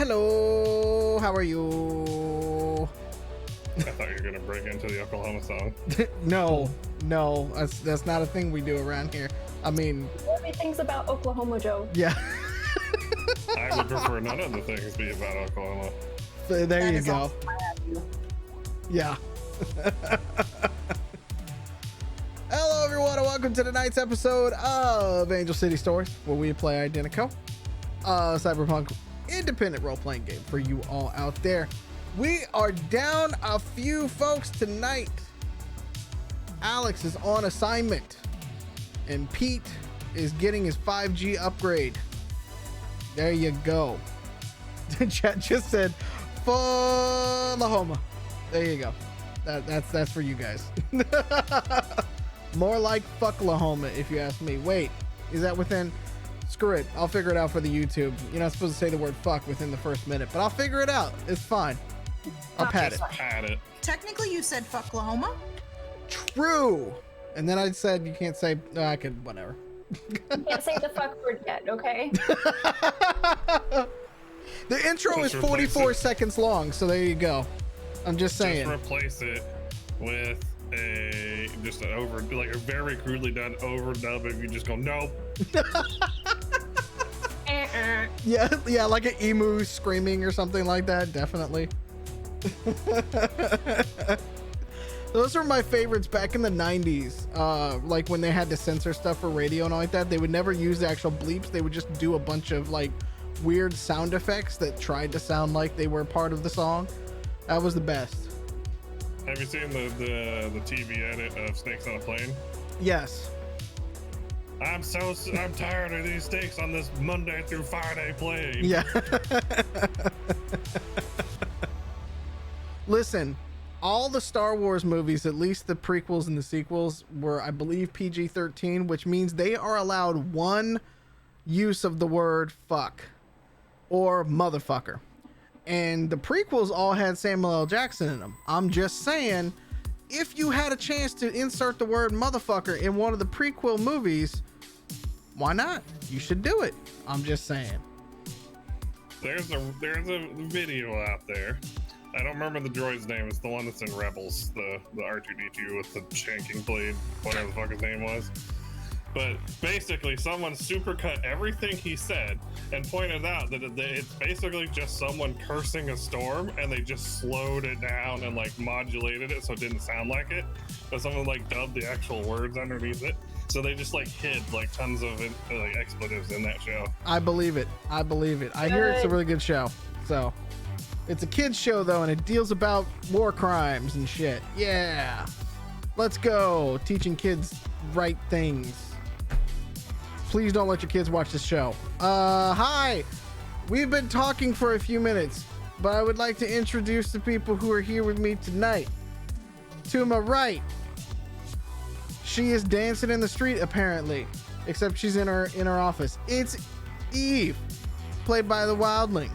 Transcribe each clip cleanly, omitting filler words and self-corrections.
hello. How are you? I thought you were gonna break into the Oklahoma song. No, that's not a thing we do around here. I mean, everything's about Oklahoma, Joe. Yeah. I would prefer none of the things be about Oklahoma. So there you go. Yeah. Hello, everyone, and welcome to tonight's episode of Angel City Stories, where we play Identico, a cyberpunk independent role-playing game for you all out there. We are down a few folks tonight. Alex is on assignment, and Pete is getting his 5G upgrade. There you go. Chat just said, Oklahoma. There you go. That's for you guys. More like Fucklahoma, if you ask me. Wait, is that within? Screw it. I'll figure it out for the YouTube. You're not supposed to say the word fuck within the first minute, but I'll figure it out. It's fine. I'll pat it. Pat it. Technically, you said Fucklahoma. True. And then I said you can't say. No, I could. Whatever. You can't say the fuck word yet, okay? The intro is 44 seconds long, so there you go. I'm just saying. Just replace it with a very crudely done overdub. If you just go nope. Yeah, like an emu screaming or something like that. Definitely. Those were my favorites back in the 90s. Like when they had to censor stuff for radio and all like that, they would never use the actual bleeps. They would just do a bunch of like weird sound effects that tried to sound like they were part of the song. That was the best. Have you seen the TV edit of Snakes on a Plane? Yes. I'm tired of these snakes on this Monday through Friday plane. Yeah. Listen, all the Star Wars movies, at least the prequels and the sequels, were, I believe, PG-13, which means they are allowed one use of the word fuck or motherfucker. And the prequels all had Samuel L. Jackson in them. I'm just saying, if you had a chance to insert the word motherfucker in one of the prequel movies, why not? You should do it. I'm just saying. There's a video out there. I don't remember the droid's name. It's the one that's in Rebels, the R2-D2 with the shanking blade, whatever the fuck his name was. But basically, someone supercut everything he said and pointed out that it's basically just someone cursing a storm, and they just slowed it down and like modulated it so it didn't sound like it. But someone like dubbed the actual words underneath it. So they just like hid like tons of like expletives in that show. I believe it. I hear it's a really good show. So it's a kid's show though, and it deals about war crimes and shit. Yeah. Let's go. Teaching kids right things. Please don't let your kids watch this show. Hi. We've been talking for a few minutes, but I would like to introduce the people who are here with me tonight. To my right, she is dancing in the street apparently, except she's in her office. It's Eve, played by the Wildling.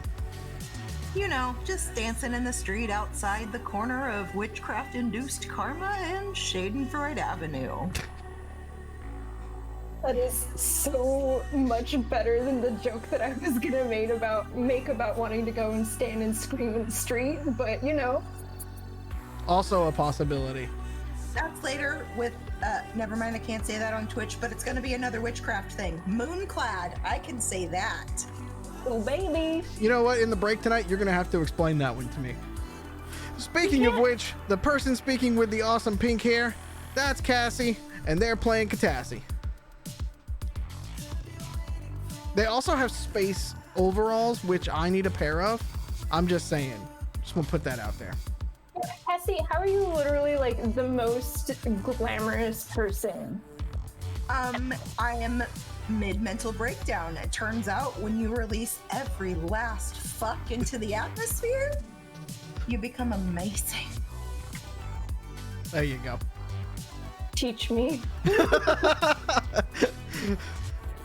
You know, just dancing in the street outside the corner of witchcraft-induced Karma and Schadenfreude Avenue. That is so much better than the joke that I was gonna make about wanting to go and stand and scream in the street, but you know. Also a possibility. That's later with, never mind, I can't say that on Twitch, but it's gonna be another witchcraft thing. Moonclad, I can say that. Oh, baby. You know what? In the break tonight, you're going to have to explain that one to me. Speaking of which, the person speaking with the awesome pink hair, that's Cassie, and they're playing Catassie. They also have space overalls, which I need a pair of. I'm just saying. Just want to put that out there. Cassie, how are you literally like the most glamorous person? I am mid-mental breakdown. It turns out when you release every last fuck into the atmosphere, you become amazing. There you go. Teach me.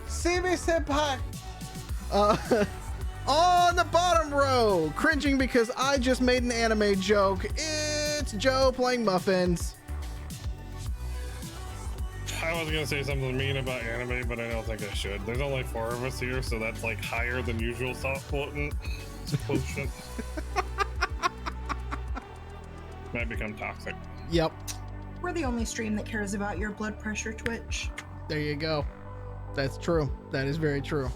Simi Senpai. On the bottom row, cringing because I just made an anime joke, it's Joe playing muffins. I was gonna say something mean about anime, but I don't think I should. There's only 4 of us here, so that's like higher than usual soft quoting. Quotient. Might become toxic. Yep. We're the only stream that cares about your blood pressure, Twitch. There you go. That's true. That is very true.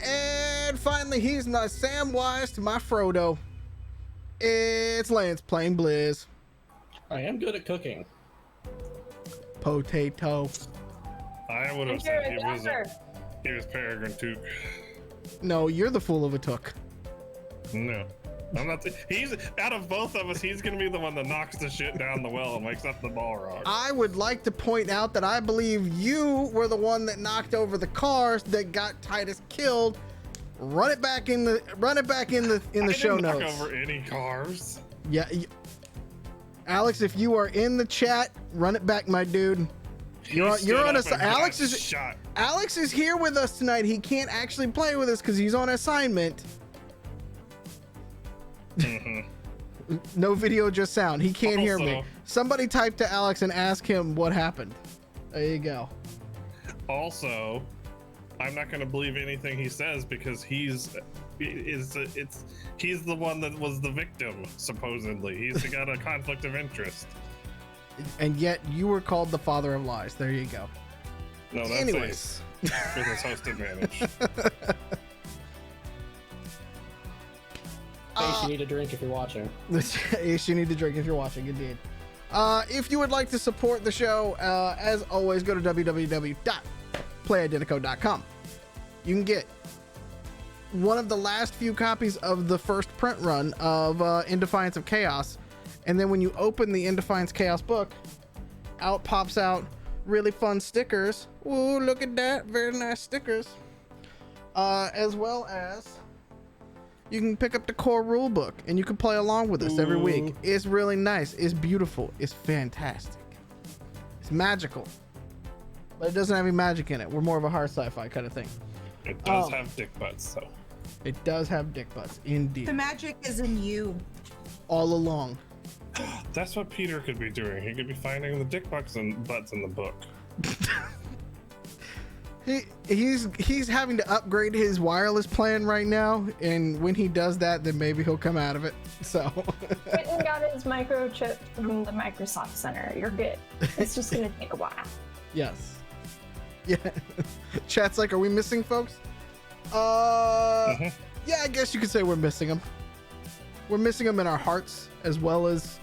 And finally, he's not Samwise to my Frodo. It's Lance playing Blizz. I am good at cooking. Potato. I would have said he was Peregrine Took. No, you're the fool of a took. No. I'm not. He's out of both of us. He's gonna be the one that knocks the shit down the well and wakes up the Balrog. I would like to point out that I believe you were the one that knocked over the cars that got Titus killed. Run it back in the show notes. I didn't knock over any cars. Yeah, Alex, if you are in the chat, run it back, my dude. You're on a. Alex is shot. Alex is here with us tonight. He can't actually play with us because he's on assignment. Mm-hmm. No video, just sound. He can't hear me. Also- Somebody type to Alex and ask him what happened. There you go. Also, I'm not gonna believe anything he says because he's the one that was the victim, supposedly. He's got a conflict of interest. And yet you were called the father of lies. There you go. No, that's Anyways. Ace with his host advantage. Ace, you need a drink if you're watching. Ace, you need to drink if you're watching, indeed. If you would like to support the show, as always, go to www.playidentico.com. You can get one of the last few copies of the first print run of In Defiance of Chaos. And then when you open the In Defiance Chaos book, out pops out really fun stickers. Ooh, look at that. Very nice stickers. As well as you can pick up the core rule book and you can play along with us every week. It's really nice. It's beautiful. It's fantastic. It's magical. But it doesn't have any magic in it. We're more of a hard sci-fi kind of thing. It does have dick butts, so. It does have dick butts, indeed. The magic is in you. All along. That's what Peter could be doing. He could be finding the dick butts in the book. He's having to upgrade his wireless plan right now, and when he does that, then maybe he'll come out of it. So Quentin got his microchip from the Microsoft Center. You're good. It's just gonna take a while. yes, yeah. Chat's like, are we missing folks? Mhm. Yeah, I guess you could say we're missing them. We're missing them in our hearts as well as,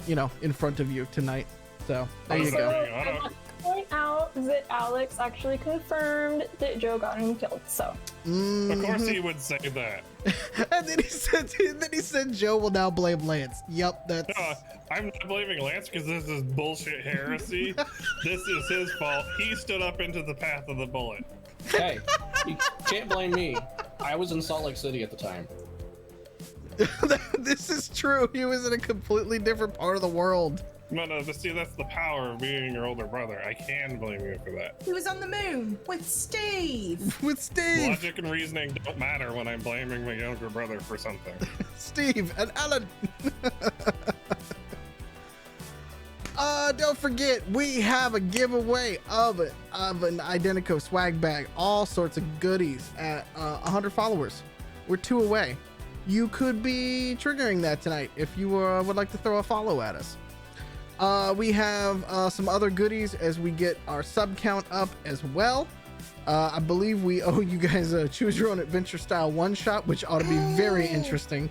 in front of you tonight. So there you go. I want to point out that Alex actually confirmed that Joe got him killed. So Of course he would say that. And then he said Joe will now blame Lance. Yep, that's. I'm not blaming Lance because this is bullshit heresy. This is his fault. He stood up into the path of the bullet. Hey, you can't blame me. I was in Salt Lake City at the time. This is true. He was in a completely different part of the world. No, but see, that's the power of being your older brother. I can blame you for that. He was on the moon with Steve. With Steve. Logic and reasoning don't matter when I'm blaming my younger brother for something. Steve and Alan. Don't forget, we have a giveaway of an Identico swag bag, all sorts of goodies at 100 followers. We're 2 away. You could be triggering that tonight if you would like to throw a follow at us. We have some other goodies as we get our sub count up as well. I believe we owe you guys a choose your own adventure style one shot, which ought to be very interesting.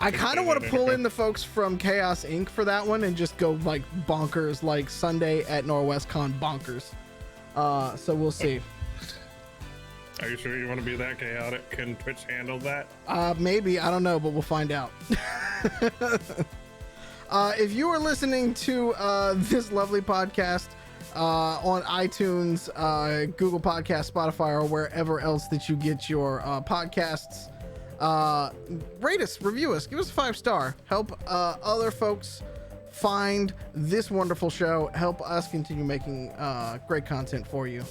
I kind of want to pull in the folks from Chaos Inc. for that one and just go like bonkers, like Sunday at NorwestCon bonkers. So we'll see. Are you sure you want to be that chaotic? Can Twitch handle that? Maybe, I don't know, but we'll find out. If you are listening to this lovely podcast on iTunes, Google Podcasts, Spotify, or wherever else that you get your podcasts, rate us, review us, give us a 5-star. Help other folks find this wonderful show. Help us continue making great content for you.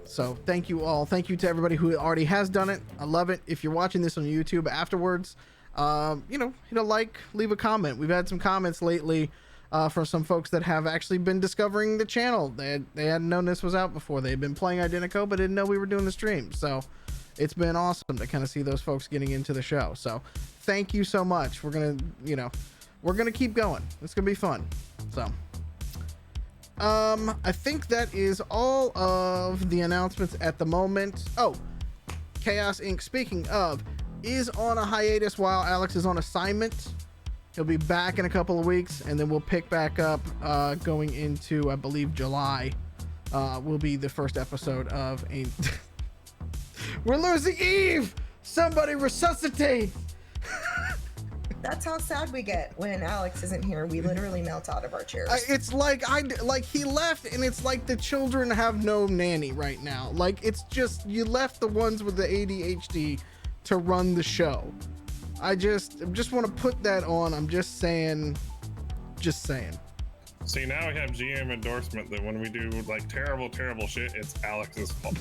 So thank you all. Thank you to everybody who already has done it. I love it. If you're watching this on YouTube afterwards, hit a like, leave a comment. We've had some comments lately from some folks that have actually been discovering the channel. They hadn't known this was out before. They had been playing Identico but didn't know we were doing the stream. So it's been awesome to kind of see those folks getting into the show. So thank you so much. We're gonna, we're gonna keep going. It's gonna be fun. So I think that is all of the announcements at the moment. Oh, Chaos Inc., speaking of, is on a hiatus while Alex is on assignment. He'll be back in a couple of weeks, and then we'll pick back up going into, I believe, July. Will be the first episode of a... We're losing Eve! Somebody resuscitate! That's how sad we get when Alex isn't here. We literally melt out of our chairs. It's like he left, and it's like the children have no nanny right now. Like, it's just, you left the ones with the ADHD to run the show. I just want to put that on. I'm just saying. See, now we have GM endorsement that when we do like terrible shit, it's Alex's fault.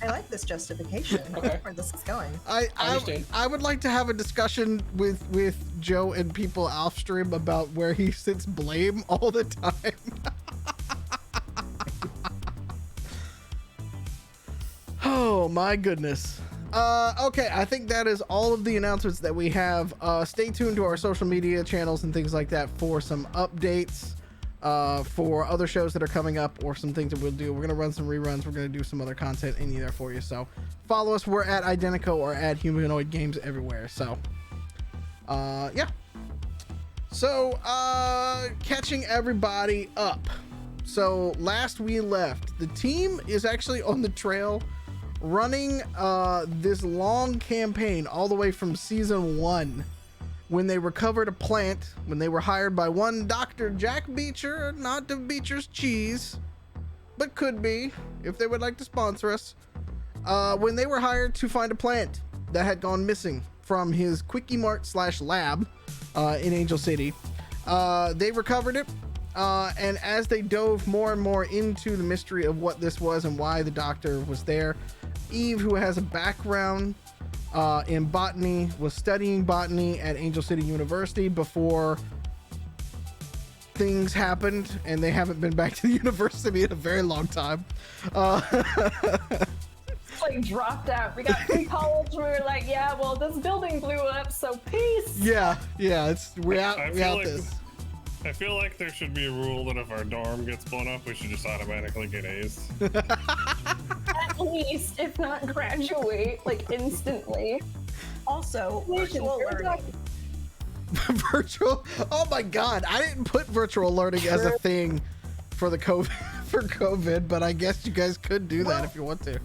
I like this justification. I like where this is going. I understand. I would like to have a discussion with Joe and people off stream about where he sits blame all the time. Oh my goodness. Okay, I think that is all of the announcements that we have. Stay tuned to our social media channels and things like that for some updates for other shows that are coming up or some things that we'll do. We're going to run some reruns. We're going to do some other content in there for you. So follow us. We're at Identico or at Humanoid Games everywhere. So, yeah. So, catching everybody up. So last we left, the team is actually on the trail running this long campaign all the way from season 1 when they recovered a plant, when they were hired by one Dr. Jack Beecher, not of Beecher's Cheese, but could be if they would like to sponsor us, when they were hired to find a plant that had gone missing from his Quickie Mart / lab in Angel City. They recovered it. And as they dove more and more into the mystery of what this was and why the doctor was there, Eve, who has a background in botany, was studying botany at Angel City University before things happened, and they haven't been back to the university in a very long time. Like dropped out. We got through college. We were like, yeah, well, this building blew up, so peace. Yeah, we're out like this. I feel like there should be a rule that if our dorm gets blown up, we should just automatically get A's. At least, if not graduate, like instantly. Also, virtual learning. Virtual? Oh my god, I didn't put virtual learning as a thing for the COVID, but I guess you guys could do that if you want to.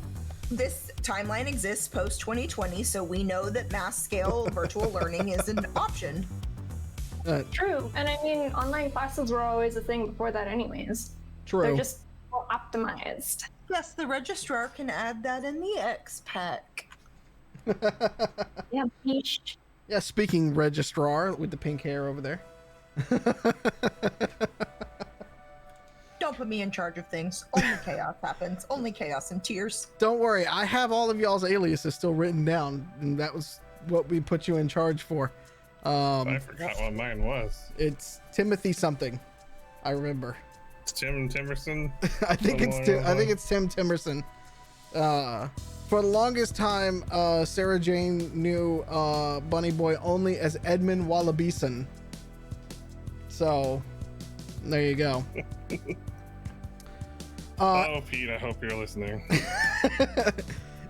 This timeline exists post 2020, so we know that mass scale virtual learning is an option. True, and I mean, online classes were always a thing before that anyways. True. They're just more optimized. Yes, the registrar can add that in the X pack. Yeah, beach. Yeah, speaking registrar with the pink hair over there. Don't put me in charge of things. Only chaos happens. Only chaos and tears. Don't worry, I have all of y'all's aliases still written down, and that was what we put you in charge for. I forgot what mine was. It's Timothy something. I remember. Tim Timerson. I think it's Tim Timerson. For the longest time, Sarah Jane knew Bunny Boy only as Edmund Wallabison. So there you go. Oh, Pete, I hope you're listening.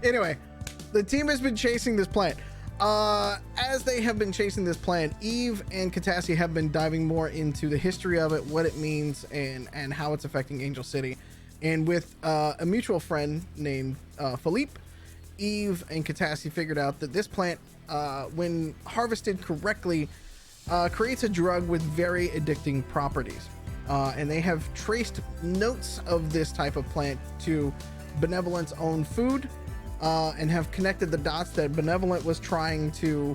Anyway, the team has been chasing this plant. As they have been chasing this plant, Eve and Catassie have been diving more into the history of it, what it means, and how it's affecting Angel City. And with a mutual friend named Philippe, Eve and Catassie figured out that this plant, when harvested correctly, creates a drug with very addicting properties. And they have traced notes of this type of plant to Benevolent's own food, and have connected the dots that Benevolent was trying to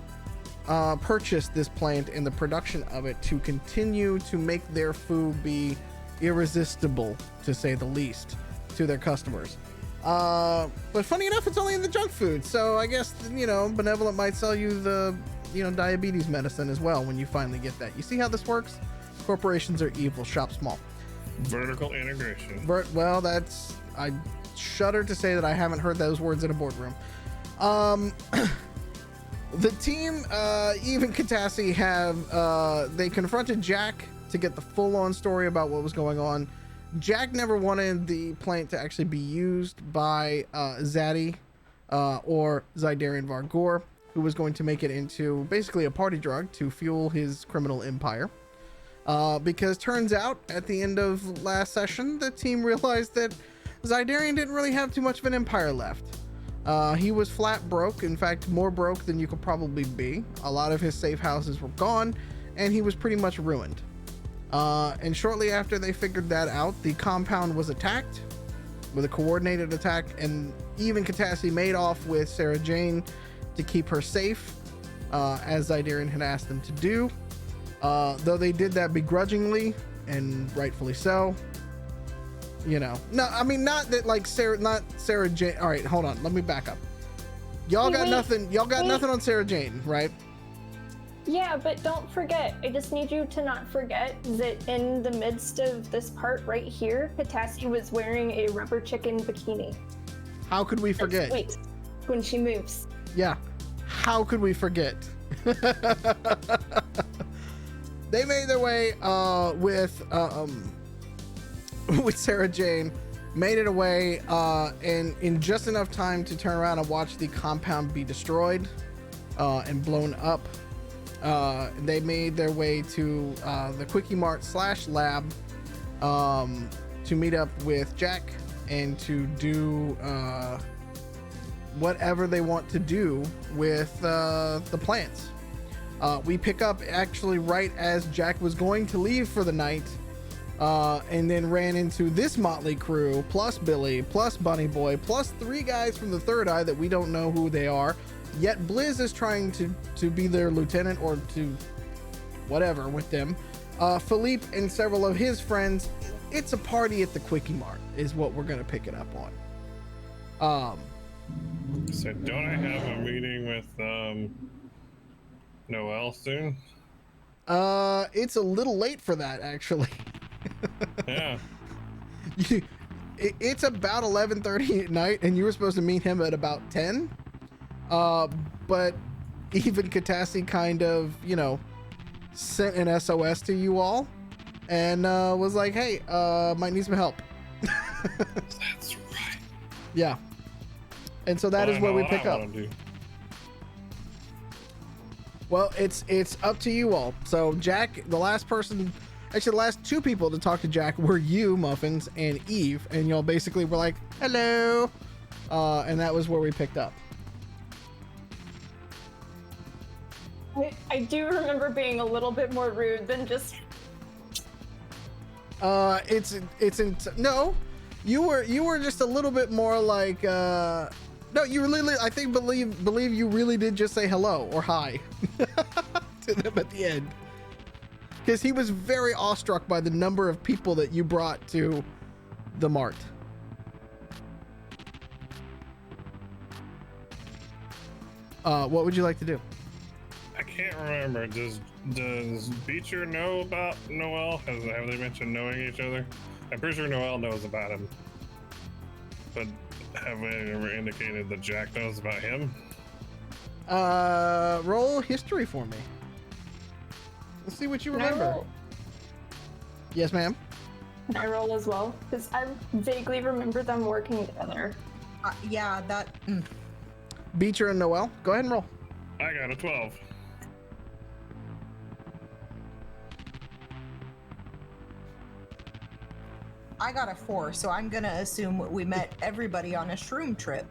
purchase this plant and the production of it to continue to make their food be irresistible, to say the least, to their customers. But funny enough, it's only in the junk food, so I guess, Benevolent might sell you the, diabetes medicine as well when you finally get that. You see how this works? Corporations are evil. Shop small. Vertical integration. Well, that's... I shudder to say that I haven't heard those words in a boardroom. The team, even Catassie, they confronted Jack to get the full-on story about what was going on. Jack never wanted the plant to actually be used by Zaddy or Zydarian Vargor, who was going to make it into basically a party drug to fuel his criminal empire. Because turns out at the end of last session, the team realized that Zydarian didn't really have too much of an empire left. He was flat broke, in fact, more broke than you could probably be. A lot of his safe houses were gone, and he was pretty much ruined. And shortly after they figured that out, the compound was attacked with a coordinated attack, and even Catassie made off with Sarah Jane to keep her safe, as Zydarian had asked them to do. Though they did that begrudgingly, and rightfully so. You know, no, I mean, not Sarah Jane. All right, hold on, let me back up. Y'all got nothing on Sarah Jane, right? Yeah, but don't forget, I just need you to not forget that in the midst of this part right here, Catassie was wearing a rubber chicken bikini. How could we forget? Wait, when she moves. Yeah, how could we forget? They made their way with Sarah Jane, made it away, and in just enough time to turn around and watch the compound be destroyed and blown up. They made their way to the Quickie Mart / lab to meet up with Jack and to do whatever they want to do with the plants. We pick up actually right as Jack was going to leave for the night, and then ran into this motley crew, plus Billy, plus Bunny Boy, plus 3 guys from the Third Eye that we don't know who they are. Yet Blizz is trying to be their lieutenant or to whatever with them. Philippe and several of his friends. It's a party at the Quickie Mart is what we're going to pick it up on. So don't I have a meeting with Noelle soon? It's a little late for that, actually. Yeah. It's about 11:30 at night, and you were supposed to meet him at about 10. But even Catassie kind of, sent an SOS to you all and was like, hey, might need some help. That's right. Yeah. And so that is where we pick up. Well, it's up to you all. So Jack, the last 2 people to talk to Jack were you, Muffins, and Eve, and y'all basically were like, hello. And that was where we picked up. I do remember being a little bit more rude than just. No, you were just a little bit more like, no, you really, I think, believe you really did just say hello or hi to them at the end. Because he was very awestruck by the number of people that you brought to the mart. What would you like to do? I can't remember. Does Beecher know about Noelle? Have they mentioned knowing each other? I'm pretty sure Noelle knows about him. But have they ever indicated that Jack knows about him? Roll history for me. Let's see what you remember. Yes, ma'am. Can I roll as well? Because I vaguely remember them working together. Yeah, that. Beecher and Noelle, go ahead and roll. I got a 12. I got a 4, so I'm gonna assume we met everybody on a shroom trip.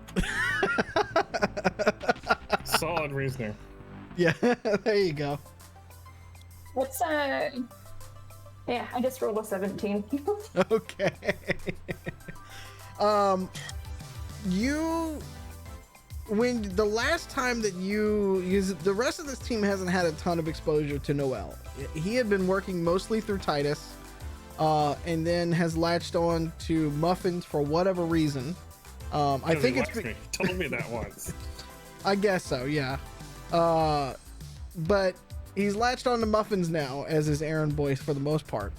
Solid reasoning. Yeah, there you go. What's Yeah, I just rolled a 17. Okay. When the last time that the rest of this team hasn't had a ton of exposure to Noelle. He had been working mostly through Titus, and then has latched on to Muffins for whatever reason. I think he told me that once. I guess so, yeah. But he's latched on to Muffins now as his errand boy for the most part.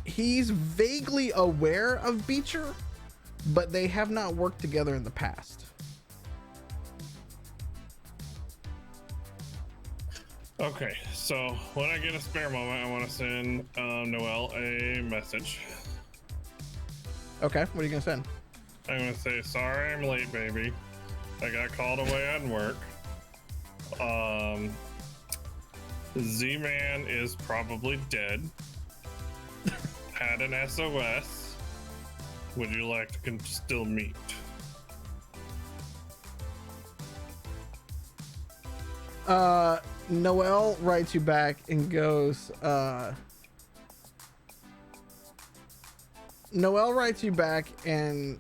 He's vaguely aware of Beecher, but they have not worked together in the past. Okay, so when I get a spare moment, I want to send Noelle a message. Okay, what are you gonna send? I'm gonna say, sorry I'm late, baby. I got called away on work. Z-Man is probably dead. Had an SOS. Would you like to still meet? Noelle writes you back and goes, Noelle writes you back and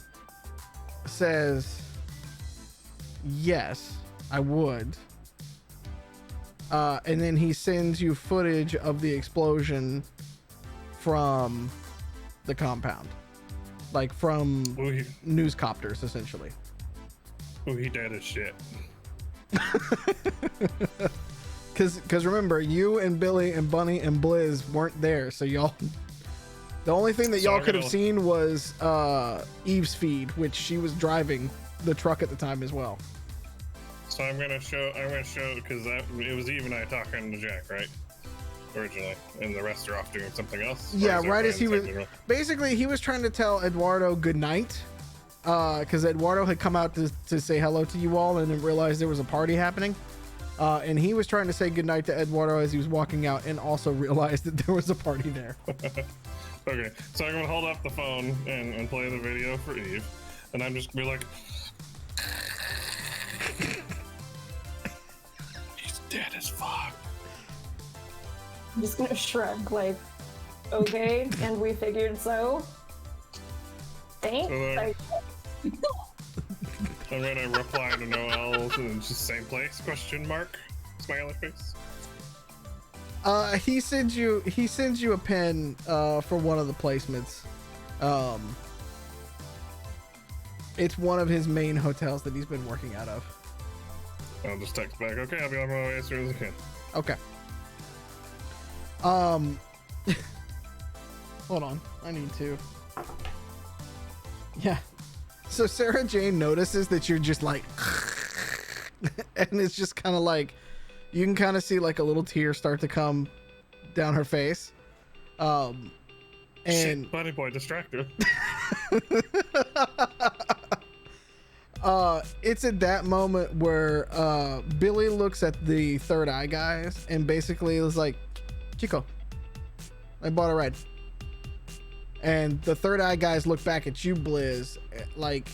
says, yes, I would. And then he sends you footage of the explosion from the compound, like from news copters, essentially. Oh, he dead as shit. Because remember, you and Billy and Bunny and Blizz weren't there, so y'all. The only thing that y'all could have seen was Eve's feed, which she was driving the truck at the time as well. So I'm gonna show because it was Eve and I talking to Jack, right? Originally, and the rest are off doing something else. Yeah, right as he was. Basically, he was trying to tell Eduardo good night, because Eduardo had come out to say hello to you all and then realized there was a party happening. And he was trying to say goodnight to Eduardo as he was walking out and also realized that there was a party there. Okay, so I'm gonna hold up the phone and play the video for Eve, and I'm just gonna be like, he's dead as fuck. I'm just gonna shrug, like, okay, and we figured so. Thanks. I'm gonna reply to Noelle in just same place? Question mark? Smiley face. He sends you a pen for one of the placements. It's one of his main hotels that he's been working out of. I'll just text back. Okay, I'll be on my way as soon as I can. Okay. Hold on. I need to. Yeah. So Sarah Jane notices that you're just like, and it's just kind of like, you can kind of see like a little tear start to come down her face. And shit, Bunny Boy, distract her. It's at that moment where Billy looks at the third eye guys and basically is like, Chico, I bought a ride. And the third eye guys look back at you, Blizz, like,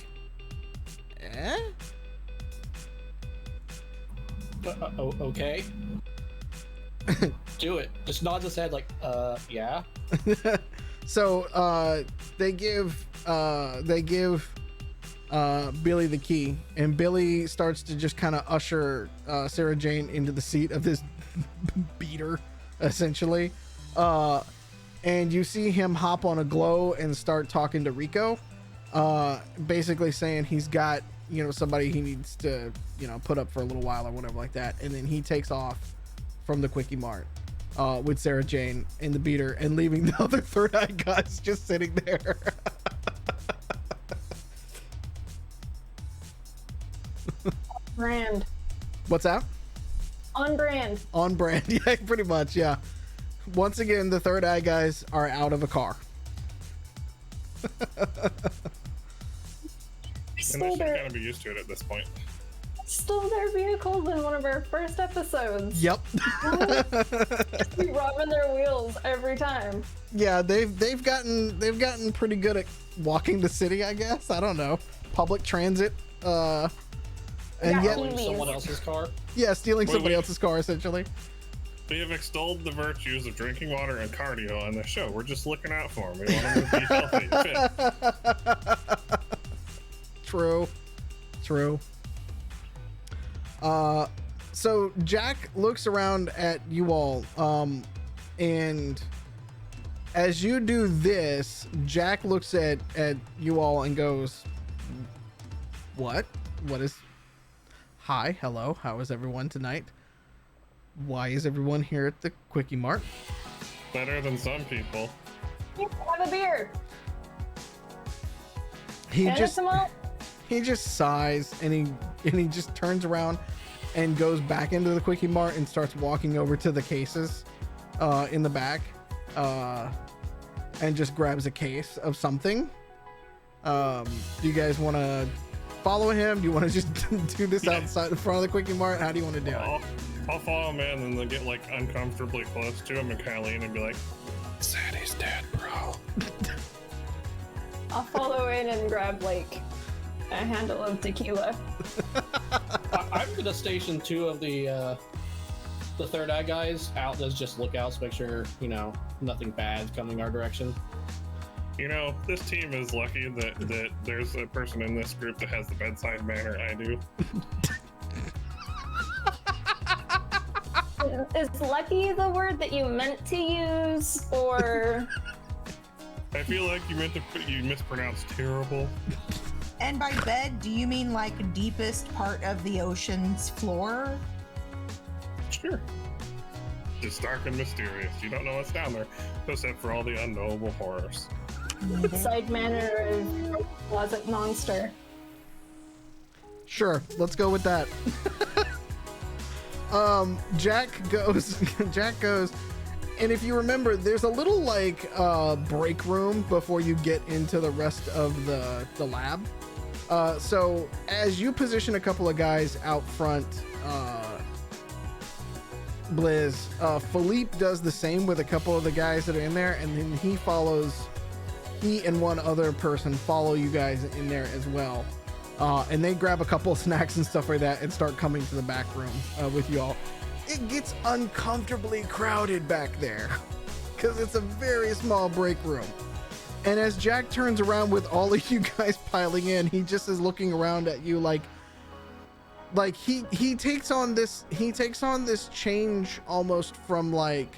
eh? Okay. Do it. Just nod his head like, yeah. So they give Billy the key, and Billy starts to just kind of usher Sarah Jane into the seat of this beater, essentially. And you see him hop on a glow and start talking to Rico, basically saying he's got, somebody he needs to, put up for a little while or whatever like that. And then he takes off from the Quickie Mart with Sarah Jane in the beater and leaving the other third eye guys just sitting there. Brand. What's that? On brand. On brand. Yeah, pretty much. Yeah. Once again, the third eye guys are out of a car. And they should kind of be used to it at this point. Stole their vehicles in one of our first episodes. Yep. We robbing their wheels every time. Yeah, they've gotten pretty good at walking the city, I guess. I don't know. Public transit. And yet someone else's car. Yeah, stealing somebody else's car, essentially. We have extolled the virtues of drinking water and cardio on the show. We're just looking out for them. We want them to be healthy and fit. True. So Jack looks around at you all, and as you do this, Jack looks at you all and goes, "What is? Hi, hello. How is everyone tonight? Why is everyone here at the Quickie Mart?" Better than some people. Have a beer. he Animal? just sighs and he just turns around and goes back into the Quickie Mart and starts walking over to the cases in the back and just grabs a case of something. Do you guys want to follow him? Do you want to just do this outside in front of the Quickie Mart? How do you want to do it? I'll follow him in and then get like uncomfortably close to him and kind of lean and be like, Sadie's dead, bro. I'll follow in and grab like a handle of tequila. I'm gonna station 2 of the third eye guys out as just lookouts, make sure, you know, nothing bad coming our direction. You know, this team is lucky that there's a person in this group that has the bedside manner I do. Is lucky the word that you meant to use, or? I feel like you mispronounced terrible. And by bed, do you mean like deepest part of the ocean's floor? Sure. It's dark and mysterious. You don't know what's down there, except for all the unknowable horrors. Side manner of closet monster. Sure, let's go with that. Jack goes, and if you remember, there's a little like break room before you get into the rest of the lab. So as you position a couple of guys out front, Blizz, Philippe does the same with a couple of the guys that are in there, and then he and one other person follow you guys in there as well. And they grab a couple of snacks and stuff like that and start coming to the back room with you all. It gets uncomfortably crowded back there because it's a very small break room. And as Jack turns around with all of you guys piling in, he just is looking around at you like he takes on this change almost from like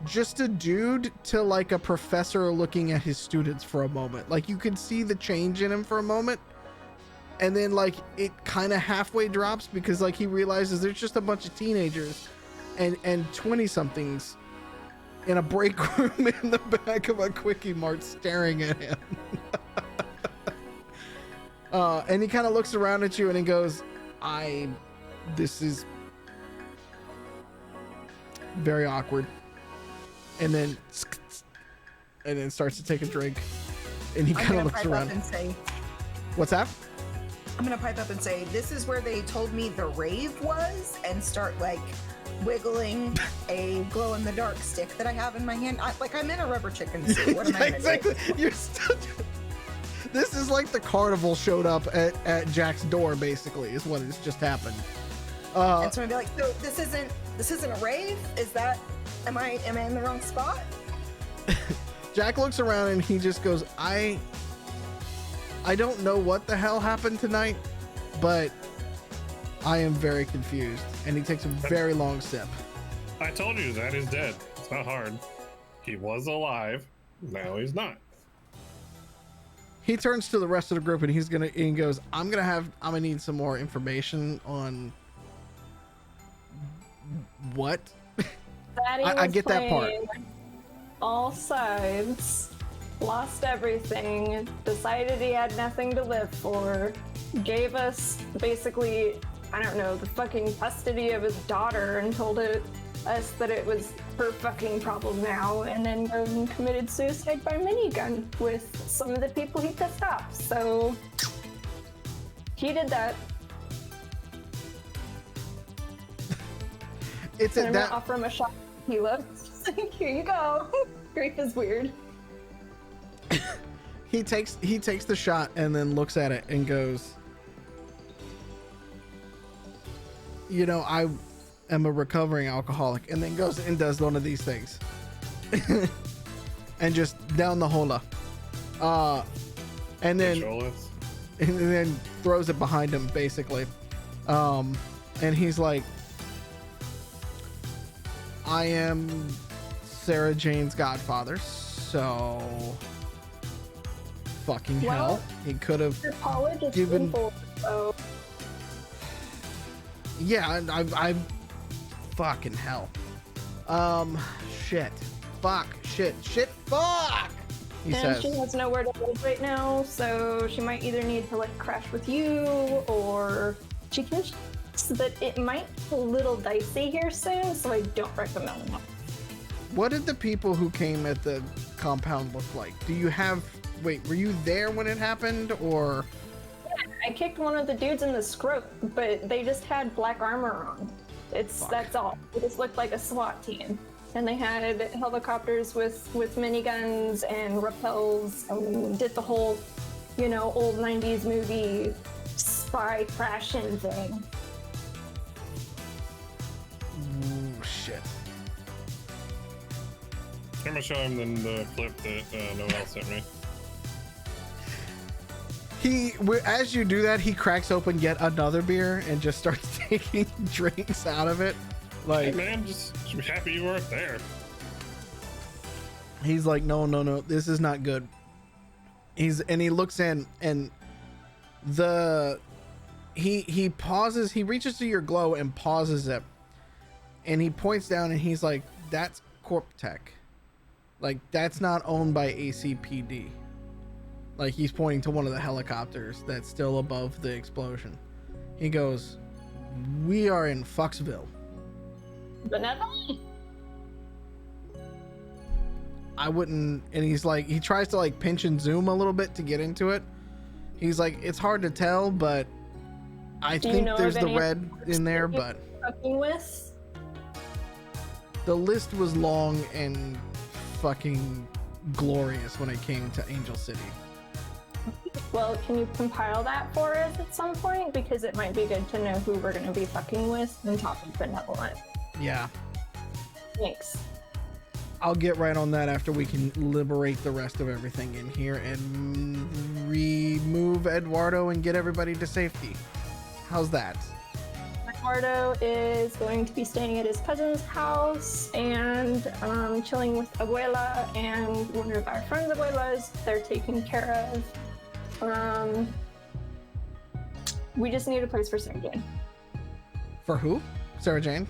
just a dude to like a professor looking at his students for a moment. Like you could see the change in him for a moment. And then like it kind of halfway drops because like he realizes there's just a bunch of teenagers and 20 somethings in a break room in the back of a Quickie Mart staring at him. And he kind of looks around at you and he goes, this is very awkward. And then starts to take a drink and he kind of looks around and say, what's that? I'm gonna pipe up and say, this is where they told me the rave was, and start like wiggling a glow in the dark stick that I have in my hand. I'm in a rubber chicken suit. What am I gonna exactly. do? You're still. This is like the carnival showed up at Jack's door, basically, is what has just happened. And so I'm gonna be like, so this isn't a rave? Is that? Am I in the wrong spot? Jack looks around and he just goes, I don't know what the hell happened tonight, but I am very confused. And he takes a very long sip. I told you that is dead. It's not hard. He was alive. Now he's not. He turns to the rest of the group and he goes, I'm gonna need some more information on what? I get that part. All sides. Lost everything, decided he had nothing to live for, gave us basically, I don't know, the fucking custody of his daughter and told us that it was her fucking problem now, and then committed suicide by minigun with some of the people he pissed off. So he did that. I'm gonna offer him a shot of tequila. Here you go. Grief is weird. He takes the shot and then looks at it and goes, you know, I am a recovering alcoholic, and then goes and does one of these things and just down the hola, and then throws it behind him basically, and he's like, I am Sarah Jane's godfather, so fucking hell, he could have given. So. Yeah, I'm fucking hell. Shit. Fuck. Shit. Fuck. He and says. she has nowhere to live right now, so she might either need to like crash with you, or she thinks that it might be a little dicey here soon, so I don't recommend it. What did the people who came at the compound look like? Do you have... Wait, were you there when it happened, or... I kicked one of the dudes in the scrot, but they just had black armor on. That's all. It just looked like a SWAT team. And they had helicopters with miniguns and rappels and did the whole, old 90s movie spy crashing thing. Ooh, shit. I'm gonna show him the clip that Noel sent me. As you do that, he cracks open yet another beer and just starts taking drinks out of it. Hey Like, man, just be happy you weren't there. he's like, no, this is not good. He looks in, and he pauses, he reaches to your glow and pauses it, and he points down and he's like, that's Corp Tech. Like, that's not owned by ACPD. Like, he's pointing to one of the helicopters that's still above the explosion. He goes, we are in Foxville. Benevolent? I wouldn't, and he's like, he tries to like pinch and zoom a little bit to get into it. He's like, it's hard to tell, but I Do you think know there's of the any red in there, but Fucking with? the list was long and fucking glorious when it came to Angel City. Well, can you compile that for us at some point? Because it might be good to know who we're going to be fucking with and talk of Benevolent. Yeah, Thanks. I'll get right on that after we can liberate the rest of everything in here and remove Eduardo and get everybody to safety. How's that? Eduardo is going to be staying at his cousin's house and chilling with Abuela and one of our friends' abuelas. They're taken care of. We just need a place for Sarah Jane. For who? Sarah Jane?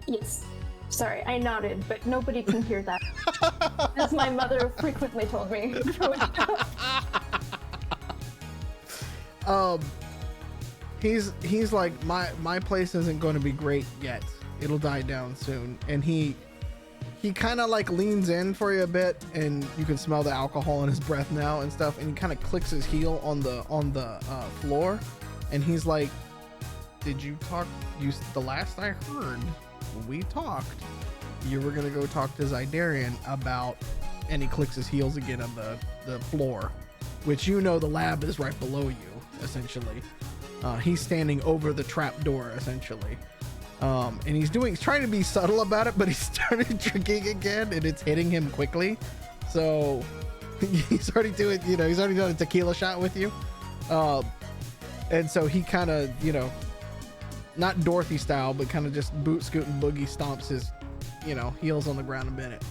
Yes. Sorry, I nodded, but nobody can hear that. As my mother frequently told me. He's like, my place isn't going to be great yet. It'll die down soon. And he kind of like leans in for you a bit, and you can smell the alcohol in his breath now and stuff. And he kind of clicks his heel on the floor, and he's like, "Did you talk? The last I heard, when we talked, you were gonna go talk to Zydarian about," and he clicks his heels again on the floor, which the lab is right below you, essentially. He's standing over the trap door, essentially. And he's trying to be subtle about it, but he started drinking again, and it's hitting him quickly. So he's already doing, he's already done a tequila shot with you. And so he kind of, not Dorothy style, but kind of just boot scoot and boogie stomps his, heels on the ground a minute.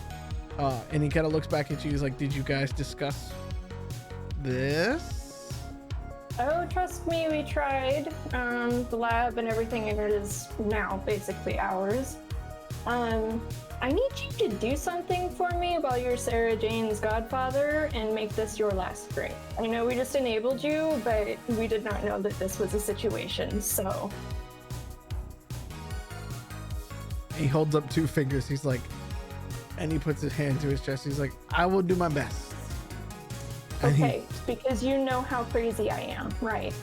And he kind of looks back at you. He's like, "Did you guys discuss this?" Oh, trust me, we tried. The lab and everything in it is now basically ours. I need you to do something for me while you're Sarah Jane's godfather and make this your last drink. I know we just enabled you, but we did not know that this was a situation, so... He holds up 2 fingers. He's like, and he puts his hand to his chest. He's like, "I will do my best." And Okay, because you know how crazy I am, right?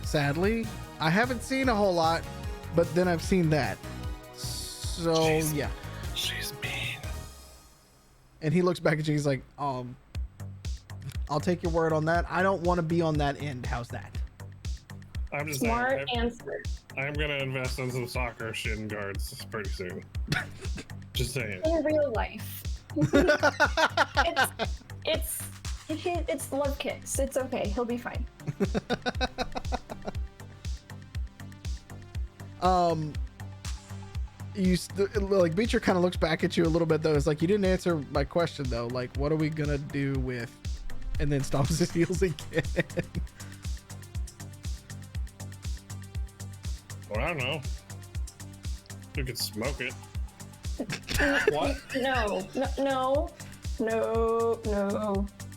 Sadly, I haven't seen a whole lot, but then I've seen that. So, yeah. She's mean. And he looks back at you. He's like, I'll take your word on that. I don't want to be on that end. How's that? I'm just Smart saying, answer. I'm gonna invest in some soccer shin guards pretty soon. Just saying. In real life. It's love kicks. It's okay. He'll be fine. Like Beecher kind of looks back at you a little bit though. It's like, you didn't answer my question though. Like, what are we gonna do with? And then stomps his heels again. Well, I don't know. We could smoke it. What? No.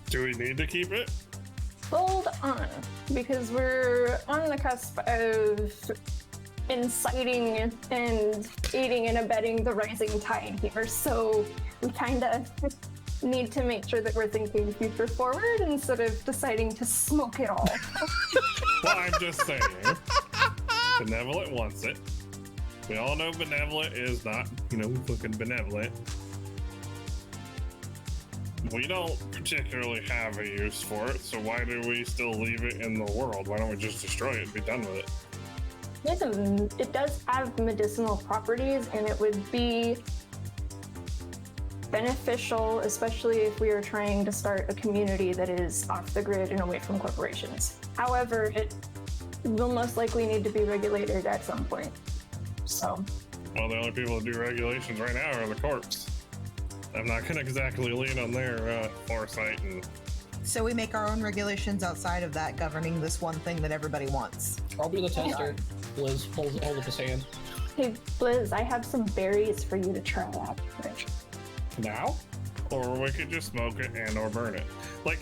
Do we need to keep it? Hold on, because we're on the cusp of inciting and aiding and abetting the rising tide here, so we kind of need to make sure that we're thinking future forward instead of deciding to smoke it all. Well, I'm just saying. Benevolent wants it. We all know Benevolent is not, fucking benevolent. We don't particularly have a use for it, so why do we still leave it in the world? Why don't we just destroy it and be done with it? It does have medicinal properties, and it would be beneficial, especially if we are trying to start a community that is off the grid and away from corporations. However, it will most likely need to be regulated at some point. So, Well, the only people that do regulations right now are the corps. I'm not gonna exactly lean on their foresight and. So we make our own regulations outside of that, governing this one thing that everybody wants. I'll be the tester. Liz holds up his hand. hey, Blizz, I have some berries for you to try out. Now? Or we could just smoke it and or burn it. Like,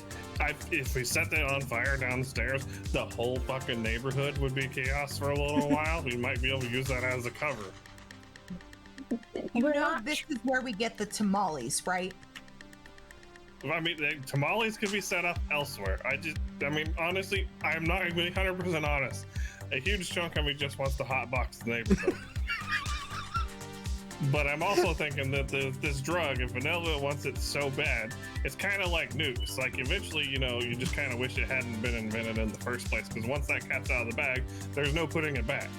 if we set that on fire downstairs, the whole fucking neighborhood would be chaos for a little while. We might be able to use that as a cover. We're not This is where we get the tamales, right? I mean, tamales could be set up elsewhere. Honestly, I'm not going to be 100% honest. A huge chunk of me just wants to hotbox the neighborhood. But I'm also thinking that this drug, if Vanilla wants it so bad, it's kind of like nukes. Like, eventually, you just kind of wish it hadn't been invented in the first place, because once that cat's out of the bag, there's no putting it back.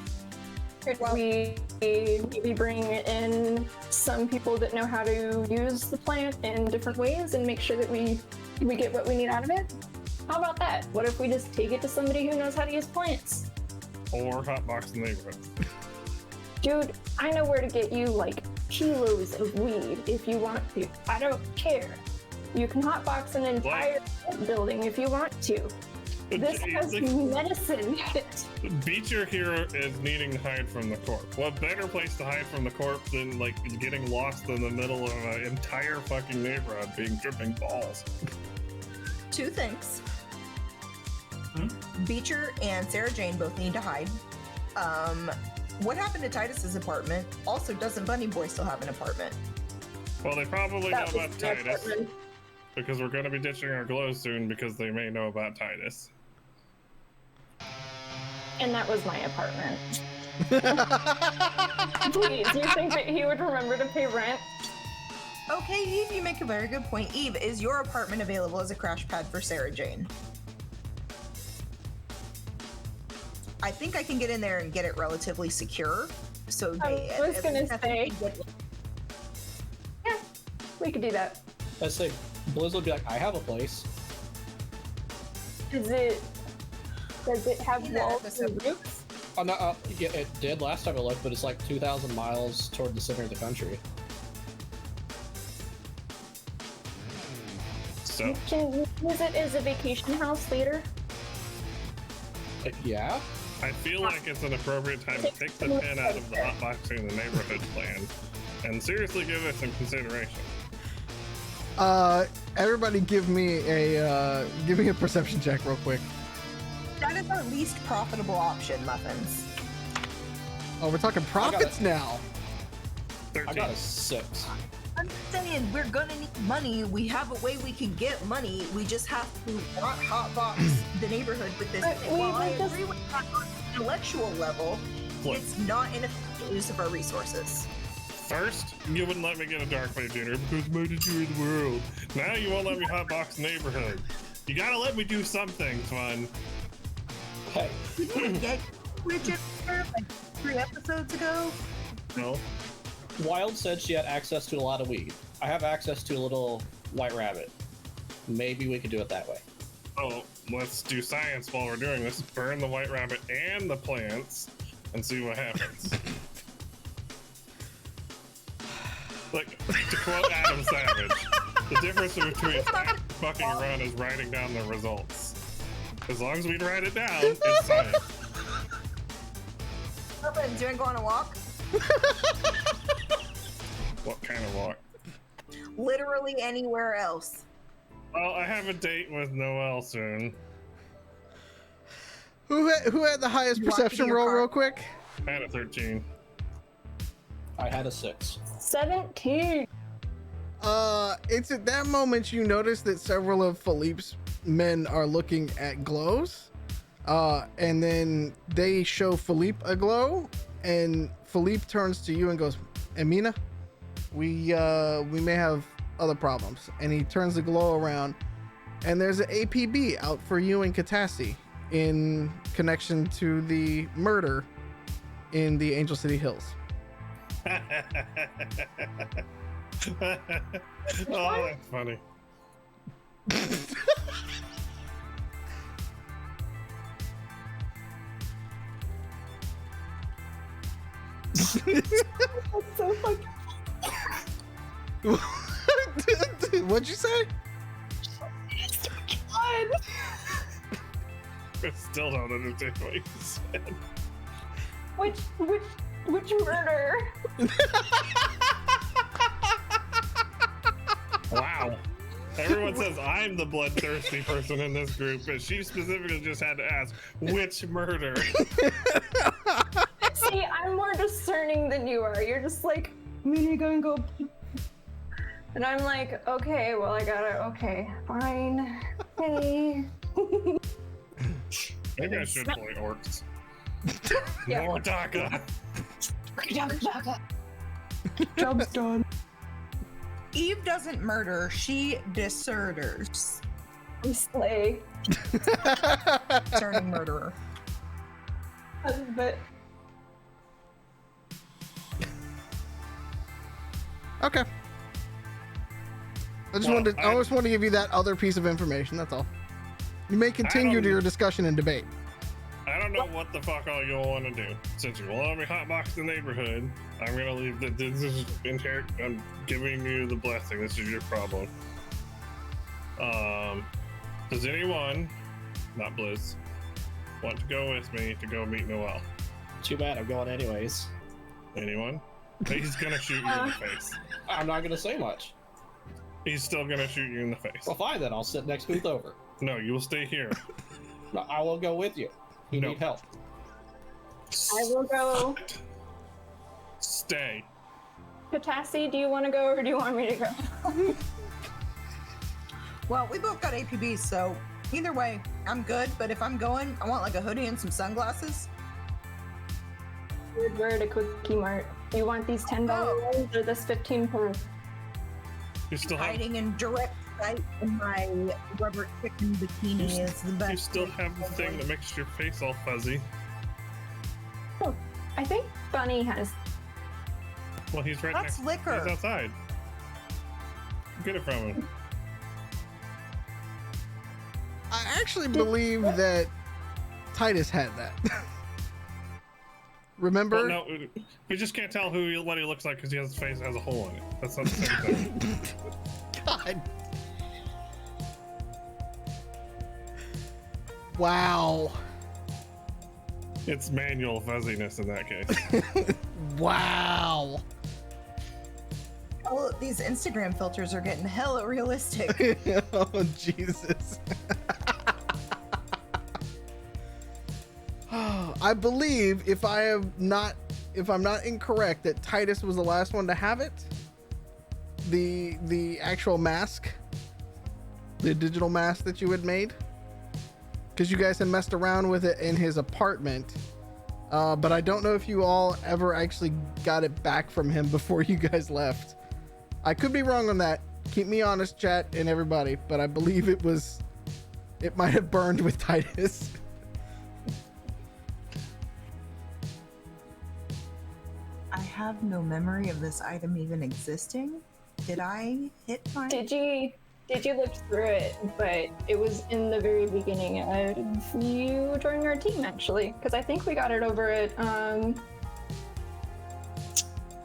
Could we maybe bring in some people that know how to use the plant in different ways and make sure that we get what we need out of it? How about that? What if we just take it to somebody who knows how to use plants? Or hotbox the neighborhood. Dude, I know where to get you like kilos of weed if you want to. I don't care. You can hotbox an entire building if you want to. This has medicine in it. Beecher here is needing to hide from the corpse. What better place to hide from the corpse than like getting lost in the middle of an entire fucking neighborhood being dripping balls? Two things. Beecher and Sarah Jane both need to hide. What happened to Titus's apartment? Also, doesn't Bunny Boy still have an apartment? Well, they probably know That about was my Titus apartment. because we're going to be ditching our glow soon because they may know about Titus. And that was my apartment. Please, you think that he would remember to pay rent? Okay, Eve, you make a very good point. Eve, is your apartment available as a crash pad for Sarah Jane? I think I can get in there and get it relatively secure. So I was gonna say, yeah, we could do that. Let's say Blizz would be like, I have a place. Does it have Yeah, walls that's and roofs? Oh, no, yeah, it did last time I looked, but it's like 2,000 miles toward the center of the country. So, Can we use it as a vacation house later? Yeah? I feel like it's an appropriate time to take the pin out of the hotboxing the neighborhood plan and seriously give it some consideration. Everybody give me a perception check real quick. That is our least profitable option, Muffins. Oh, we're talking profits now. I 13. got a 6. I'm saying we're gonna need money. We have a way we can get money. We just have to not hotbox the neighborhood with this. But While I we just- agree with that on an intellectual level, What? it's not an efficient use of our resources. First, you wouldn't let me get a Dark Blade Junior because my destroy the world. Now you won't let me hotbox the neighborhood. You gotta let me do some things, man. Hey, We didn't get Bridget like 3 episodes ago. No? Wild said she had access to a lot of weed. I have access to a little white rabbit. Maybe we could do it that way. Oh, let's do science while we're doing this. Burn the white rabbit and the plants and see what happens. Like, to quote Adam Savage, the difference between fucking around is writing down the results. As long as we write it down, it's science. Muffins, do you want to go on a walk? What kind of walk? Literally anywhere else. Well, I have a date with Noelle soon. Who had the highest You want to perception be your roll, car? real quick? I had a 13. I had a 6. 17. It's at that moment you notice that several of Philippe's men are looking at glows. And then they show Philippe a glow, and Philippe turns to you and goes, Amina, we may have other problems. And he turns the glow around, and there's an APB out for you and Catassie in connection to the murder in the Angel City Hills. Oh, that's funny. That's so fucking What'd you say? fun. I still don't understand what you said. Which murder? Wow. Everyone says I'm the bloodthirsty person in this group, but she specifically just had to ask, which murder? See, I'm more discerning than you are. You're just like, I'm gonna go and go. And I'm like, okay, well, I gotta, okay, fine. Hey. Maybe I should play orcs. Yeah. More Taka. Job's done. Eve doesn't murder, she deserters. We slay. Turning murderer. But Okay. I just wanted to give you that other piece of information. That's all. You may continue to your discussion and debate. I don't know what the fuck all y'all want to do. Since you won't let me hotbox the neighborhood, I'm gonna leave that. This is inherent. I'm giving you the blessing. This is your problem. Does anyone, not Blizz, want to go with me to go meet Noelle? Too bad, I'm going anyways. Anyone? He's gonna shoot you in the face. I'm not gonna say much. He's still gonna shoot you in the face. Well, fine then, I'll sit next booth over. No, you will stay here. No, I will go with you. You No. need help. I will go. Stay. Catassie, do you want to go or do you want me to go? Well, we both got APBs, so either way, I'm good. But if I'm going, I want like a hoodie and some sunglasses. We're at a Quickie Mart. You want these $10 ones or this 15 per? You still have. Hiding in direct sight in my rubber chicken bikini is the best. You still have the thing that makes your face all fuzzy. Oh, I think Bunny has. Well, he's right That's next. liquor. He's outside. Get it from him. I actually believe that Titus had that. Remember? Well, no, we just can't tell what he looks like because his face has a hole in it. That's not the same thing. God. Wow. It's manual fuzziness in that case. Wow. Oh, these Instagram filters are getting hella realistic. Oh, Jesus. I believe if I'm not incorrect, that Titus was the last one to have it. The actual mask, the digital mask that you had made, because you guys had messed around with it in his apartment. But I don't know if you all ever actually got it back from him before you guys left. I could be wrong on that. Keep me honest, chat and everybody, but I believe it might have burned with Titus. I have no memory of this item even existing. Did I hit my? Did you look through it? But it was in the very beginning of you joining our team, actually, because I think we got it over at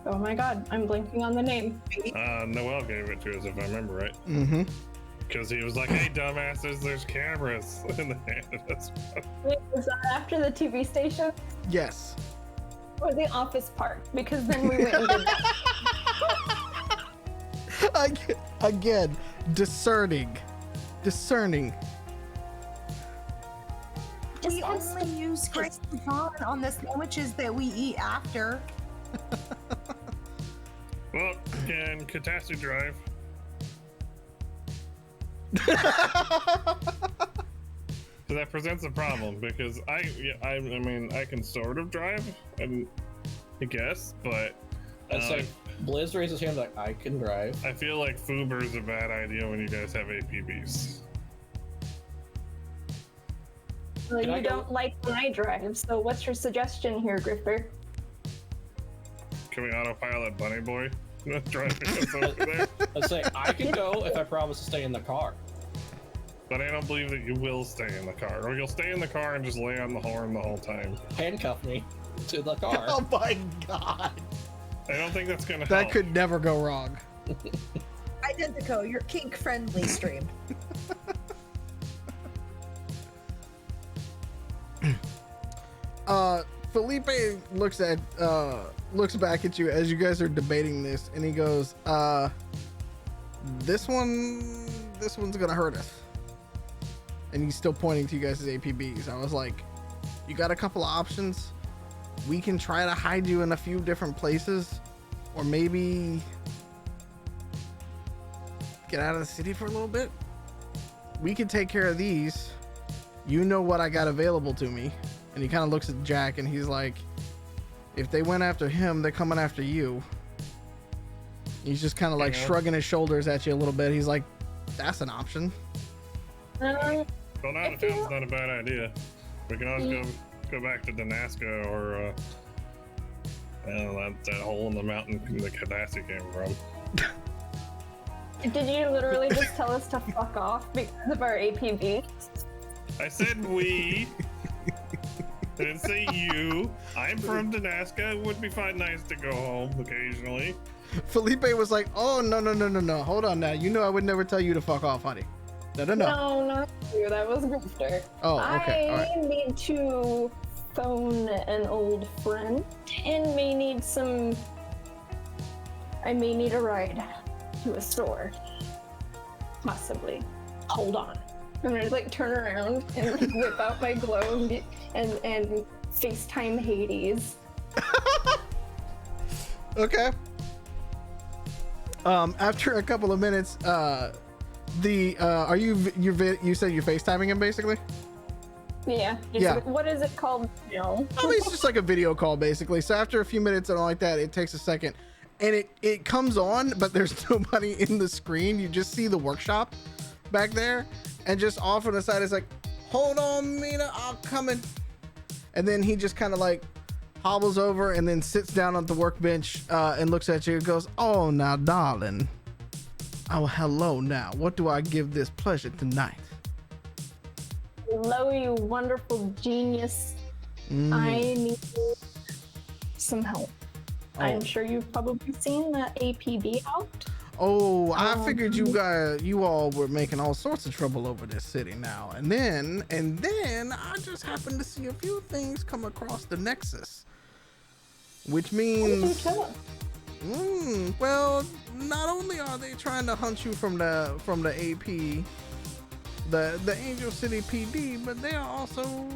oh my god, I'm blanking on the name. Noelle gave it to us, if I remember right. Mm-hmm. Because he was like, "Hey, dumbasses, there's cameras." In the hand. Wait, was that after the TV station Yes. or the office part? Because then we went and did that. Again, discerning. We only use Grace on the sandwiches that we eat after. Well, can Catassie drive? So that presents a problem because I mean I can sort of drive, I guess, but I'd say Blizz raises his hand like, I can drive. I feel like Hoover is a bad idea when you guys have APBs. Well, Can I you go- don't like when I drive, so what's your suggestion here, Grifter? Can we autopilot Bunny Boy driving us over there? I'd say I can go if I promise to stay in the car. But I don't believe that you will stay in the car, or you'll stay in the car and just lay on the horn the whole time. Handcuff me to the car. Oh my god. I don't think that's gonna help. That could never go wrong. Identico, your kink friendly stream. Felipe looks back at you as you guys are debating this, and he goes, this one's gonna hurt us. And he's still pointing to you guys as APBs. I was like, you got a couple of options. We can try to hide you in a few different places, or maybe get out of the city for a little bit. We can take care of these. You know what I got available to me. And he kind of looks at Jack and he's like, if they went after him, they're coming after you. He's just kind of like shrugging his shoulders at you a little bit. He's like, that's an option. Going out of town's not a bad idea. We can always go back to Danaska or I don't know, that hole in the mountain the Catassie came from. Did you literally just tell us to fuck off because of our APB? I said we. I didn't say you. I'm from Danaska. It would be nice to go home occasionally. Felipe was like, oh, no. Hold on now. You know I would never tell you to fuck off, honey. No. No, not you. That was Grifter. Oh, okay. All I right. need to phone an old friend and I may need a ride to a store. Possibly. Hold on. I'm gonna like turn around and like, whip out my glow and FaceTime Hades. Okay. After a couple of minutes, you said you're FaceTiming him basically? Yeah. Yeah. What is it called now? I mean, it's just like a video call basically. So after a few minutes and all like that, it takes a second and it comes on, but there's nobody in the screen. You just see the workshop back there, and just off on the side is like, hold on, Mina, I'm coming. And then he just kind of like hobbles over and then sits down on the workbench and looks at you and goes, oh, now, darling. Oh, hello now. What do I give this pleasure tonight? Hello, you wonderful genius. I need some help. I'm sure you've probably seen that APB out. Oh, I figured you all were making all sorts of trouble over this city now. And then I just happened to see a few things come across the Nexus. Which means, well, not only are they trying to hunt you from the AP, the Angel City PD, but they are also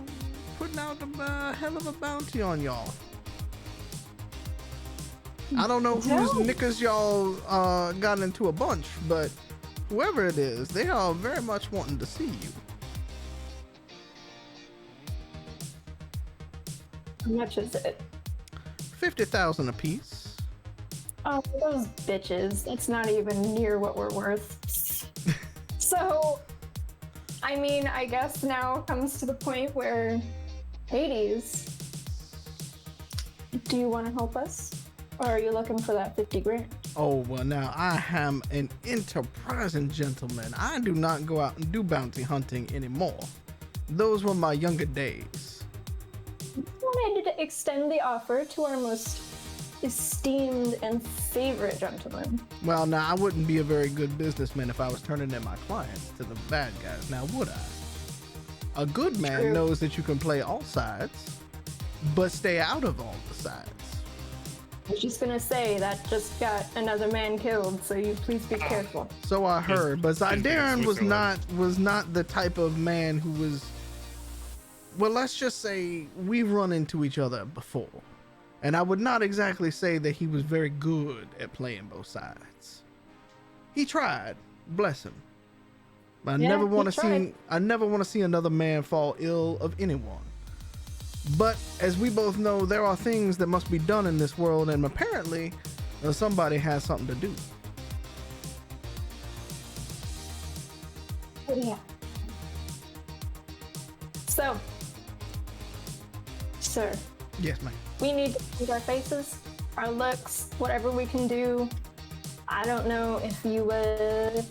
putting out a hell of a bounty on y'all. I don't know whose knickers y'all got into a bunch, but whoever it is, they are very much wanting to see you. How much is it? 50,000 apiece. Oh, those bitches. That's not even near what we're worth. So, I mean, I guess now comes to the point where, Hades, do you want to help us? Or are you looking for that 50 grand? Oh, well, now I am an enterprising gentleman. I do not go out and do bounty hunting anymore. Those were my younger days. I wanted to extend the offer to our most esteemed and favorite gentleman. Well, now I wouldn't be a very good businessman if I was turning in my clients to the bad guys, now would I? A good man True. knows that you can play all sides, but stay out of all the sides. I was just gonna say that just got another man killed, so you please be careful. So I heard, but Zydarin was Switzerland. not the type of man who was. Well, let's just say we've run into each other before, and I would not exactly say that he was very good at playing both sides. He tried, bless him. But I Yeah, never he want to see. tried. I never want to see another man fall ill of anyone. But as we both know, there are things that must be done in this world, and apparently, somebody has something to do. Yeah. So, sir, Yes, ma'am. we need to change our faces, our looks, whatever we can do. I don't know if you would.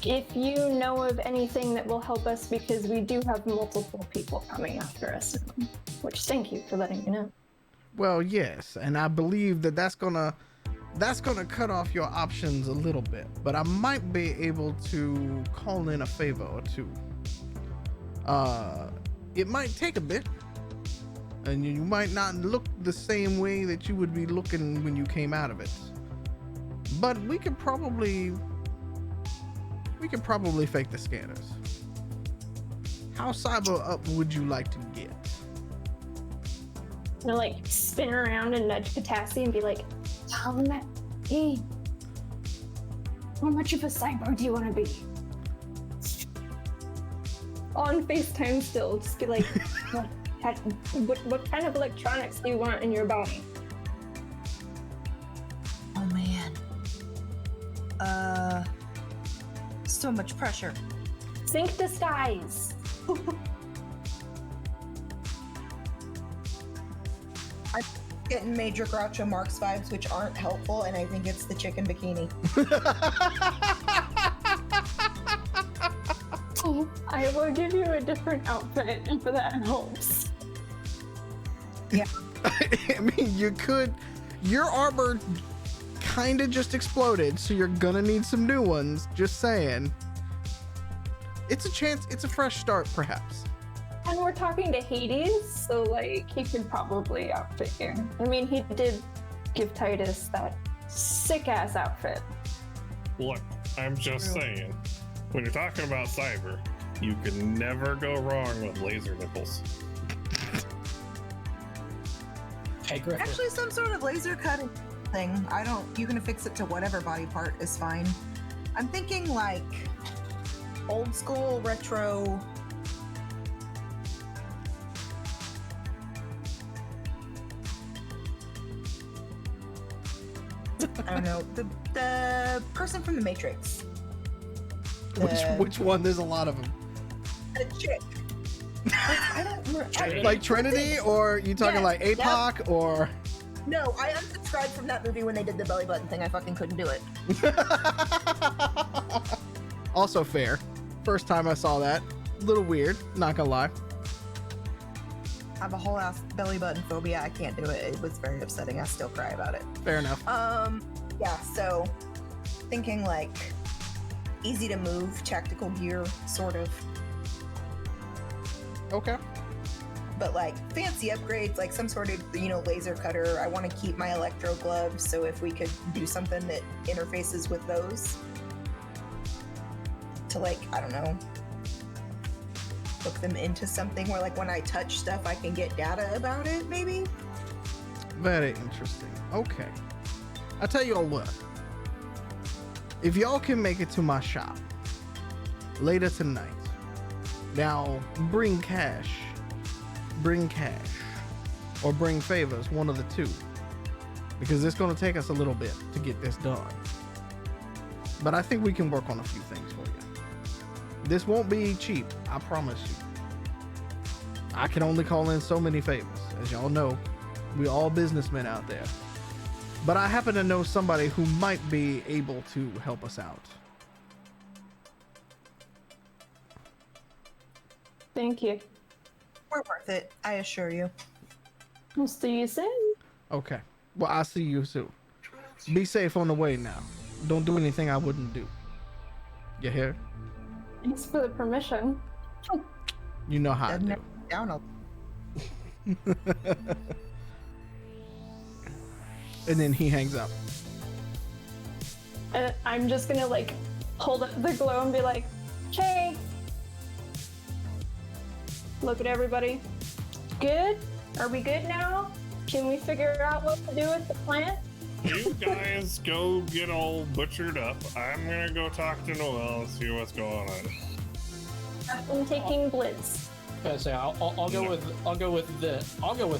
If you know of anything that will help us, because we do have multiple people coming after us now, which thank you for letting me know. Well, yes, and I believe that that's gonna cut off your options a little bit, but I might be able to call in a favor or two. It might take a bit, and you might not look the same way that you would be looking when you came out of it, but we could probably fake the scanners. How cyber up would you like to get? I'm gonna like spin around and nudge Catassie and be like, tell him that, hey, how much of a cyborg do you want to be? On FaceTime still, just be like, what kind of electronics do you want in your body? Oh man. So much pressure. Sync disguise. I'm getting Major Groucho Marx vibes, which aren't helpful, and I think it's the chicken bikini. I will give you a different outfit if that helps. I mean, you could. Your armor kind of just exploded, so you're gonna need some new ones. Just saying. It's a chance. It's a fresh start, perhaps. And we're talking to Hades, so like he could probably outfit you. I mean, he did give Titus that sick ass outfit. Look, I'm just saying, when you're talking about cyber, you can never go wrong with laser nipples. Hey, Griffin. Actually, some sort of laser cutting thing. You can affix it to whatever body part is fine. I'm thinking like old school retro. I don't know, the person from the Matrix. Which one? There's a lot of them. The chick. I don't remember. Like Trinity, or you talking Yes, like APOC, or? No, I unsubscribed from that movie when they did the belly button thing. I fucking couldn't do it. Also fair. First time I saw that, little weird. Not gonna lie. I have a whole ass belly button phobia. I can't do it. It was very upsetting. I still cry about it. Fair enough. Yeah, so thinking like easy to move tactical gear, sort of, Okay. but like fancy upgrades, like some sort of, laser cutter. I want to keep my electro gloves, so if we could do something that interfaces with those to, like, I don't know, hook them into something where, like, when I touch stuff, I can get data about it, maybe? Very interesting. Okay. I tell you all what. If y'all can make it to my shop later tonight, now bring cash, or bring favors, one of the two, because it's going to take us a little bit to get this done. But I think we can work on a few things for you. This won't be cheap, I promise you. I can only call in so many favors. As y'all know, we all businessmen out there. But I happen to know somebody who might be able to help us out. Thank you. We're worth it, I assure you. We'll see you soon. Okay. Well, I'll see you soon. Be safe on the way now. Don't do anything I wouldn't do. You hear? Thanks for the permission. You know how I Doesn't do. it down a And then he hangs up. And I'm just gonna like hold up the glow and be like, "Okay." Look at everybody. Good? Are we good now? Can we figure out what to do with the plant? You guys go get all butchered up. I'm gonna go talk to Noel and see what's going on. I'm taking Blitz. I say I'll go with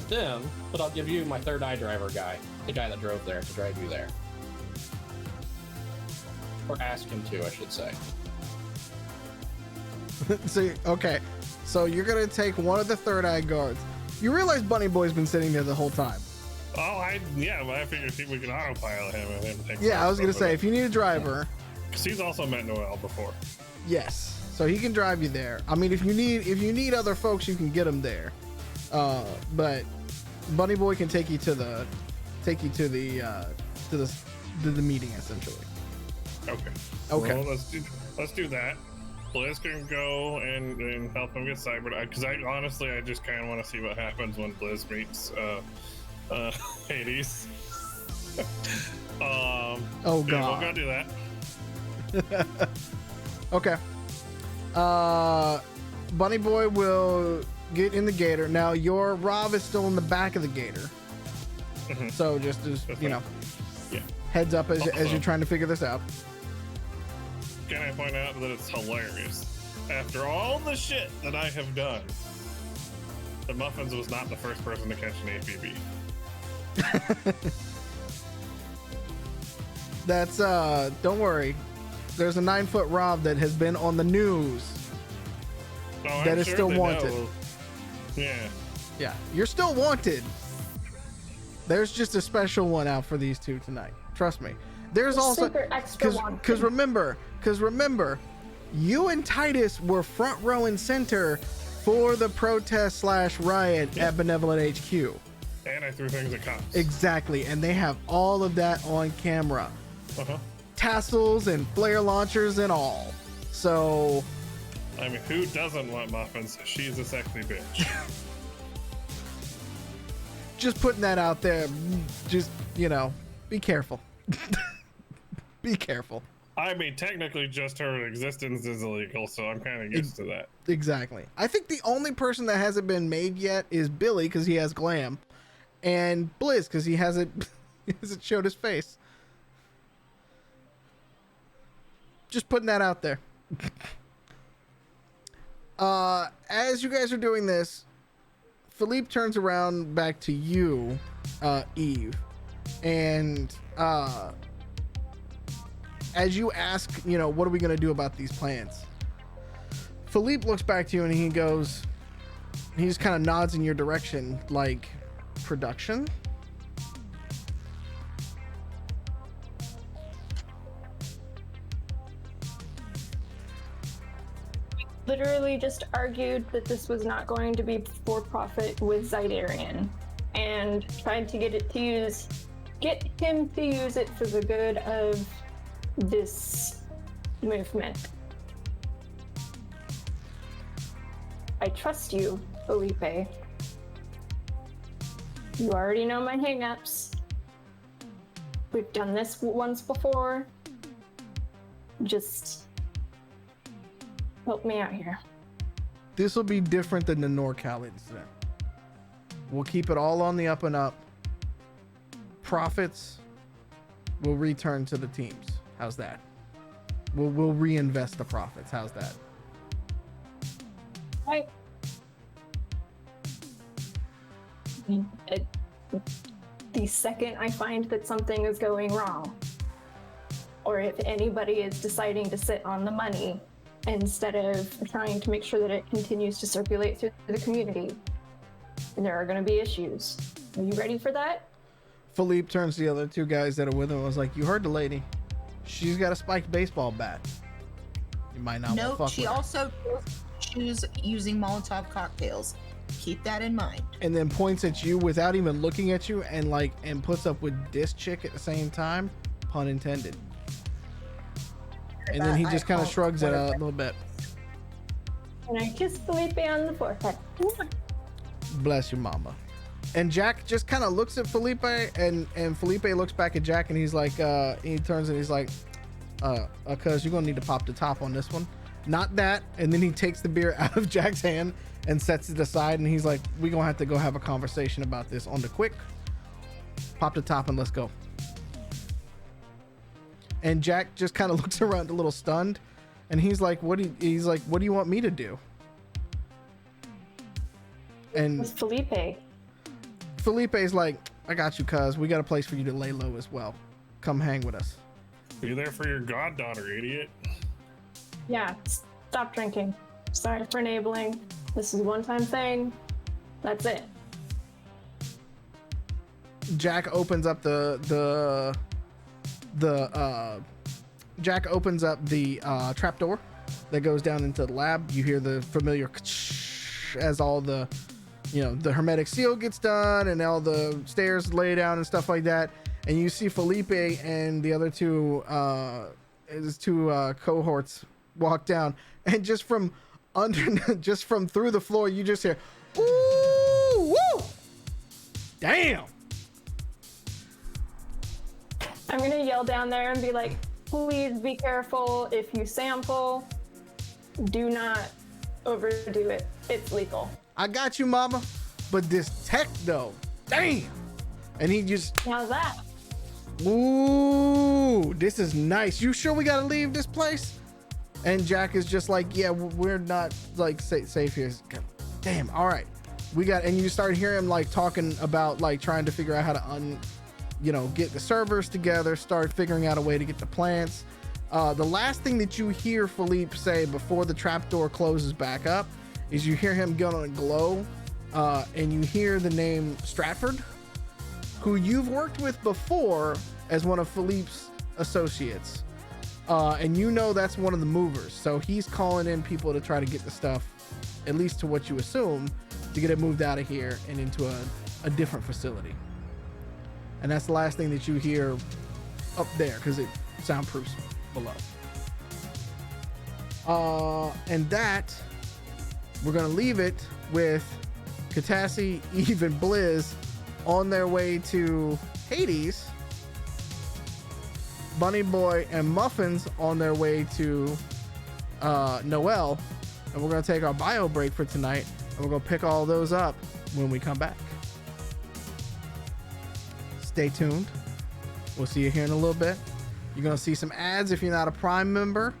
them, but I'll give you my third eye driver guy, the guy that drove there to drive you there, or ask him to, I should say. So, okay. So you're gonna take one of the third eye guards. You realize Bunny Boy's been sitting there the whole time. Oh, but I figured we could autopilot him and him take. Yeah, I was gonna say if you need a driver. Because he's also met Noel before. Yes. So he can drive you there. I mean, if you need other folks, you can get them there. But Bunny Boy can take you to the meeting essentially. Okay. Okay. Well, let's do that. Blizz can go and help him get cybered. Because I just kind of want to see what happens when Blizz meets Hades. Oh yeah, God. we'll go do that. Okay. Bunny Boy will get in the gator. Now your Rob is still in the back of the gator. Mhm. So just as That's you fine. know, Yeah. heads up as Also- you're trying to figure this out. Can I point out that it's hilarious? After all the shit that I have done, the Muffins was not the first person to catch an APB. That's don't worry. There's a 9-foot Rob that has been on the news. Oh, That I'm is sure still they wanted. know. Yeah. Yeah, you're still wanted. There's just a special one out for these two tonight. Trust me. There's also Super extra wanted. because remember, you and Titus were front row and center for the protest / riot at Benevolent HQ. And I threw things at cops. Exactly, and they have all of that on camera, Uh-huh. tassels and flare launchers and all. So I mean, who doesn't want Muffins? She's a sexy bitch. just putting that out there. Just be careful. Be careful. I mean, technically, just her existence is illegal, so I'm kind of used to that. Exactly. I think the only person that hasn't been made yet is Billy because he has Glam, and Blizz because he hasn't showed his face. Just putting that out there. As you guys are doing this, Philippe turns around back to you, Eve, and as you ask, what are we going to do about these plans? Philippe looks back to you and he just kind of nods in your direction, like, production? Literally just argued that this was not going to be for profit with Zydarian and tried to get him to use it for the good of this movement. I trust you, Felipe. You already know my hangups. We've done this once before. Just help me out here. This will be different than the NorCal incident. We'll keep it all on the up and up. Profits will return to the teams. How's that? We'll reinvest the profits. How's that? Right. The second I find that something is going wrong, or if anybody is deciding to sit on the money instead of trying to make sure that it continues to circulate through the community, then there are going to be issues. Are you ready for that? Philippe turns to the other two guys that are with him and was like, you heard the lady. She's got a spiked baseball bat. You might not want to Note, fuck she with her. also choose using Molotov cocktails. Keep that in mind. And then points at you without even looking at you and puts up with this chick at the same time. Pun intended. And then he just kind of shrugs it out a little bit. And I kiss Felipe on the forehead. Bless you, mama. And Jack just kind of looks at Felipe, and Felipe looks back at Jack, and he's like, he turns and he's like, cuz you're gonna need to pop the top on this one. Not that. And then he takes the beer out of Jack's hand and sets it aside, and he's like, we gonna have to go have a conversation about this on the quick. Pop the top and let's go. And Jack just kind of looks around a little stunned, and he's like, what do you want me to do? And It's Felipe. Felipe's like, I got you, cuz we got a place for you to lay low as well. Come hang with us. Be there for your goddaughter, idiot. Yeah, stop drinking. Sorry for enabling. This is a one-time thing. That's it. Jack opens up Jack opens up the trapdoor that goes down into the lab. You hear the familiar as all the, you know, the hermetic seal gets done and all the stairs lay down and stuff like that. And you see Felipe and the other two cohorts walk down, and just from under, just from through the floor, you just hear, ooh, woo, damn. I'm gonna yell down there and be like, please be careful. If you sample, do not overdo it. It's legal. I got you, mama. But this tech though, damn. And he just, How's that? ooh, this is nice. You sure we gotta leave this place? And Jack is just like, yeah, we're not like safe here. Damn. All right, we got. And you start hearing him like talking about like trying to figure out how to get the servers together, start figuring out a way to get the plants. The last thing that you hear Philippe say before the trapdoor closes back up is you hear him go on a glow, and you hear the name Stratford, who you've worked with before as one of Philippe's associates. And you know that's one of the movers. So he's calling in people to try to get the stuff, at least to what you assume, to get it moved out of here and into a different facility. And that's the last thing that you hear up there, because it soundproofs below. And that, we're going to leave it with Catassie, Eve, and Blizz on their way to Hades. Bunny Boy and Muffins on their way to Noel. And we're going to take our bio break for tonight, and we're going to pick all those up when we come back. Stay tuned. We'll see you here in a little bit. You're going to see some ads if you're not a Prime member.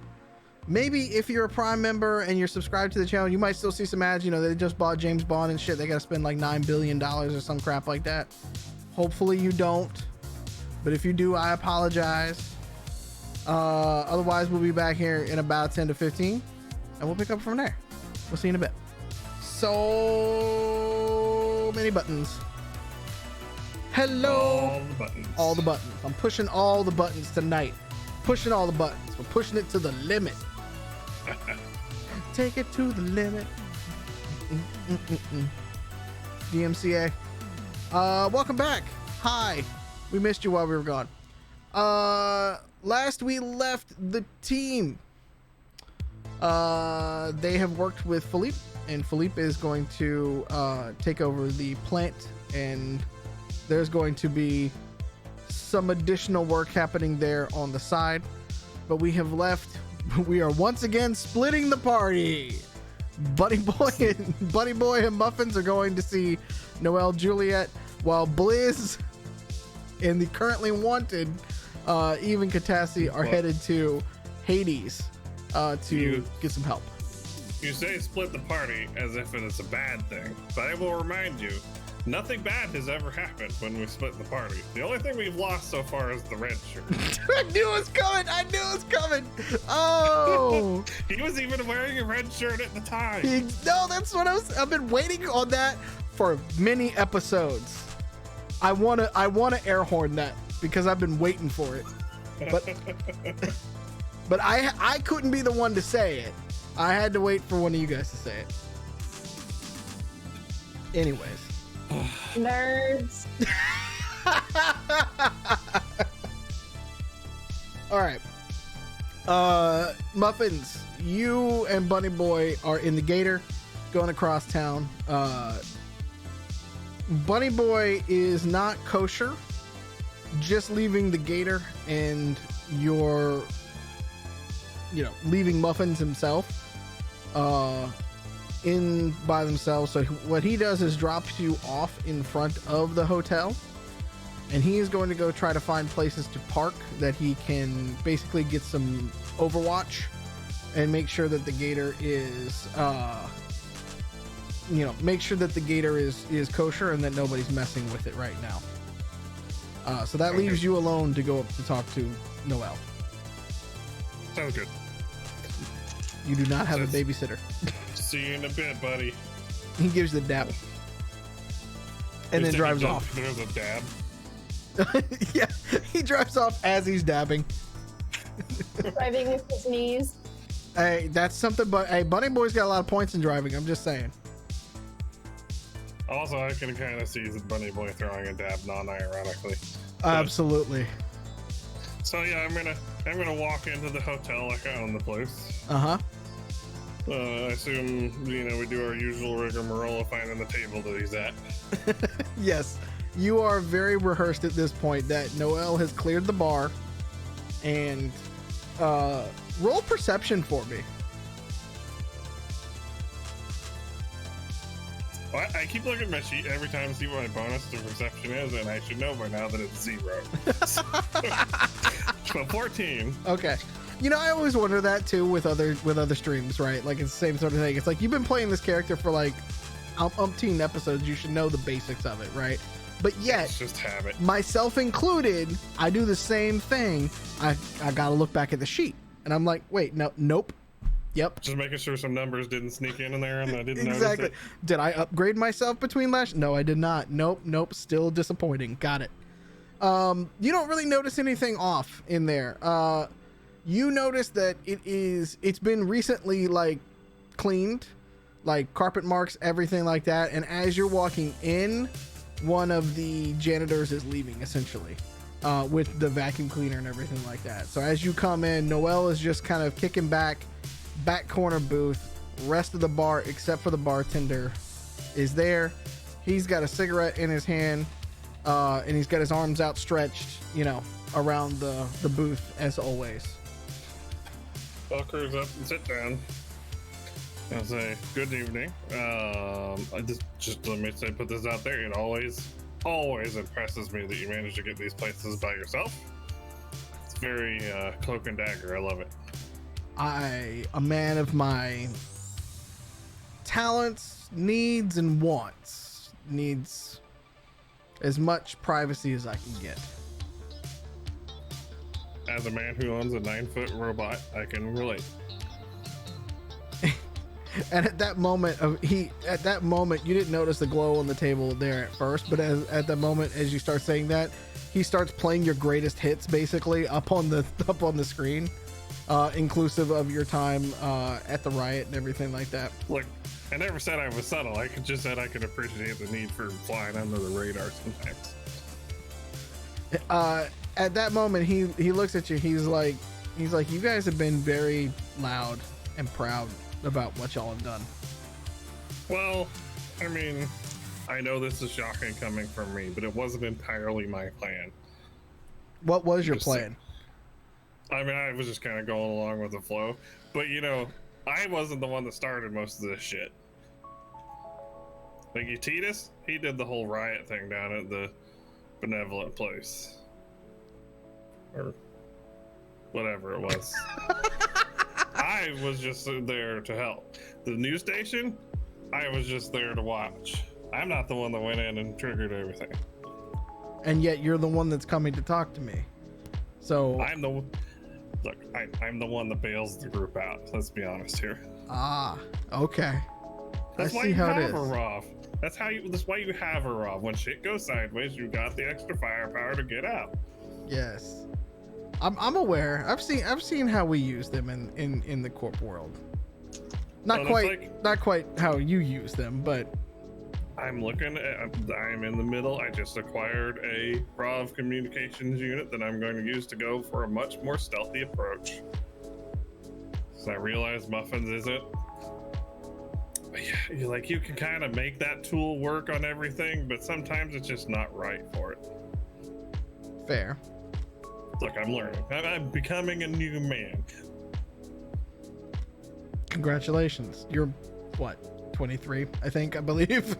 Maybe if you're a Prime member and you're subscribed to the channel, you might still see some ads. You know, they just bought James Bond and shit. They got to spend like $9 billion or some crap like that. Hopefully you don't. But if you do, I apologize. Otherwise, we'll be back here in about 10 to 15, and we'll pick up from there. We'll see you in a bit. So many buttons. Hello. All the buttons. All the buttons. I'm pushing all the buttons tonight. Pushing all the buttons. We're pushing it to the limit. Take it to the limit. DMCA. Welcome back. Hi. We missed you while we were gone. Last we left the team, they have worked with Philippe, and Philippe is going to take over the plant, and there's going to be some additional work happening there on the side. But we have left. We are once again splitting the party. Bunny Boy and Muffins are going to see Noelle Juliet, while Blizz and the currently wanted even Catassie are headed to Hades to get some help. You say split the party as if it is a bad thing, but I will remind you, nothing bad has ever happened when we split the party. The only thing we've lost so far is the red shirt. I knew it was coming. Oh. He was even wearing a red shirt at the time. No, that's what I've been waiting on that for many episodes. I want to air horn that because I've been waiting for it. But I couldn't be the one to say it. I had to wait for one of you guys to say it. Anyways. Nerds. All right. Muffins, you and Bunny Boy are in the Gator going across town. Bunny Boy is not kosher. Just leaving the gator and your, leaving Muffins himself in by themselves. So what he does is drops you off in front of the hotel, and he is going to go try to find places to park that he can basically get some overwatch and make sure that the gator is make sure that the gator is kosher and that nobody's messing with it right now. So that leaves you alone to go up to talk to Noel. Sounds good. You do not have a babysitter. See you in a bit, buddy. He gives the dab and then drives off. There's a dab. Yeah, he drives off as he's dabbing. Driving with his knees. Hey, that's something. But hey, Bunny Boy's got a lot of points in driving. I'm just saying. Also, I can kind of see the Bunny Boy throwing a dab non-ironically. Absolutely. So yeah, I'm gonna walk into the hotel like I own the place. Uh-huh. I assume we do our usual rigmarole of finding the table that he's at. Yes, you are very rehearsed at this point that Noel has cleared the bar, and roll perception for me. Well, I keep looking at my sheet every time to see what my bonus to perception is, and I should know by now that it's 0. So 14. Okay. I always wonder that too with other streams, right? Like it's the same sort of thing. It's like you've been playing this character for like umpteen episodes. You should know the basics of it, right? But yet, It's just habit. myself included, I do the same thing. I gotta look back at the sheet, and I'm like, wait, nope. Yep. Just making sure some numbers didn't sneak in there and I didn't notice Exactly. it. Did I upgrade myself between last? No, I did not. Nope. Still disappointing. Got it. You don't really notice anything off in there. You notice that it's been recently like cleaned, like carpet marks, everything like that. And as you're walking in, one of the janitors is leaving essentially, with the vacuum cleaner and everything like that. So as you come in, Noel is just kind of kicking back corner booth. Rest of the bar except for the bartender is there. He's got a cigarette in his hand, and he's got his arms outstretched, around the booth as always. I'll cruise up and sit down. I'll say, good evening. I just let me say, put this out there. It always impresses me that you manage to get these places by yourself. It's very cloak and dagger. I love it. A man of my talents, needs, and wants, needs as much privacy as I can get. As a man who owns a 9-foot robot, I can relate. And at that moment, you didn't notice the glow on the table there at first, but at the moment as you start saying that, he starts playing your greatest hits basically up on the screen. Inclusive of your time at the riot and everything like that. Look, I never said I was subtle. I just said I could appreciate the need for flying under the radar sometimes. At that moment, he looks at you. He's like, you guys have been very loud and proud about what y'all have done. Well, I mean, I know this is shocking coming from me, but it wasn't entirely my plan. What was your plan? I mean, I was just kind of going along with the flow. But, I wasn't the one that started most of this shit. Like, Titus, he did the whole riot thing down at the benevolent place. Or whatever it was. I was just there to help. The news station, I was just there to watch. I'm not the one that went in and triggered everything. And yet you're the one that's coming to talk to me. So I'm the one that bails the group out. Let's be honest here. Okay. That's I why see you how have it is. a Rov. That's why you have a Rov. When shit goes sideways, you got the extra firepower to get out. Yes. I'm aware. I've seen how we use them in the corp world. Not quite how you use them, but I'm in the middle. I just acquired a Rov communications unit that I'm going to use to go for a much more stealthy approach. So I realize Muffins isn't a like you can kind of make that tool work on everything, but sometimes it's just not right for it. Fair. Look, I'm learning. I'm becoming a new man. Congratulations. You're what, 23, I believe.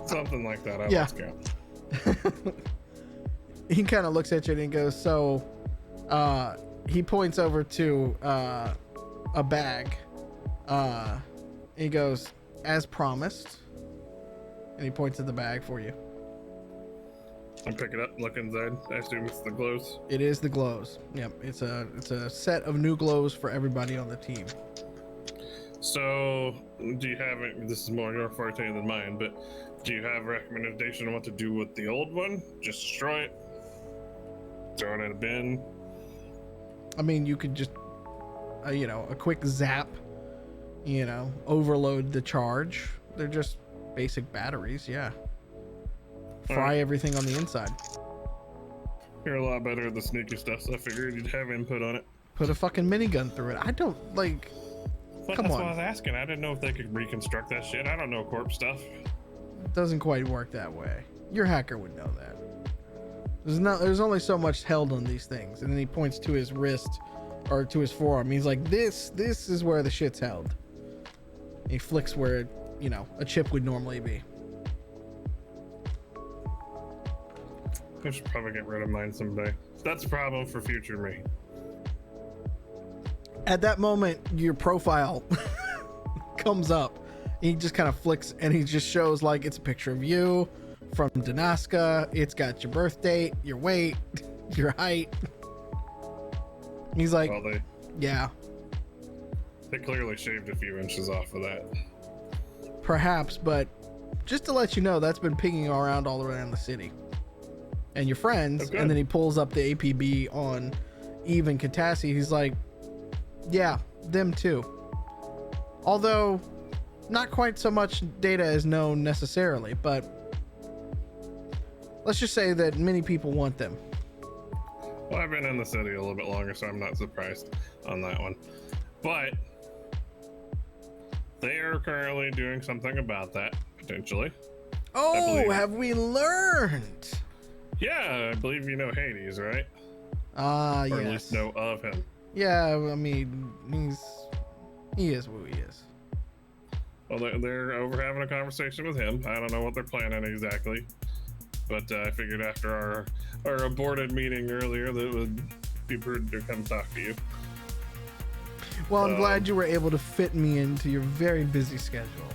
Something like that. I Yeah. lost count. He kind of looks at you and he goes, so he points over to a bag. He goes, as promised, and he points at the bag for you. I pick it up, look inside. I assume it's the glows. It is the glows. Yep, it's a set of new glows for everybody on the team. So, do you have it? This is more your forte than mine, but do you have a recommendation on what to do with the old one? Just destroy it? Throw it in a bin? I mean, you could just, a quick zap, overload the charge. They're just basic batteries, yeah. Fry everything on the inside. You're a lot better at the sneaky stuff, so I figured you'd have input on it. Put a fucking minigun through it. I don't, like... Well, Come that's on. what I was asking. I didn't know if they could reconstruct that shit. I don't know corpse stuff. It doesn't quite work that way. Your hacker would know that. There's only so much held on these things. And then he points to his wrist or to his forearm. He's like, this is where the shit's held. He flicks where, a chip would normally be. I should probably get rid of mine someday. That's a problem for future me. At that moment, your profile comes up. He just kind of flicks and he just shows like it's a picture of you from Danaska. It's got your birth date, your weight, your height. He's like, Well, yeah, they clearly shaved a few inches off of that. perhaps, but just to let you know, that's been pinging around all around the city. And your friends, Okay. and then he pulls up the APB on Eve and Catassie. He's like, yeah, them too. Although, not quite so much data is known necessarily, but let's just say that many people want them. Well, I've been in the city a little bit longer, so I'm not surprised on that one. But they are currently doing something about that, potentially. Oh, believe- have we learned? Yeah, I believe you know Hades, right? Ah, Or yes. at least know of him. Yeah, I mean, he is who he is. Well, they're over having a conversation with him. I don't know what they're planning exactly. But I figured after our aborted meeting earlier that it would be prudent to come talk to you. Well, I'm glad you were able to fit me into your very busy schedule.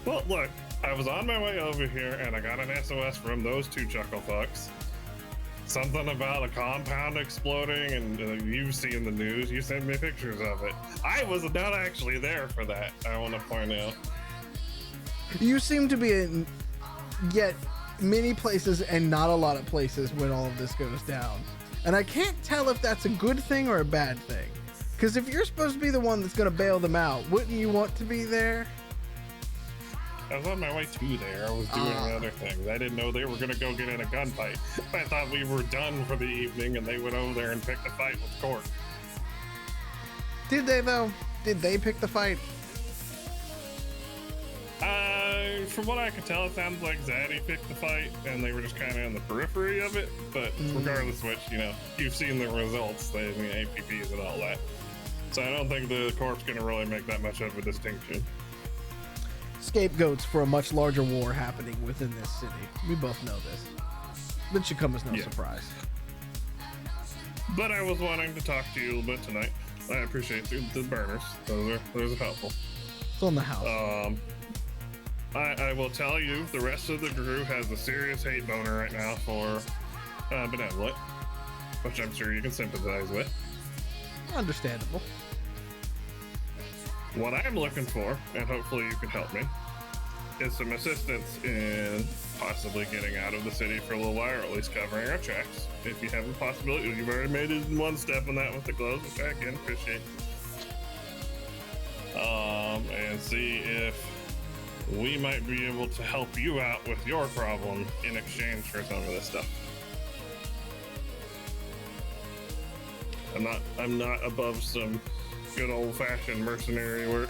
Well, look, I was on my way over here and I got an SOS from those two chuckle fucks. Something about a compound exploding, and you've seen the news. You sent me pictures of it. I was not actually there for that, I want to point out. You seem to be in yet many places and not a lot of places when all of this goes down. And I can't tell if that's a good thing or a bad thing. Because if you're supposed to be the one that's going to bail them out, wouldn't you want to be there? I was on my way to there. I was doing other things. I didn't know they were going to go get in a gunfight. I thought we were done for the evening and they went over there and picked a fight with Court. Did they, though? Did they pick the fight? From what I could tell, it sounds like Zaddy picked the fight and they were just kind of in the periphery of it. But regardless which, you've seen the results, the APPs and all that. So I don't think the Corp's going to really make that much of a distinction. Scapegoats for a much larger war happening within this city. We both know this. That should come as no surprise. But I was wanting to talk to you a little bit tonight. I appreciate the burners. Those are helpful. It's on the house. I will tell you, the rest of the crew has a serious hate boner right now for Benevolent, which I'm sure you can sympathize with. Understandable. What I'm looking for, and hopefully you can help me, is some assistance in possibly getting out of the city for a little while, or at least covering our tracks. If you have a possibility, you've already made it in one step on that with the gloves, which I again appreciate. And see if we might be able to help you out with your problem in exchange for some of this stuff. I'm not above some good old-fashioned mercenary work.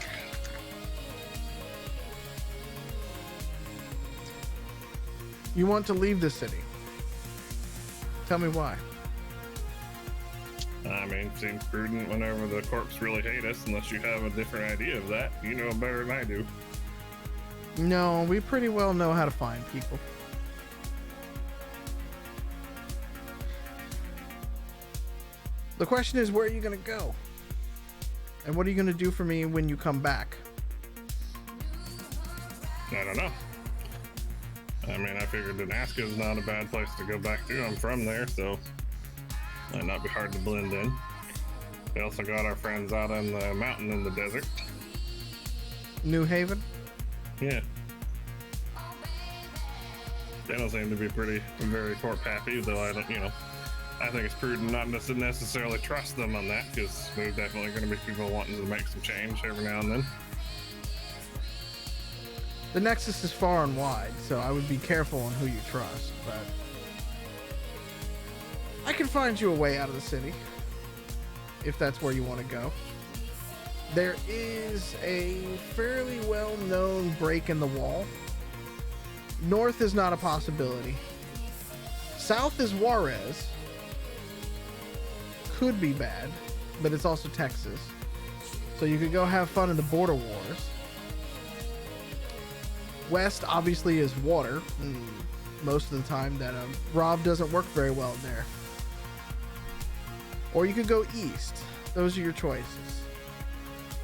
You want to leave the city. Tell me why. I mean, seems prudent whenever the corps really hate us, unless you have a different idea of that. You know better than I do. No, we pretty well know how to find people. The question is, where are you going to go? And what are you going to do for me when you come back? I don't know. I mean, I figured Alaska is not a bad place to go back to. I'm from there, so might not be hard to blend in. We also got our friends out on the mountain in the desert. New Haven? Yeah. They don't seem to be very corp happy, though I don't, I think it's prudent not to necessarily trust them on that, because there's definitely going to be people wanting to make some change every now and then. The Nexus is far and wide, so I would be careful on who you trust, but I can find you a way out of the city, if that's where you want to go. There is a fairly well-known break in the wall. North is not a possibility. South is Juarez. Could be bad, but it's also Texas. So you could go have fun in the border wars. West obviously is water. Most of the time that Rob doesn't work very well there. Or you could go east. Those are your choices.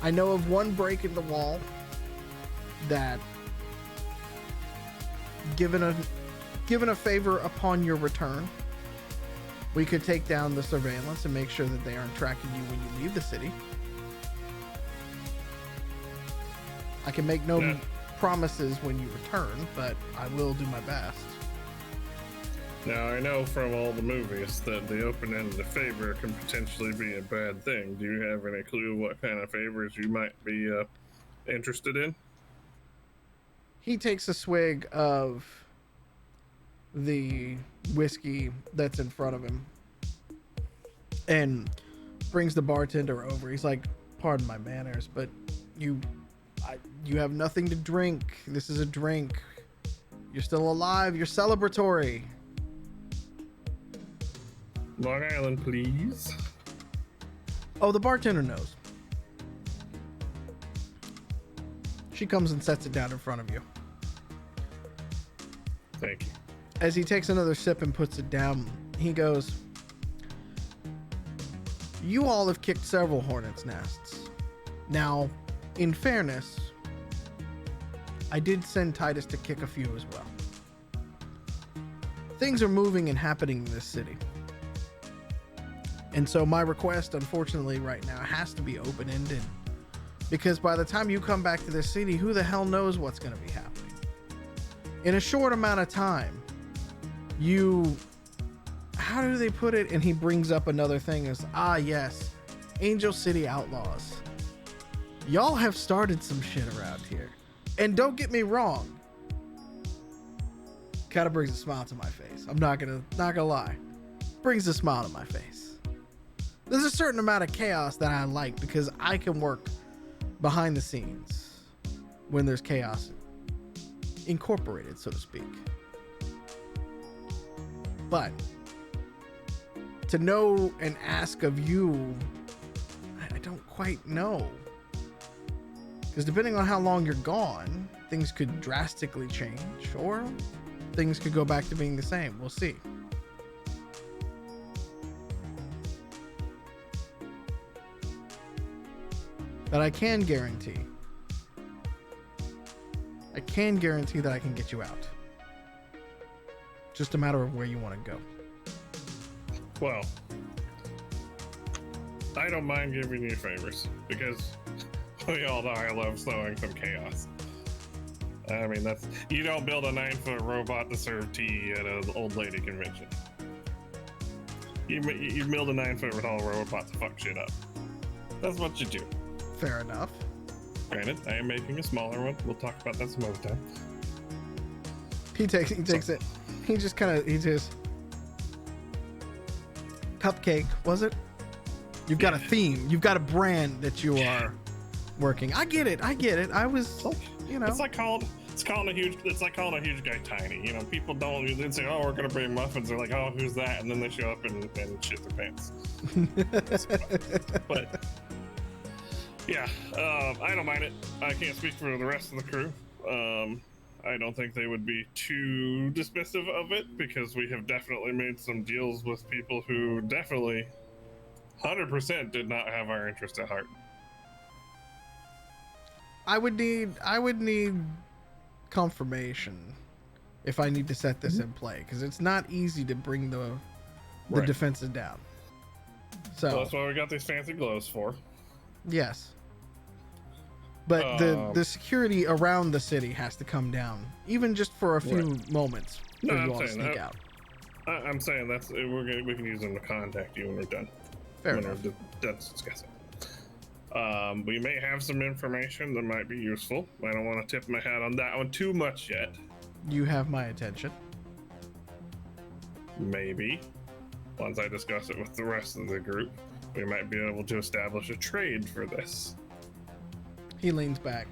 I know of one break in the wall that, given a favor upon your return, we could take down the surveillance and make sure that they aren't tracking you when you leave the city. I can make no promises when you return, but I will do my best. Now, I know from all the movies that the open end of the favor can potentially be a bad thing. Do you have any clue what kind of favors you might be interested in? He takes a swig of the whiskey that's in front of him and brings the bartender over. He's like, pardon my manners, but you have nothing to drink. This is a drink. You're still alive. You're celebratory. Long Island, please. Oh, the bartender knows. She comes and sets it down in front of you. Thank you. As he takes another sip and puts it down, he goes, you all have kicked several hornets' nests. Now, in fairness, I did send Titus to kick a few as well. Things are moving and happening in this city. And so my request, unfortunately, right now has to be open-ended. Because by the time you come back to this city, who the hell knows what's going to be happening? In a short amount of time, how do they put it? And he brings up another thing as, yes, Angel City Outlaws. Y'all have started some shit around here. And don't get me wrong. Kind of brings a smile to my face. I'm not gonna lie. Brings a smile to my face. There's a certain amount of chaos that I like because I can work behind the scenes when there's chaos incorporated, so to speak. But to know and ask of you, I don't quite know. Because depending on how long you're gone, things could drastically change, or things could go back to being the same. We'll see. But I can guarantee that I can get you out. Just a matter of where you want to go. Well, I don't mind giving you favors because we all know I love sowing some chaos. I mean, you don't build a 9-foot robot to serve tea at an old lady convention. You build a 9-foot tall robot to fuck shit up. That's what you do. Fair enough. Granted, I am making a smaller one. We'll talk about that some other time. He takes it. He just Cupcake, was it? You've got a theme. You've got a brand that you are working. I get it. I was, It's like called It's like calling a huge guy tiny. You know, people don't. They say, "Oh, we're gonna bring muffins." They're like, "Oh, who's that?" And then they show up and shit their pants. But yeah, I don't mind it. I can't speak for the rest of the crew. I don't think they would be too dismissive of it because we have definitely made some deals with people who definitely 100% did not have our interest at heart. I would need confirmation if I need to set this in play, because it's not easy to bring the Right. defenses down. So So that's what we got these fancy gloves for. yes, but the security around the city has to come down, even just for a few moments for No, you I'm all to saying sneak that. out. I'm saying we can use them to contact you when we're done. Fair when enough. we're done discussing. We may have some information that might be useful. I don't want to tip my hat on that one too much yet. You have my attention. Maybe once I discuss it with the rest of the group, we might be able to establish a trade for this. He leans back.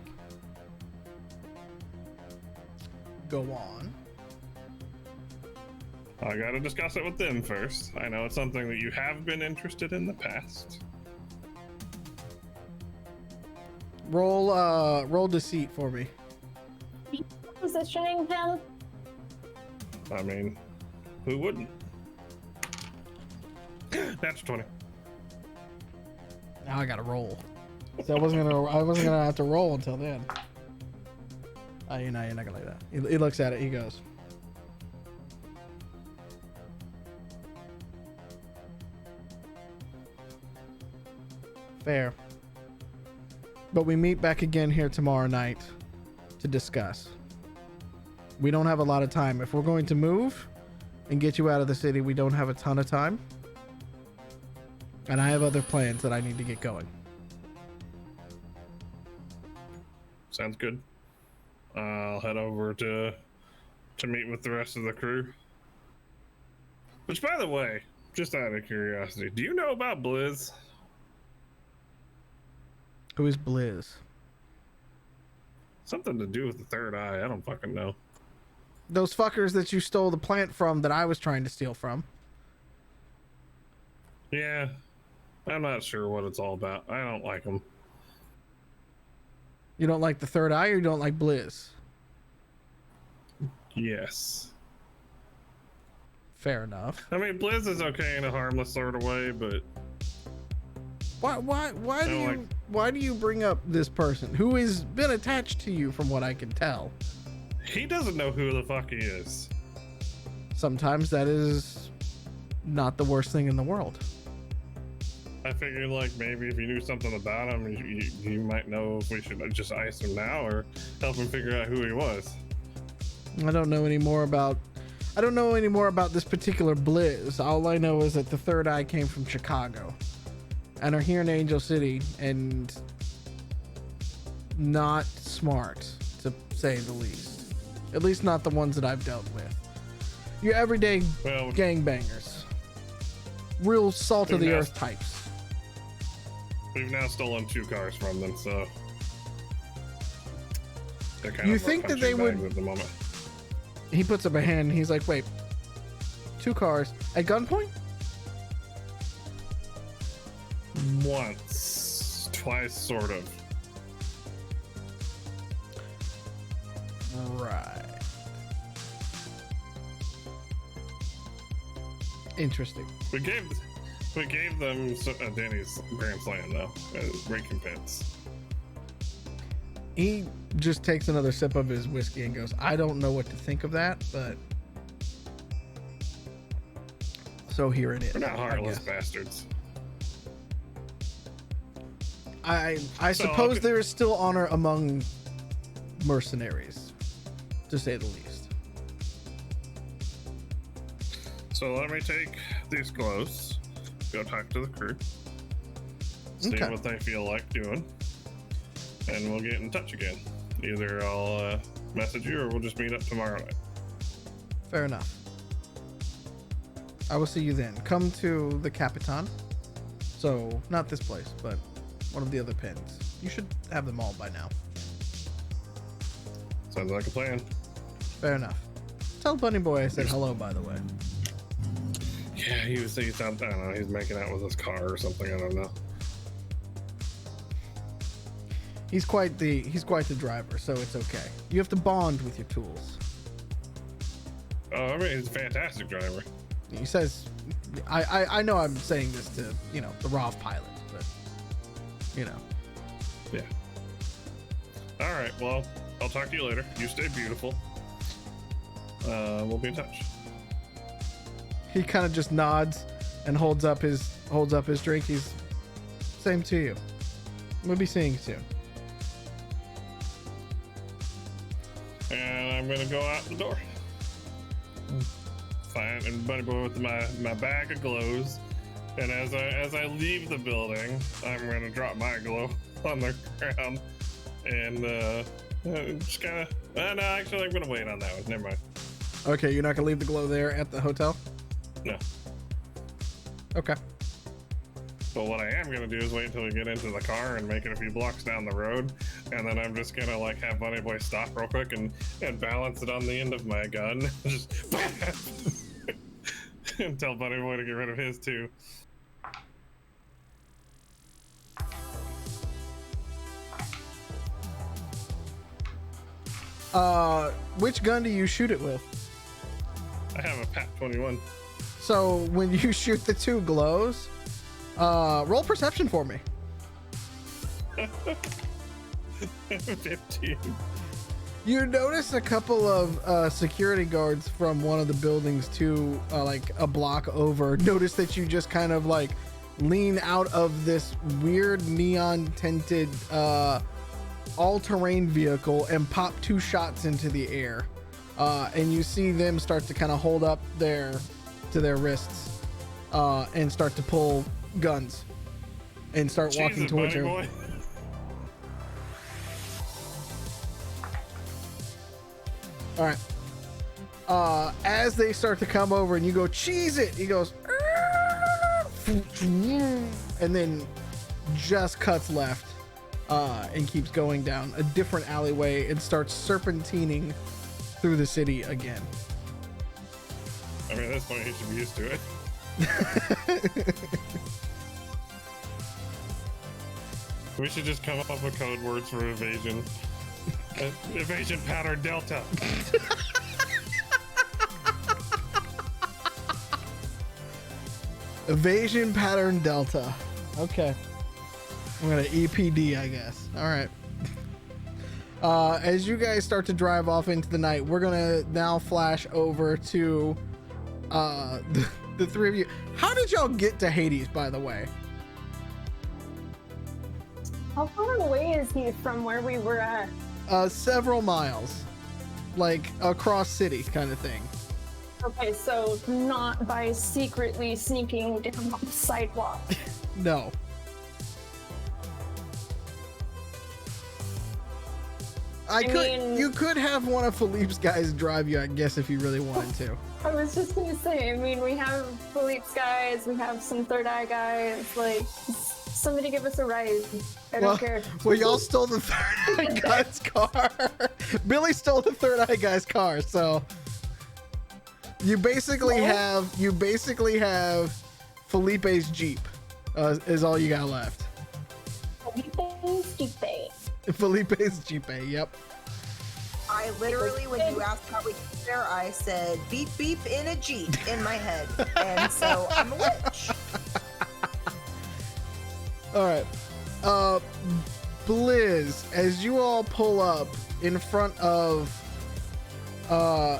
Go on. I gotta discuss it with them first. I know it's something that you have been interested in the past. Roll deceit for me. Positioning him. I mean, who wouldn't? That's 20. Now I gotta roll. So I wasn't gonna have to roll until then. You're not gonna like that. He looks at it. He goes, fair. But we meet back again here tomorrow night to discuss. We don't have a lot of time. If we're going to move and get you out of the city, we don't have a ton of time. And I have other plans that I need to get going. Sounds good. I'll head over to meet with the rest of the crew. Which, by the way, just out of curiosity, do you know about Blizz? Who is Blizz? Something to do with the third eye. I don't fucking know. Those fuckers that you stole the plant from that I was trying to steal from. Yeah, I'm not sure what it's all about. I don't like them. You don't like the third eye, or you don't like Blizz? Yes. Fair enough. I mean, Blizz is okay in a harmless sort of way, but Why do you bring up this person who has been attached to you, from what I can tell? he doesn't know who the fuck he is. Sometimes that is not the worst thing in the world. I figured, like, maybe if you knew something about him, you might know if we should just ice him now or help him figure out who he was. I don't know any more about this particular Blizz. All I know is that the third eye came from Chicago and are here in Angel City, and not smart, to say the least. At least not the ones that I've dealt with. Your everyday Well, gangbangers. Real salt of the earth types. we've now stolen 2 cars from them, so they're kind You of our think that they punching would- bags at the moment. He puts up a hand and he's like, wait, 2 cars at gunpoint? Once, twice, sort of. Right. Interesting. We gave them Danny's Grand Slam though, as recompense. He just takes another sip of his whiskey and goes, I don't know what to think of that, but so here it is. We're not I heartless guess. bastards. I So, suppose okay. there is still honor among mercenaries, to say the least. So let me take these gloves, go talk to the crew, see Okay. what they feel like doing, and we'll get in touch again. Either I'll message you or we'll just meet up tomorrow night. Fair enough. I will see you then. Come to the Capitan. So, not this place, but one of the other pins. You should have them all by now. Sounds like a plan. Fair enough. Tell Bunny Boy I said hello, by the way. Yeah, he's I don't know, he's making out with his car or something, I don't know. He's quite the driver, so it's okay. You have to bond with your tools. Oh, I mean, he's a fantastic driver. He says, I know I'm saying this to, the ROV pilot, but, Yeah. All right, well, I'll talk to you later. You stay beautiful. We'll be in touch. He kind of just nods and holds up his drink. He's same to you. We'll be seeing you soon. And I'm gonna go out the door. Fine, and Bunny Boy with my bag of glows. And as I leave the building, I'm gonna drop my glow on the ground and just kind of. No, actually, I'm gonna wait on that one. Never mind. Okay, you're not gonna leave the glow there at the hotel? No. Okay. But what I am gonna do is wait until we get into the car and make it a few blocks down the road, and then I'm just gonna have Bunny Boy stop real quick and balance it on the end of my gun, just and tell Bunny Boy to get rid of his too. Which gun do you shoot it with? I have a PAP-21. So when you shoot the two glows, roll perception for me. 15. You notice a couple of security guards from one of the buildings to a block over. Notice that you just kind of lean out of this weird neon tinted all-terrain vehicle and pop 2 shots into the air. And you see them start to kind of hold up to their wrists and start to pull guns and start walking towards Bunny you. Boy. All right. As they start to come over and you go, cheese it, he goes, and then just cuts left and keeps going down a different alleyway and starts serpentining through the city again. I mean, at this point, he should be used to it. We should just come up with code words for evasion. Evasion pattern Delta. Evasion pattern Delta. Okay. I'm gonna EPD, I guess. All right. As you guys start to drive off into the night, we're gonna now flash over to the three of you. How did y'all get to Hades, by the way? How far away is he from where we were at? Several miles, across city kind of thing. Okay, so not by secretly sneaking down the sidewalk. No. You could have one of Philippe's guys drive you, I guess, if you really wanted to. I was just gonna say, we have Philippe's guys, we have some Third Eye guys, somebody give us a ride. I don't care. Well, y'all stole the Third Eye guy's car. Billy stole the Third Eye guy's car, so you basically have Felipe's Jeep is all you got left. Felipe's Jeep. Felipe's Jeep, yep. I literally, when you asked how we get there, I said beep beep in a Jeep in my head. And so I'm a witch. All right. Blizz, as you all pull up in front of a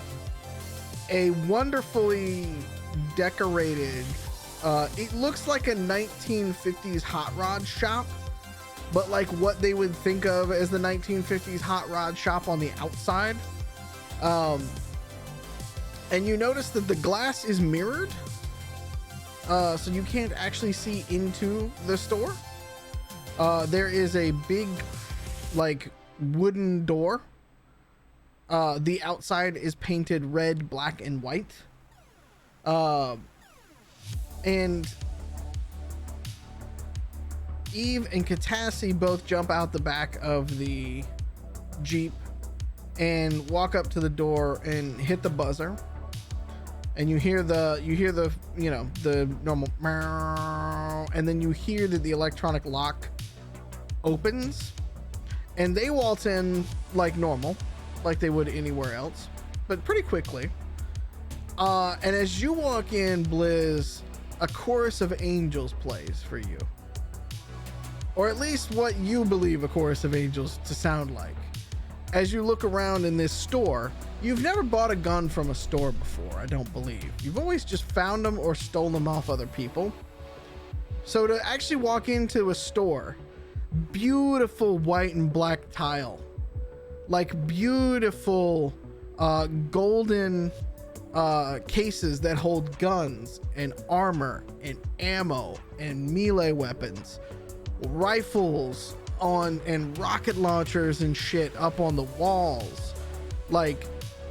wonderfully decorated, it looks like a 1950s hot rod shop, but what they would think of as the 1950s hot rod shop on the outside. And you notice that the glass is mirrored, so you can't actually see into the store. There is a big wooden door. The outside is painted red, black, and white. And Eve and Catassie both jump out the back of the Jeep and walk up to the door and hit the buzzer, and you hear the the normal meow, and then you hear that the electronic lock opens, and they waltz in like normal, like they would anywhere else, but pretty quickly. And as you walk in, Blizz, a chorus of angels plays for you, or at least what you believe a chorus of angels to sound like. As you look around in this store, you've never bought a gun from a store before, I don't believe. You've always just found them or stolen them off other people. So to actually walk into a store, beautiful white and black tile, like beautiful golden cases that hold guns and armor and ammo and melee weapons, rifles on, and rocket launchers and shit up on the walls, like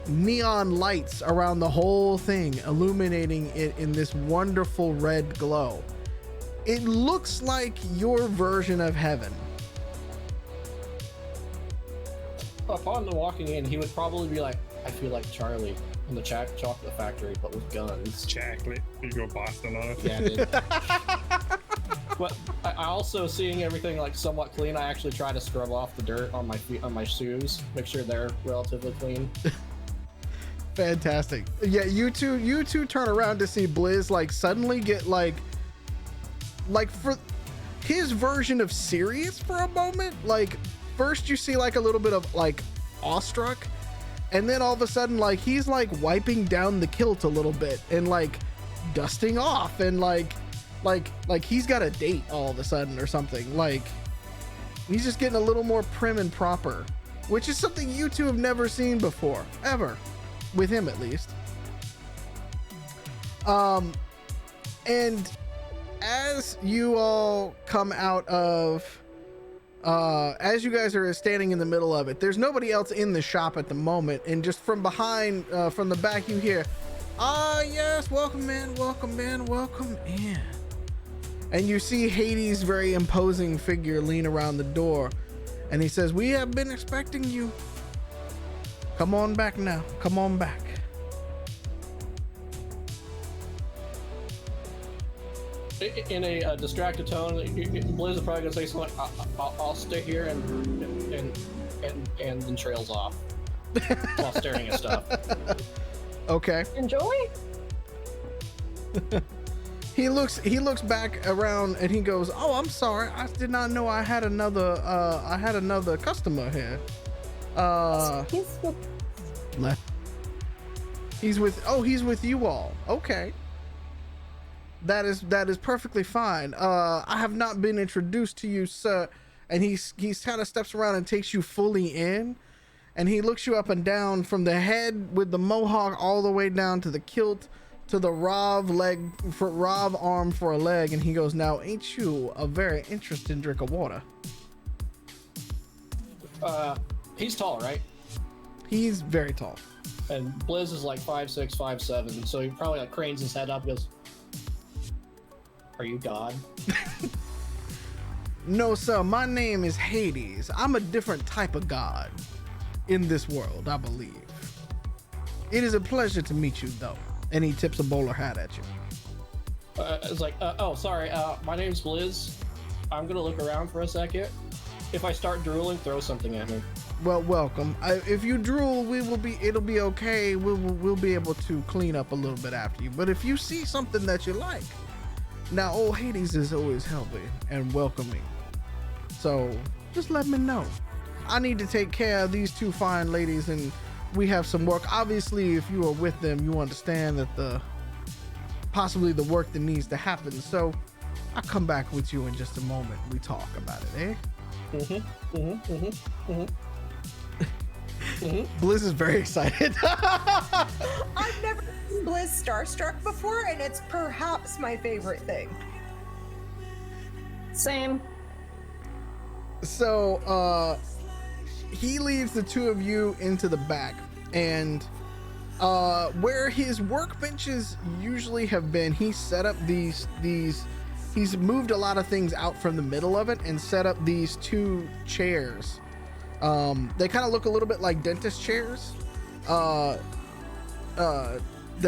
neon lights around the whole thing, illuminating it in this wonderful red glow. It looks like your version of heaven. Upon the walking in, he would probably be like, I feel like Charlie in the chocolate factory, but with guns. Chocolate. You go Boston on it. Yeah, dude. But I also, seeing everything like somewhat clean, I actually try to scrub off the dirt on my feet, on my shoes, make sure they're relatively clean. Fantastic. Yeah, you two turn around to see Blizz like suddenly get like for his version of serious for a moment. Like first you see like a little bit of like awestruck, and then all of a sudden like he's like wiping down the kilt a little bit and like dusting off, and like he's got a date all of a sudden or something. Like he's just getting a little more prim and proper, which is something you two have never seen before, ever, with him at least. And as you all come out of as you guys are standing in the middle of it, there's nobody else in the shop at the moment, and just from behind, from the back, you hear, yes, welcome in, welcome in, welcome in. And you see Hades' very imposing figure lean around the door, and he says, we have been expecting you. Come on back now, come on back. In a distracted tone, Blizz is probably gonna say something like, I'll stay here, and then trails off while staring at stuff. Okay. Enjoy. He looks back around and he goes, "Oh, I'm sorry. I did not know I had another customer here." He's with... Left. He's with you all. Okay. That is perfectly fine. I have not been introduced to you, sir. And he's kind of steps around and takes you fully in, and he looks you up and down from the head with the mohawk all the way down to the kilt to the Rav arm for a leg, and he goes, "Now, ain't you a very interesting drink of water?" He's tall, right? He's very tall. And Blizz is like 5'6", 5'7", so he probably like cranes his head up and goes, "Are you God?" No, sir. My name is Hades. I'm a different type of god in this world, I believe. It is a pleasure to meet you, though. And he tips a bowler hat at you. It's like, oh, sorry. My name's Blizz. I'm gonna look around for a second. If I start drooling, throw something at me. Well, welcome. If you drool, it'll be okay. We'll be able to clean up a little bit after you. But if you see something that you like, now old Hades is always helping and welcoming. So just let me know. I need to take care of these two fine ladies, and we have some work. Obviously, if you are with them, you understand that possibly the work that needs to happen. So I'll come back with you in just a moment. We talk about it, eh? Blizz is very excited. I've never seen Blizz starstruck before, and it's perhaps my favorite thing. Same. So he leads the two of you into the back, and where his workbenches usually have been, he set up these he's moved a lot of things out from the middle of it and set up these two chairs They kind of look a little bit like dentist chairs, that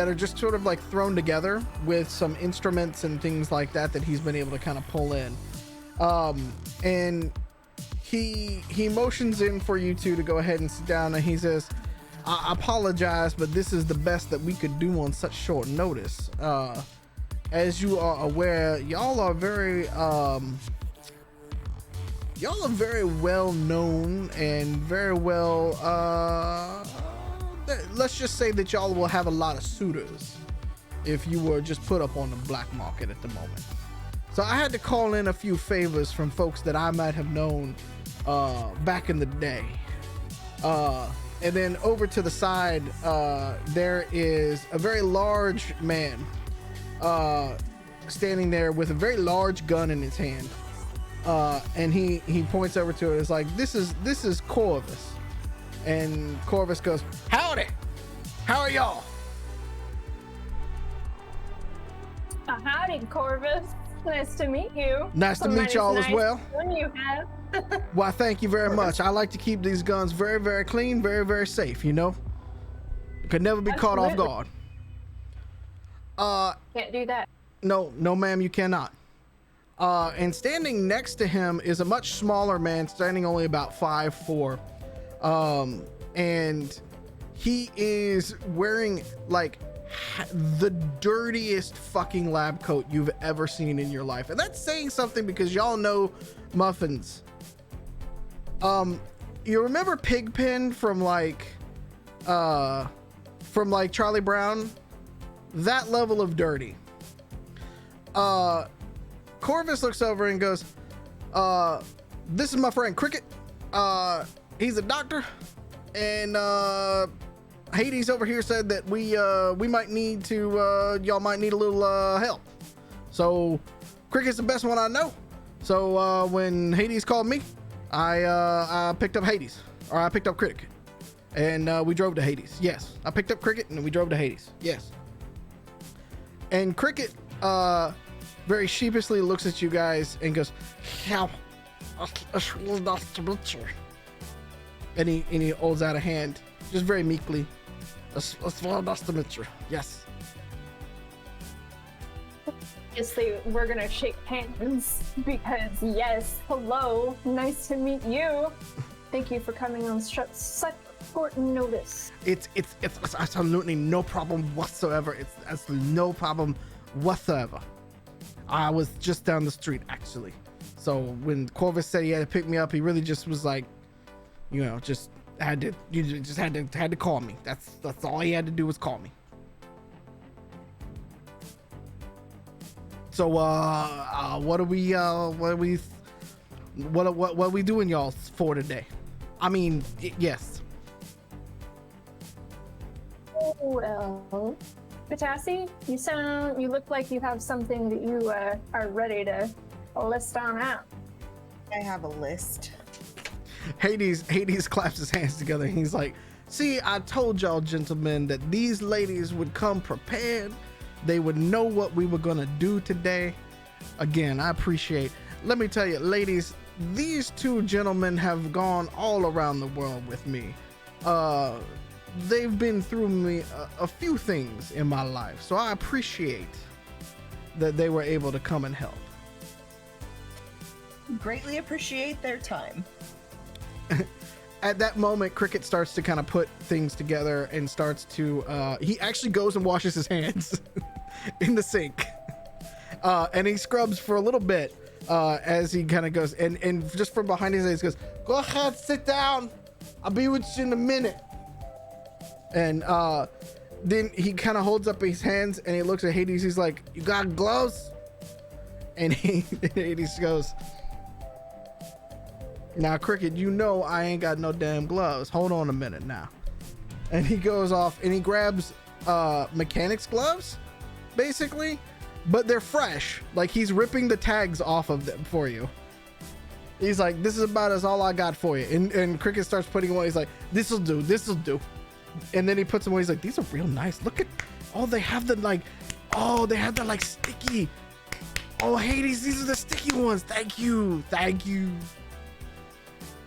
are just sort of like thrown together with some instruments and things like that he's been able to kind of pull in. And he motions in for you two to go ahead and sit down, and he says, I apologize, but this is the best that we could do on such short notice. As you are aware, y'all are very well known and very well, let's just say that y'all will have a lot of suitors if you were just put up on the black market at the moment. So I had to call in a few favors from folks that I might have known back in the day. And then over to the side, there is a very large man standing there with a very large gun in his hand. And he points over to it. It's like, this is Corvus. And Corvus goes, howdy, how are y'all? Howdy, Corvus. Nice to meet you. Nice to meet y'all as well. One you have. Why, thank you very much. I like to keep these guns very, very clean, very, very safe, you know? Could never be caught off guard. Can't do that. No, ma'am, you cannot. And standing next to him is a much smaller man, standing only about 5'4". And he is wearing like the dirtiest fucking lab coat you've ever seen in your life. And that's saying something, because y'all know Muffins. You remember Pigpen from Charlie Brown? That level of dirty. Corvus looks over and goes, this is my friend Cricket. He's a doctor, and Hades over here said that we might need to, y'all might need a little help. So Cricket's the best one I know. So when Hades called me, I picked up Hades, or I picked up Cricket, and we drove to Hades. Yes, I picked up Cricket and we drove to Hades. Yes. And Cricket very sheepishly looks at you guys and goes, "Yeah, it's really nice to meet you." And he holds out a hand, just very meekly. It's very nice to meet you. Yes. Obviously, we're gonna shake hands because yes, hello, nice to meet you. Thank you for coming on such short notice. It's absolutely no problem whatsoever. It's absolutely no problem whatsoever. I was just down the street actually. So when Corvus said he had to pick me up, he really just was like, you know, just had to call me. That's all he had to do was call me. So what are we doing y'all for today? I mean, yes. Oh, well, Catassie, you look like you have something that you are ready to list on out. I have a list. Hades claps his hands together. And he's like, see, I told y'all gentlemen that these ladies would come prepared. They would know what we were gonna do today. Again, I appreciate. Let me tell you, ladies, these two gentlemen have gone all around the world with me. They've been through me a few things in my life, so I appreciate that they were able to come and help. Greatly appreciate their time. At that moment, Cricket starts to kind of put things together and starts to, he actually goes and washes his hands in the sink. And he scrubs for a little bit as he kind of goes, and just from behind his eyes goes, go ahead, sit down. I'll be with you in a minute. And then he kind of holds up his hands and he looks at Hades. He's like, you got gloves? And Hades goes, now, Cricket, you know I ain't got no damn gloves. Hold on a minute now. And he goes off and he grabs mechanic's gloves, basically, but they're fresh. Like, he's ripping the tags off of them for you. He's like, this is about as all I got for you. And Cricket starts putting away. He's like, this'll do. And then he puts them away. He's like, these are real nice. Look at, oh, they have the like sticky. Oh, Hades, these are the sticky ones. Thank you.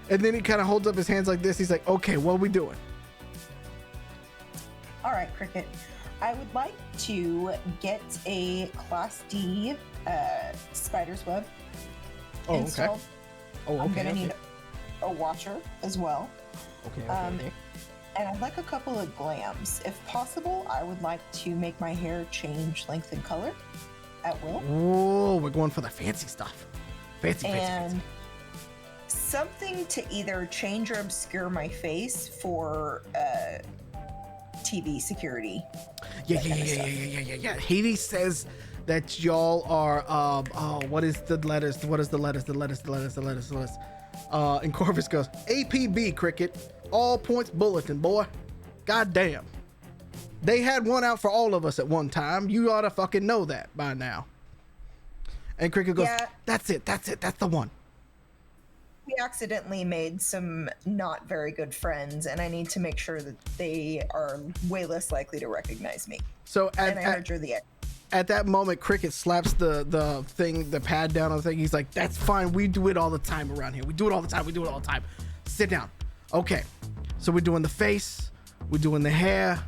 And then he kind of holds up his hands like this. He's like, okay, what are we doing? All right, Cricket. I would like to get a Class D spider's web Oh, installed. okay. Oh, I'm okay. gonna need a watcher as well. Okay. Okay. And I'd like a couple of glams. If possible, I would like to make my hair change length and color at will. Whoa, we're going for the fancy stuff. Fancy. And something to either change or obscure my face for TV security. Yeah. that kind of stuff. Yeah. Hades says that y'all are what is the letters? What is the letters? And Corvus goes, APB, Cricket. All points bulletin, boy. God damn. They had one out for all of us at one time. You ought to fucking know that by now. And Cricket goes, Yeah. That's it. That's the one. We accidentally made some not very good friends, and I need to make sure that they are way less likely to recognize me. So And I heard you're the at that moment, Cricket slaps the pad down on the thing. He's like, that's fine. We do it all the time around here. We do it all the time. Sit down. Okay. So we're doing the face, we're doing the hair,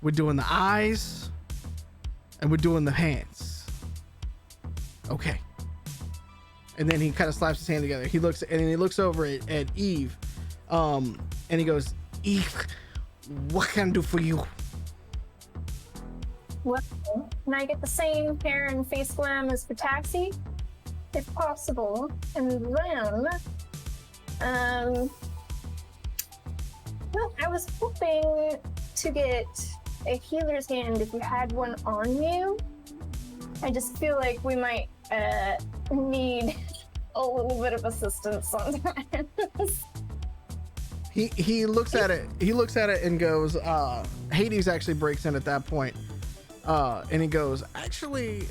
we're doing the eyes, and we're doing the hands. Okay. And then he kind of slaps his hand together. He looks over at Eve, and he goes, Eve, what can I do for you? Well, can I get the same hair and face glam as Catassie, if possible? And then, well, I was hoping to get a healer's hand if you had one on you. I just feel like we might need a little bit of assistance sometimes. He looks at it. He looks at it and goes, Hades actually breaks in at that point. And he goes, actually,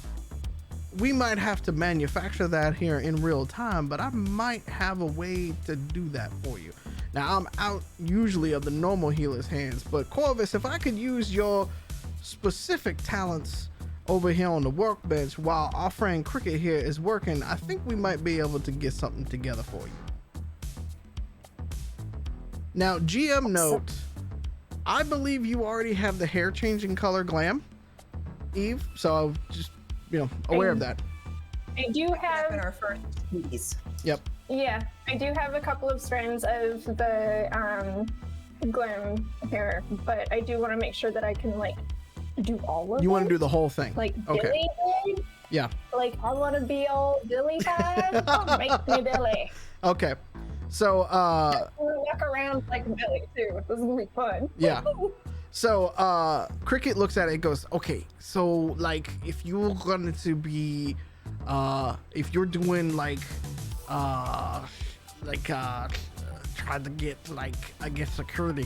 we might have to manufacture that here in real time, but I might have a way to do that for you. Now, I'm out usually of the normal healer's hands, but Corvus, if I could use your specific talents over here on the workbench while our friend Cricket here is working, I think we might be able to get something together for you. Now, GM note, I believe you already have the hair changing color glam, Eve, so just, aware of that. I do in have, our first squeeze. Yep. yeah, I do have a couple of strands of the glam hair, but I do want to make sure that I can do all of it. You want to do the whole thing? Like Okay. Billy did? Yeah. Like I want to be all Billy vibe. Oh, make me Billy. Okay. So, I want to walk around like Billy too. This is gonna be fun. Yeah. So, Cricket looks at it and goes, okay, so, if you're going to be, if you're doing, trying to get, I guess, security,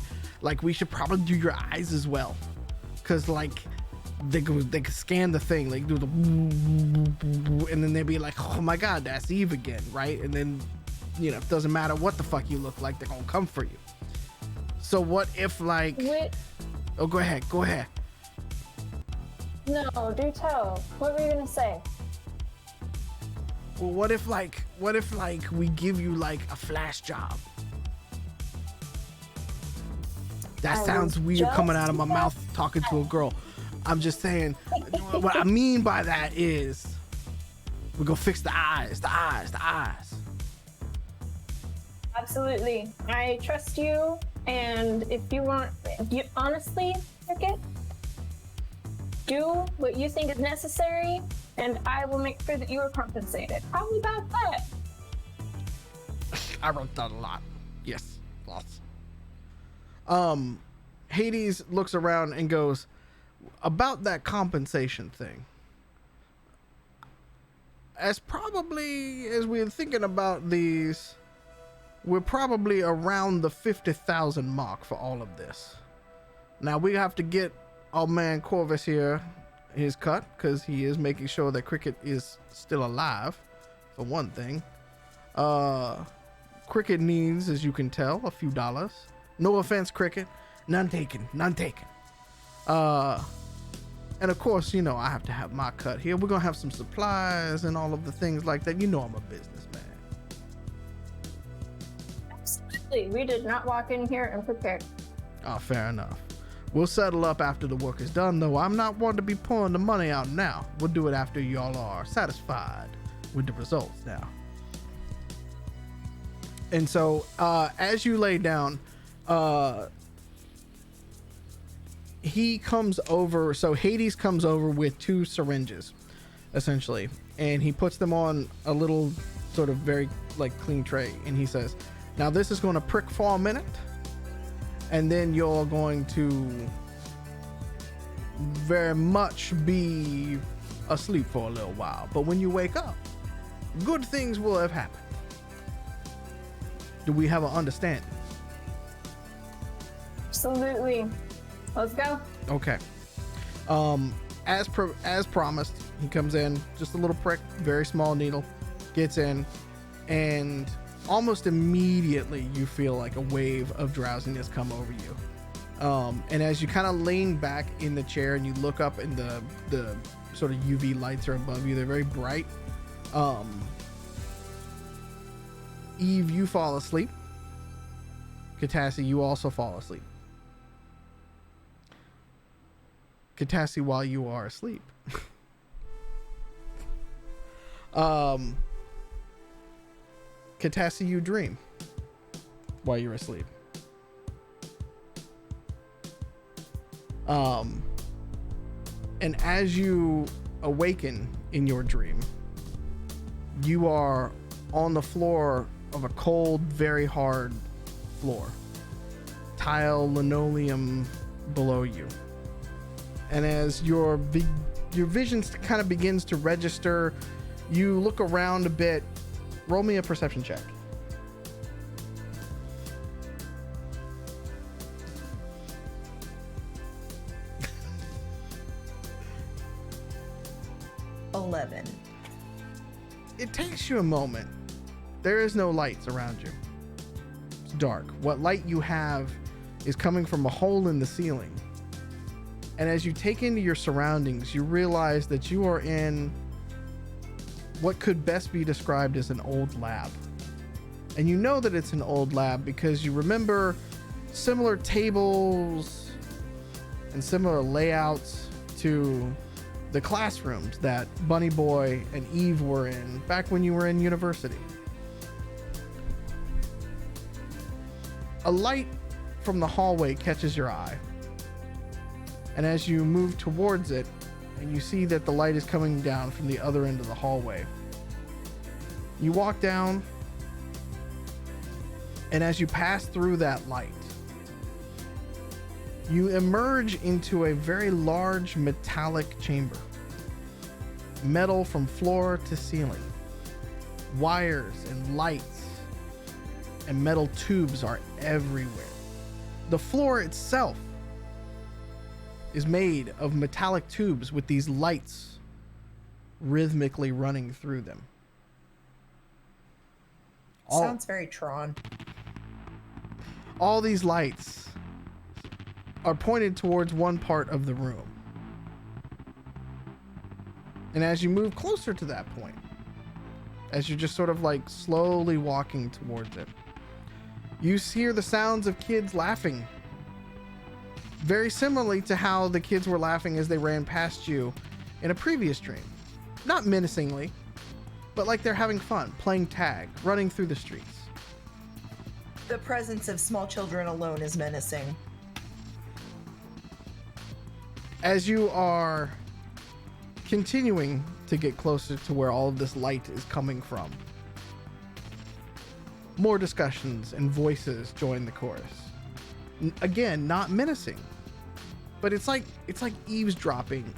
we should probably do your eyes as well. Because, they could scan the thing, do the and then they'd be like, oh my God, that's Eve again, right? And then, it doesn't matter what the fuck you look like, they're gonna come for you. So what if, Wait, oh, go ahead. no, do tell. What were you gonna say? Well, what if we give you a flash job? That I sounds was weird just coming out of my mouth talking to a girl. I'm just saying, what I mean by that is we're gonna fix the eyes. Absolutely. I trust you, and if you honestly, Cricket, do what you think is necessary, and I will make sure that you are compensated. How about that? I wrote that a lot. Yes, lots. Hades looks around and goes, about that compensation thing. As we're thinking about these, we're probably around the 50,000 mark for all of this. Now we have to get our man Corvus here his cut, because he is making sure that Cricket is still alive, for one thing. Cricket needs, as you can tell, a few dollars. No offense, Cricket. None taken. And of course, I have to have my cut here. We're gonna have some supplies and all of the things like that. I'm a businessman. We did not walk in here unprepared. Oh, fair enough. We'll settle up after the work is done, though. I'm not one to be pulling the money out now. We'll do it after y'all are satisfied with the results now. And so, as you lay down, he comes over. So Hades comes over with 2 syringes, essentially, and he puts them on a little sort of very like clean tray, and he says, now this is going to prick for a minute, and then you're going to very much be asleep for a little while, but when you wake up, good things will have happened. Do we have an understanding? Absolutely. Let's go. Okay. As promised, he comes in, just a little prick, very small needle, gets in, and almost immediately you feel like a wave of drowsiness come over you. And as you kind of lean back in the chair and you look up, and the sort of UV lights are above you, they're very bright. Eve, you fall asleep. Catassie, you also fall asleep. Catassie, while you are asleep, Catassie, you dream while you're asleep. And as you awaken in your dream, you are on the floor of a cold, very hard floor, tile linoleum below you. And as your vision kind of begins to register, you look around a bit. Roll me a perception check. It takes you a moment. There is no lights around you. It's dark. What light you have is coming from a hole in the ceiling. And as you take into your surroundings, you realize that you are in what could best be described as an old lab. And you know that it's an old lab because you remember similar tables and similar layouts to the classrooms that Bunny Boy and Eve were in back when you were in university. A light from the hallway catches your eye. And as you move towards it, and you see that the light is coming down from the other end of the hallway, you walk down, and as you pass through that light, you emerge into a very large metallic chamber. Metal from floor to ceiling. Wires and lights and metal tubes are everywhere. The floor itself is made of metallic tubes with these lights rhythmically running through them. Sounds very Tron. All these lights are pointed towards one part of the room. And as you move closer to that point, as you're just sort of like slowly walking towards it, you hear the sounds of kids laughing. Very similarly to how the kids were laughing as they ran past you in a previous dream. Not menacingly, but like they're having fun, playing tag, running through the streets. The presence of small children alone is menacing. As you are continuing to get closer to where all of this light is coming from, more discussions and voices join the chorus. Again, not menacing, but it's like eavesdropping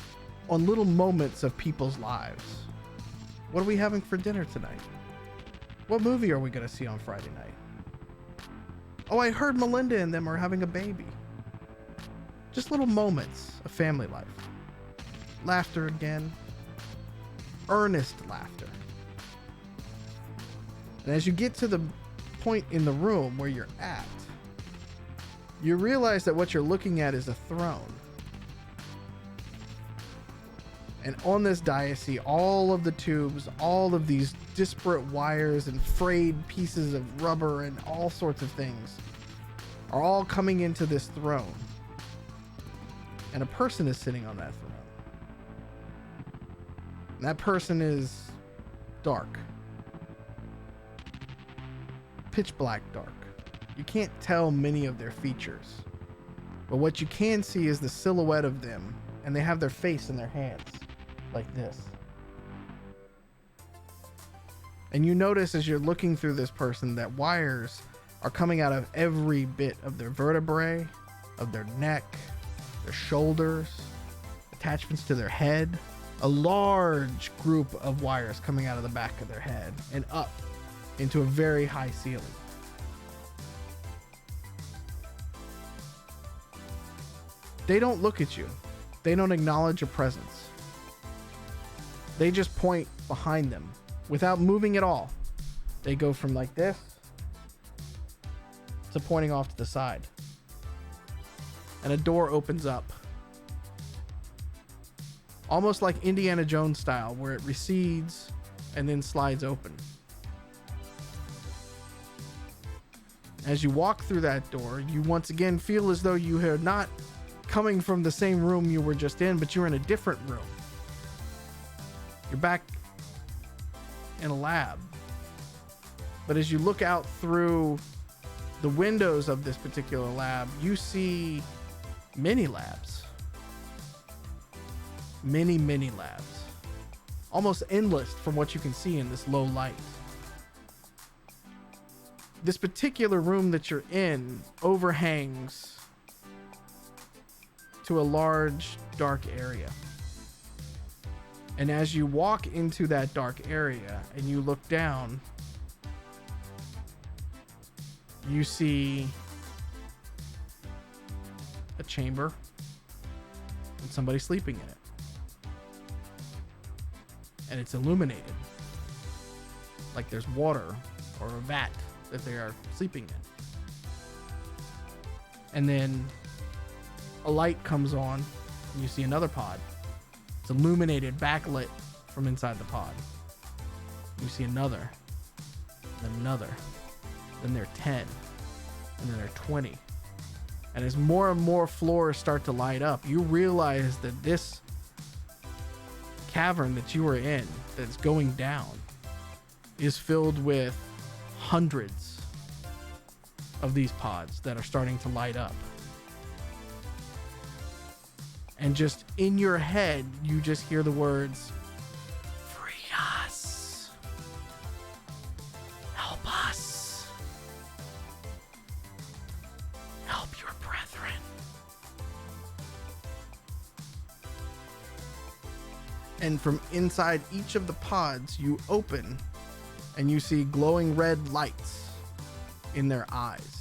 on little moments of people's lives. What are we having for dinner tonight? What movie are we going to see on Friday night? Oh, I heard Melinda and them are having a baby. Just little moments of family life. Laughter again. Earnest laughter. And as you get to the point in the room where you're at, you realize that what you're looking at is a throne. And on this dais, see all of the tubes, all of these disparate wires and frayed pieces of rubber and all sorts of things are all coming into this throne. And a person is sitting on that throne. And that person is dark. Pitch black dark. You can't tell many of their features. But what you can see is the silhouette of them, and they have their face in their hands, like this. And you notice as you're looking through this person that wires are coming out of every bit of their vertebrae, of their neck, their shoulders, attachments to their head. A large group of wires coming out of the back of their head and up into a very high ceiling. They don't look at you. They don't acknowledge your presence. They just point behind them without moving at all. They go from like this to pointing off to the side. And a door opens up. Almost like Indiana Jones style, where it recedes and then slides open. As you walk through that door, you once again feel as though you are not coming from the same room you were just in, but you're in a different room. You're back in a lab. But as you look out through the windows of this particular lab, you see many labs. Many labs. Almost endless from what you can see in this low light. This particular room that you're in overhangs to a large dark area. And as you walk into that dark area and you look down, you see a chamber and somebody sleeping in it. And it's illuminated. Like there's water or a vat that they are sleeping in. And then a light comes on and you see another pod. It's illuminated, backlit from inside the pod. You see another, then another, then there are 10, and then there are 20. And as more and more floors start to light up, you realize that this cavern that you were in, that's going down, is filled with hundreds of these pods that are starting to light up. And just in your head, you just hear the words, "Free us. Help us. Help your brethren." And from inside each of the pods, you open and you see glowing red lights in their eyes.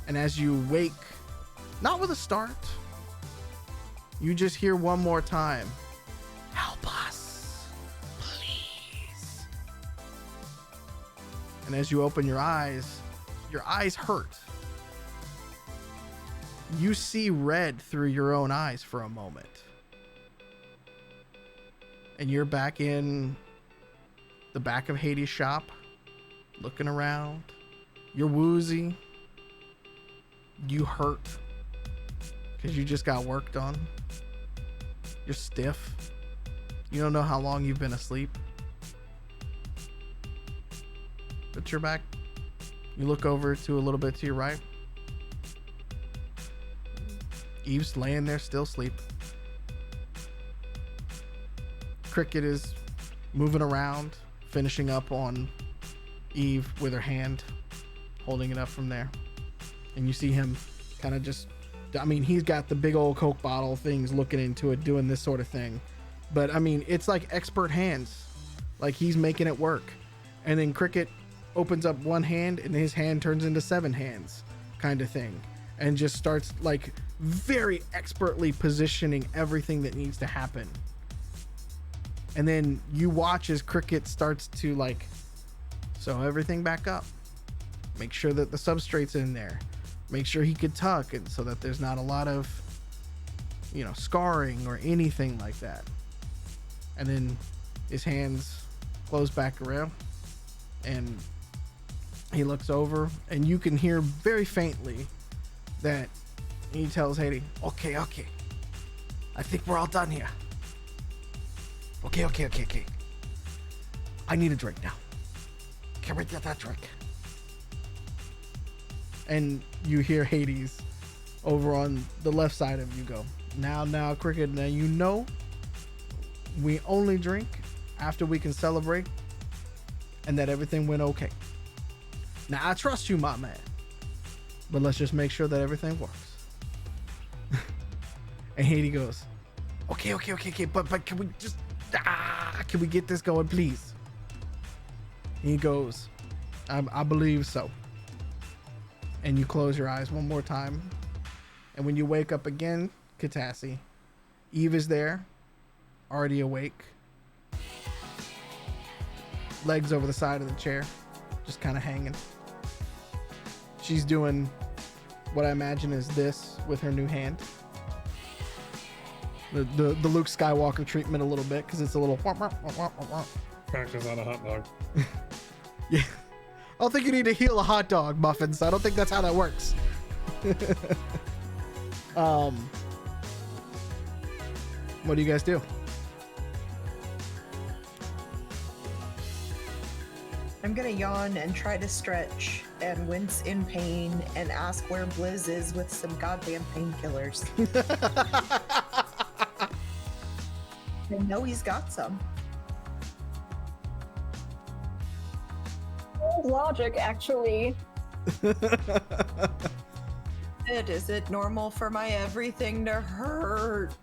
And as you wake, not with a start, you just hear one more time, "Help us, please." And as you open your eyes hurt. You see red through your own eyes for a moment. And you're back in the back of Hades' shop, looking around. You're woozy. You hurt because you just got worked on. You're stiff. You don't know how long you've been asleep. But you're back. You look over to a little bit to your right. Eve's laying there still asleep. Cricket is moving around, finishing up on Eve with her hand, holding it up from there. And you see him kind of just, I mean, he's got the big old Coke bottle things looking into it, doing this sort of thing. But I mean, it's like expert hands. Like he's making it work. And then Cricket opens up one hand and his hand turns into 7 hands kind of thing. And just starts like very expertly positioning everything that needs to happen. And then you watch as Cricket starts to like sew everything back up. Make sure that the substrate's in there. make sure he could tuck, and so that there's not a lot of, you know, scarring or anything like that. And then his hands close back around, and he looks over, and you can hear very faintly that he tells Haiti, okay, I think we're all done here. Okay. I need a drink now. Can we get that drink? And you hear Hades over on the left side of you go, now, Cricket, now you know we only drink after we can celebrate and that everything went okay. Now, I trust you, my man, but let's just make sure that everything works. And Hades goes, okay, but can we just, can we get this going, please? And he goes, I believe so. And you close your eyes one more time. And when you wake up again, Catassie, Eve is there, already awake. Legs over the side of the chair, just kind of hanging. She's doing what I imagine is this with her new hand. The Luke Skywalker treatment a little bit, because it's a little... Practice on a hot dog. Yeah. I don't think you need to heal a hot dog, Muffins. I don't think that's how that works. What do you guys do? I'm gonna yawn and try to stretch and wince in pain and ask where Blizz is with some goddamn painkillers. I know he's got some. Logic, actually. Is it normal for my everything to hurt?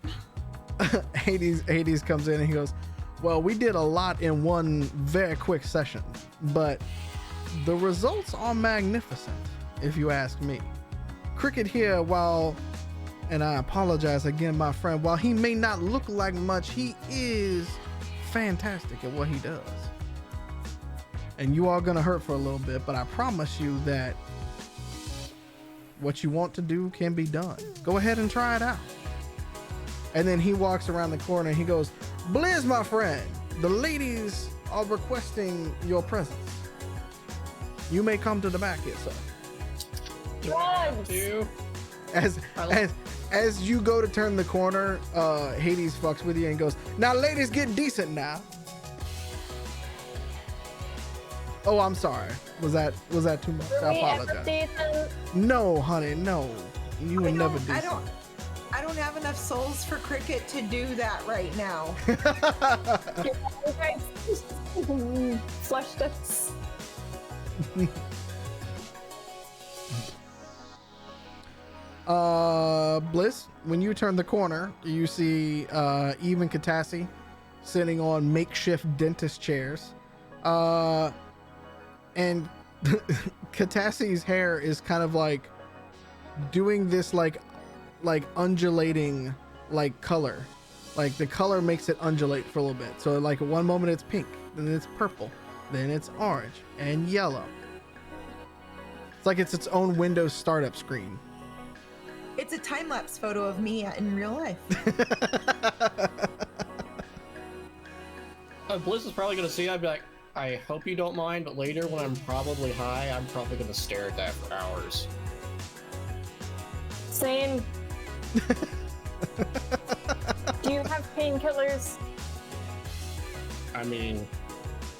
Hades comes in and he goes, well, we did a lot in one very quick session, but the results are magnificent, if you ask me. Cricket here, and I apologize again, my friend, while he may not look like much, he is fantastic at what he does. And you are gonna hurt for a little bit, but I promise you that what you want to do can be done. Go ahead and try it out. And then he walks around the corner and he goes, Blizz, my friend, the ladies are requesting your presence. You may come to the back here, sir. Do I have to? As you go to turn the corner, Hades fucks with you and goes, now ladies, get decent now. Oh, I'm sorry. Was that too much? I apologize. No, honey, no. You would never do that. I don't have enough souls for Cricket to do that right now. Flush sticks. Bliss, when you turn the corner, you see Eve and Catassie sitting on makeshift dentist chairs. And Catassie's hair is kind of like doing this like undulating like color. Like the color makes it undulate for a little bit. So like at one moment it's pink, then it's purple, then it's orange and yellow. It's like it's its own Windows startup screen. It's a time-lapse photo of me in real life. Bliss is probably gonna see it. I'd be like, I hope you don't mind, but later when I'm probably high, I'm probably gonna stare at that for hours. Same. Do you have painkillers? I mean,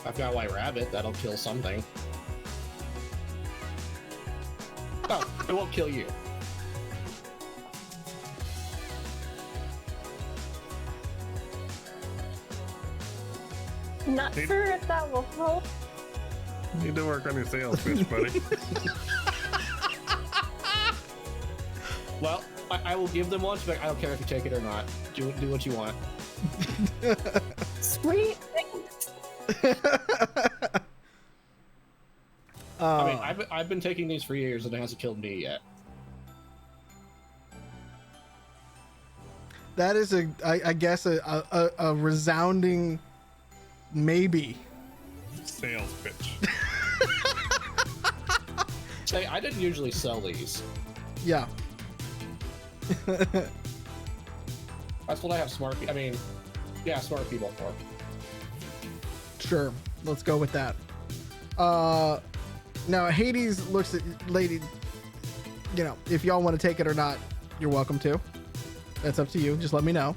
I've got White Rabbit, that'll kill something. Oh, it won't kill you. Not sure if that will help. You need to work on your sales pitch, buddy. Well, I will give them one. So I don't care if you take it or not. Do what you want. Sweet. I mean, I've been taking these for years and it hasn't killed me yet. That is I guess a resounding maybe. Sales pitch. Say, I didn't usually sell these. Yeah. That's what I have smart. I mean, yeah, smart people for. Sure. Let's go with that. Now Hades looks at Lady. You know, if y'all want to take it or not, you're welcome to. That's up to you. Just let me know.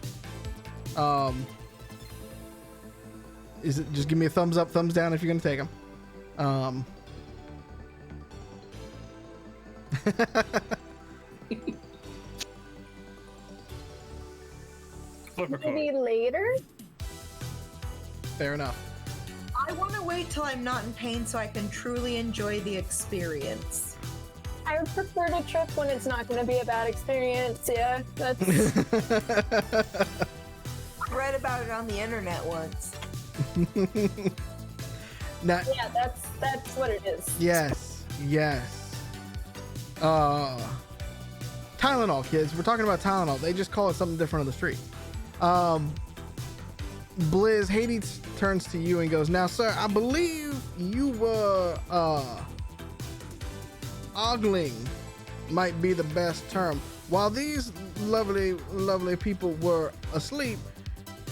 Is it just give me a thumbs up, thumbs down if you're gonna take them. Flip a coin. Maybe later? Fair enough. I want to wait till I'm not in pain so I can truly enjoy the experience. I would prefer to trip when it's not going to be a bad experience. Yeah, that's. I read about it on the internet once. Now, Yeah, that's what it is. yes. Tylenol, kids. We're talking about Tylenol. They just call it something different on the street. Blizz, Hades turns to you and goes, "Now, sir, I believe you were ogling might be the best term. While these lovely people were asleep,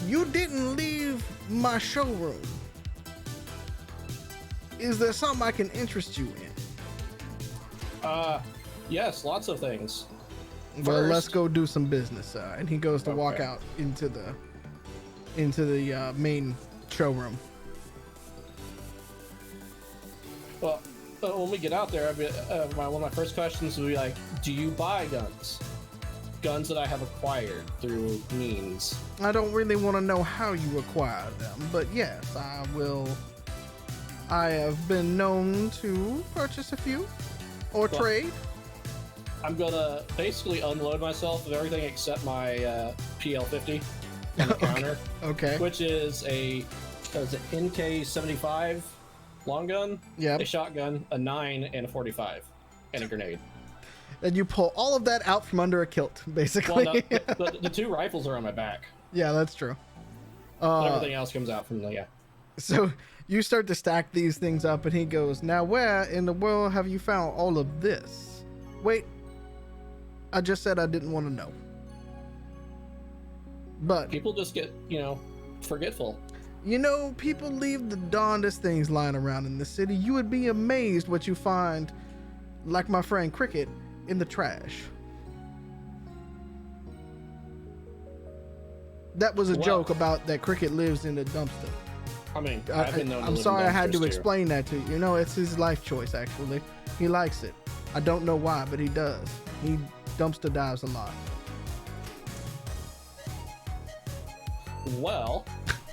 you didn't leave my showroom. Is there something I can interest you in?" Yes, lots of things. Well, First- let's go do some business, sir. And he goes to walk Okay. out into the main showroom. Well, when we get out there, one of my first questions will be like, do you buy guns? Guns that I have acquired through means. I don't really want to know how you acquired them, but yes, I will. I have been known to purchase a few or Well- trade. I'm gonna basically unload myself of everything except my PL50 on the counter, Okay. which is an NK75 long gun, Yep. a shotgun, a 9, and a 45, and a grenade. And you pull all of that out from under a kilt, basically. Well, no, the two rifles are on my back. Yeah, that's true. But everything else comes out from the, yeah. So you start to stack these things up, and he goes, "Now, where in the world have you found all of this?" Wait, I just said I didn't want to know. But, People just get, forgetful. people leave the darndest things lying around in the city. You would be amazed what you find, like my friend Cricket, in the trash. That was a Well- joke about that Cricket lives in a dumpster. I mean, I've been known to I'm live in sorry I had to dumpsters, too. explain that to you. It's his life choice, actually. He likes it. I don't know why, but he does. He dumpster dives a lot. Well,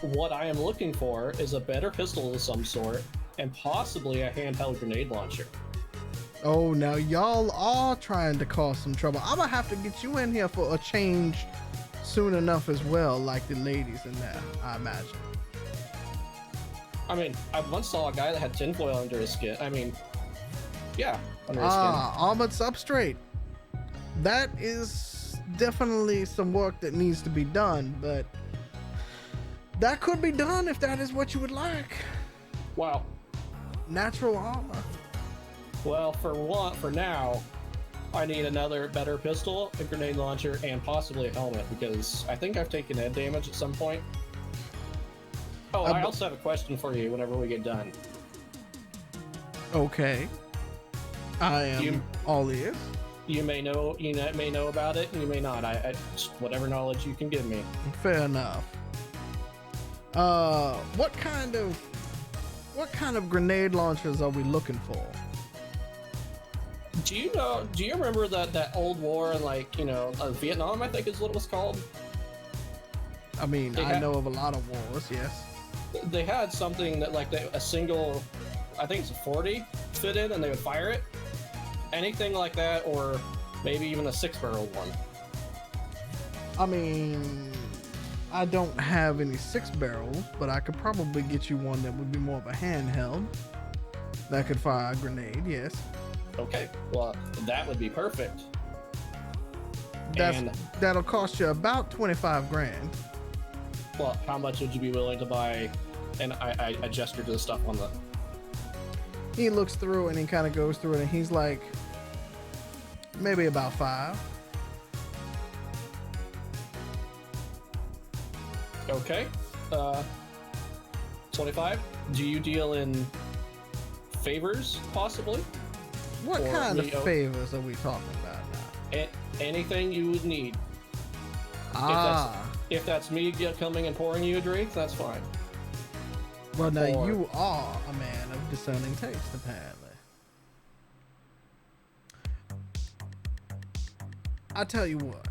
what I am looking for is a better pistol of some sort, and possibly a handheld grenade launcher. Oh, now y'all are trying to cause some trouble. I'm gonna have to get you in here for a change soon enough as well, like the ladies in there, I imagine. I mean, I once saw a guy that had tinfoil under his skin. I mean, yeah, under his Armored substrate. That is definitely some work that needs to be done, but that could be done if that is what you would like. skin. Wow. Natural armor. Well, for now, I need another better pistol, a grenade launcher, and possibly a helmet, because I think I've taken head damage at some point. Oh, I also have a question for you whenever we get done. Okay. I am You- all ears. You may know about it, and you may not. I just whatever knowledge you can give me. Fair enough. What kind of grenade launchers are we looking for? Do you remember that old war in Vietnam, I think is what it was called? I mean, They I have- know of a lot of wars, yes. They had something that a single, I think it's a 40 fit in, and they would fire it. Anything like that, or maybe even a 6-barreled one. I mean, I don't have any 6-barrels, but I could probably get you one that would be more of a handheld that could fire a grenade, yes. Okay, well, that would be perfect. And- That'll cost you about 25 grand. Well, how much would you be willing to buy? And I gesture to the stuff on the. He looks through and he kind of goes through it and he's like, Maybe about 5. Okay. 25. Do you deal in favors, possibly? What Or kind of Leo. favors are we talking about now? Anything you would need. Ah, If that's me coming and pouring you a drink, that's fine. well now or- you are a man of discerning taste, apparently. I tell you what,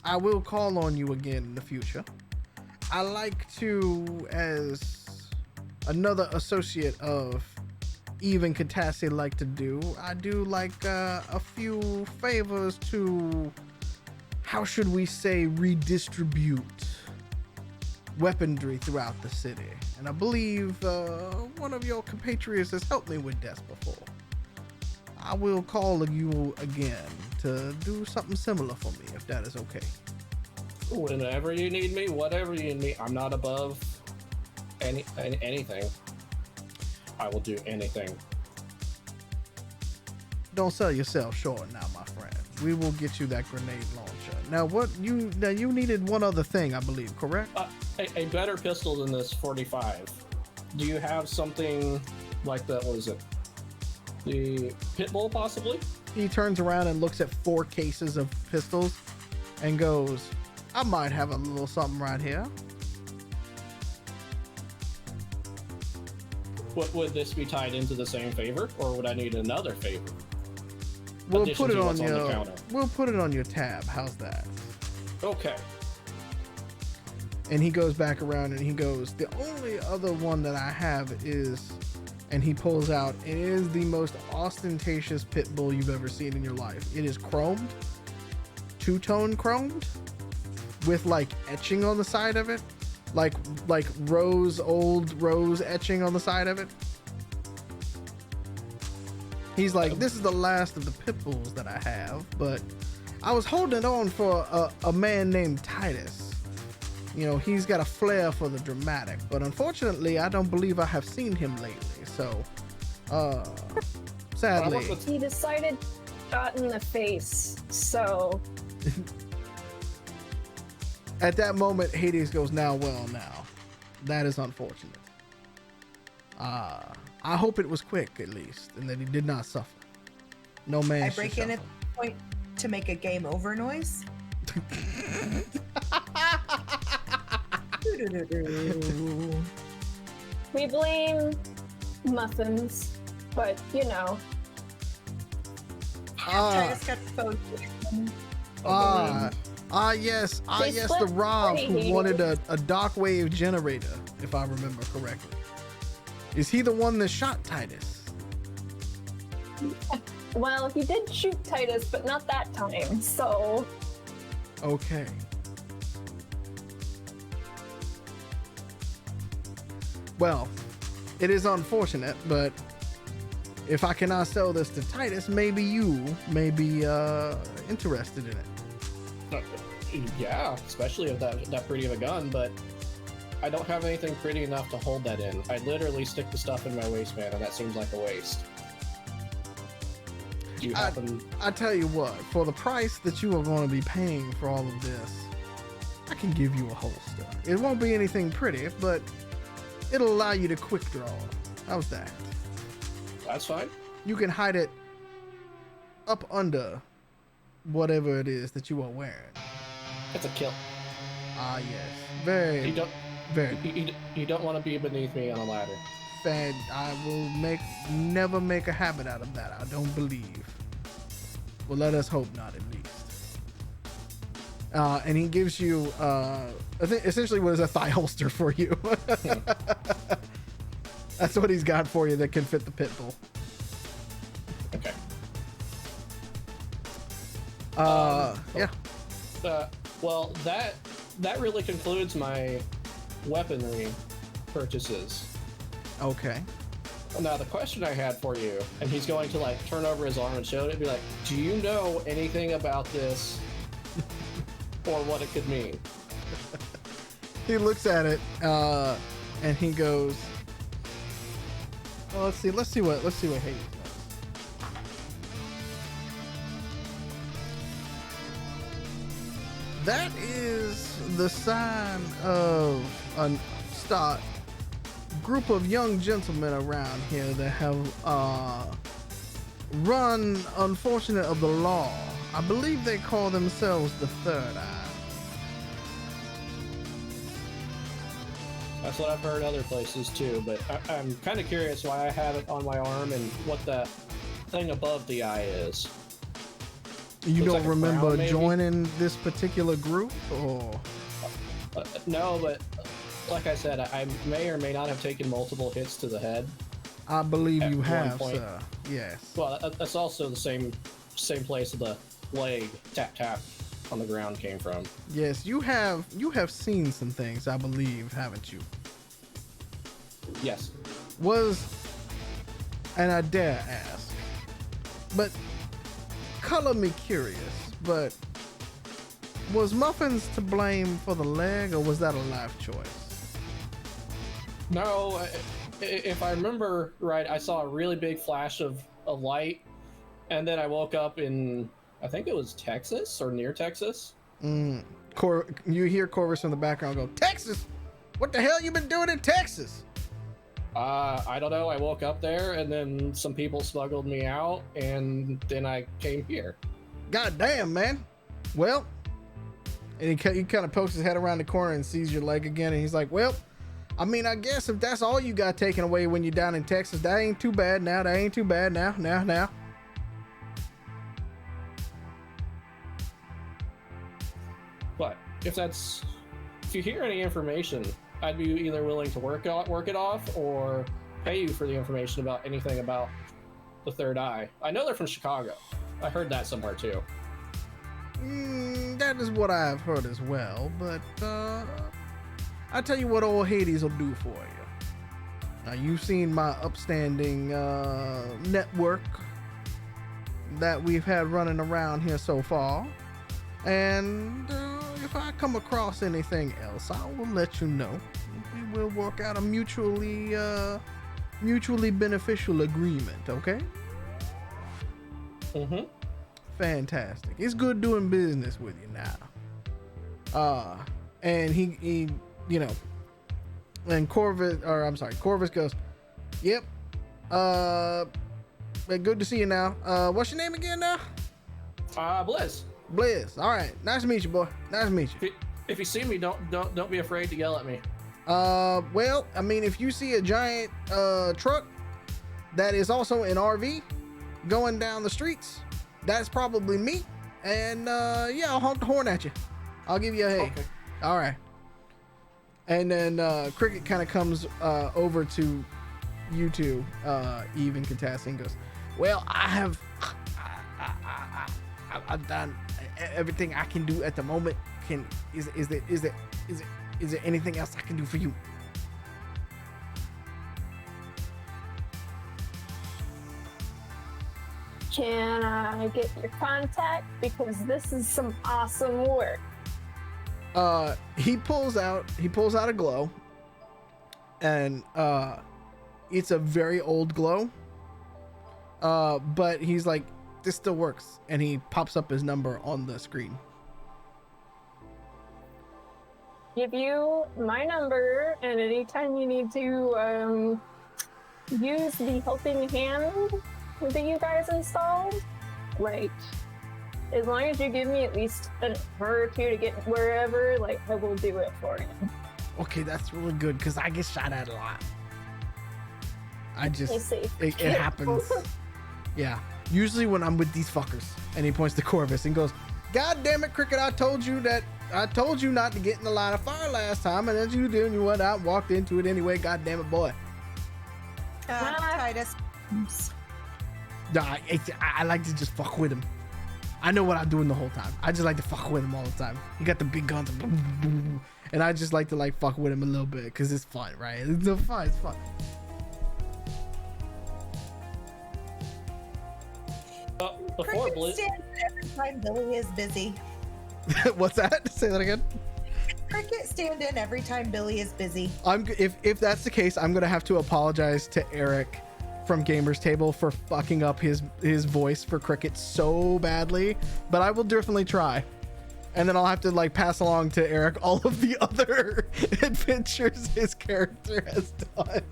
I will call on you again in the future. I like to, as another associate of Eve and Catassie like to do, I do like a few favors to, how should we say, redistribute weaponry throughout the city. And I believe one of your compatriots has helped me with this before. I will call you again to do something similar for me, if that is okay. Whenever you need me, whatever you need, I'm not above anything. I will do anything. Don't sell yourself short now, my friend. We will get you that grenade launcher. Now, you needed one other thing, I believe, correct? A better pistol than this 45. Do you have something like that? What is it? The pit bull, possibly? He turns around and looks at 4 cases of pistols and goes, I might have a little something right here. Would this be tied into the same favor, or would I need another favor? We'll Addition put it to on what's on the your counter. we'll put it on your tab. How's that? Okay. And he goes back around and he goes, the only other one that I have is, and he pulls out, it is the most ostentatious pit bull you've ever seen in your life. It is chromed, 2-tone chromed, with like etching on the side of it, like old rose etching on the side of it. He's like, this is the last of the pit bulls that I have, but I was holding on for a man named Titus. You know, he's got a flair for the dramatic, but unfortunately, I don't believe I have seen him lately. So, sadly, He decided shot in the face, so at that moment, Hades goes, now, that is unfortunate. I hope it was quick, at least, and that he did not suffer. No man I should break in suffer. at the point to make a game over noise. Doo-doo-doo-doo. we blame muffins, but you know, Titus got the phone. Yes, They the split Rob who pretty. wanted a dark wave generator, if I remember correctly. Is he the one that shot Titus? well, he did shoot Titus, but not that time. So Okay. Well, it is unfortunate, but if I cannot sell this to Titus, maybe you may be interested in it. Yeah, especially if that pretty of a gun, but I don't have anything pretty enough to hold that in. I literally stick the stuff in my waistband, and that seems like a waste. Do you happen? I tell you what, for the price that you are going to be paying for all of this, I can give you a holster. It won't be anything pretty, but it'll allow you to quick draw. How's that? That's fine. You can hide it up under whatever it is that you are wearing. It's a kill. Ah, yes. Very, You don't. very You don't want to be beneath me on a ladder. bad. I will never make a habit out of that. I don't believe. Well, let us hope not, at least. And he gives you, I think essentially what is a thigh holster for you. That's what he's got for you that can fit the pit bull. Okay. Yeah. Well, that really concludes my weaponry purchases. Okay. Now, the question I had for you, and he's going to like turn over his arm and show it, and be like, do you know anything about this or what it could mean? He looks at it, and he goes, well, let's see what Hades knows. That is the sign of a group of young gentlemen around here that have run unfortunate of the law. I believe they call themselves the Third Eye. That's what I've heard other places too, but I'm kind of curious why I have it on my arm and what the thing above the eye is. You Looks don't like a remember crown, maybe? joining this particular group, or? No, but like I said, I may or may not have taken multiple hits to the head. I believe At you one have, point. sir. Yes. Well, that's also the same place the leg tap on the ground came from. Yes, you have seen some things, I believe, haven't you? Yes. And I dare ask, but color me curious, but was Muffins to blame for the leg, or was that a life choice? No, if I remember right, I saw a really big flash of light, and then I woke up in, I think it was Texas or near Texas. You hear Corvus in the background go, Texas? What the hell you been doing in Texas? I don't know. I woke up there, and then some people smuggled me out, and then I came here. God damn, man. Well, and he kind of pokes his head around the corner and sees your leg again, and he's like, well, I mean, I guess if that's all you got taken away when you're down in Texas, that ain't too bad now. That ain't too bad now. But if you hear any information, I'd be either willing to work it off or pay you for the information about anything about the Third Eye. I know they're from Chicago. I heard that somewhere too. That is what I've heard as well, but I tell you what old Hades will do for you. Now, you've seen my upstanding network that we've had running around here so far, and if I come across anything else, I will let you know. We will work out a mutually beneficial agreement, okay? Mm-hmm. Fantastic. It's good doing business with you now. And he and Corvus goes, yep. Good to see you now. What's your name again now? Blizz. Blizz. All right. Nice to meet you, boy. Nice to meet you. If you see me, don't be afraid to yell at me. Well, I mean, if you see a giant truck that is also an RV going down the streets, that's probably me. And yeah, I'll honk the horn at you. I'll give you a hey. Okay. All right. And then Cricket kind of comes over to you two, Eve and Catassie, and goes, well, I've done everything I can do at the moment. Is there anything else I can do for you? Can I get your contact? Because this is some awesome work. He pulls out a glow, and it's a very old glow. But he's like, this still works, and he pops up his number on the screen. Give you my number, and anytime you need to use the helping hand that you guys installed, like, as long as you give me at least an hour or two to get wherever, like, I will do it for you. Okay, that's really good, because I get shot at a lot. It happens. Yeah. Usually when I'm with these fuckers. And he points to Corvus and goes, God damn it, Cricket, I told you not to get in the line of fire last time, and as you did, and you went out and walked into it anyway. God damn it, boy. Titus. Nah, I like to just fuck with him. I know what I'm doing the whole time. I just like to fuck with him all the time. He got the big guns, and I just like to fuck with him a little bit because it's fun, right? It's fun. It's fun. Before Cricket stands every time Billy is busy. What's that? Say that again. Cricket stand in every time Billy is busy. If that's the case, I'm gonna have to apologize to Eric from Gamers Table for fucking up his voice for Cricket so badly, but I will definitely try. and then I'll have to like pass along to Eric all of the other adventures his character has done.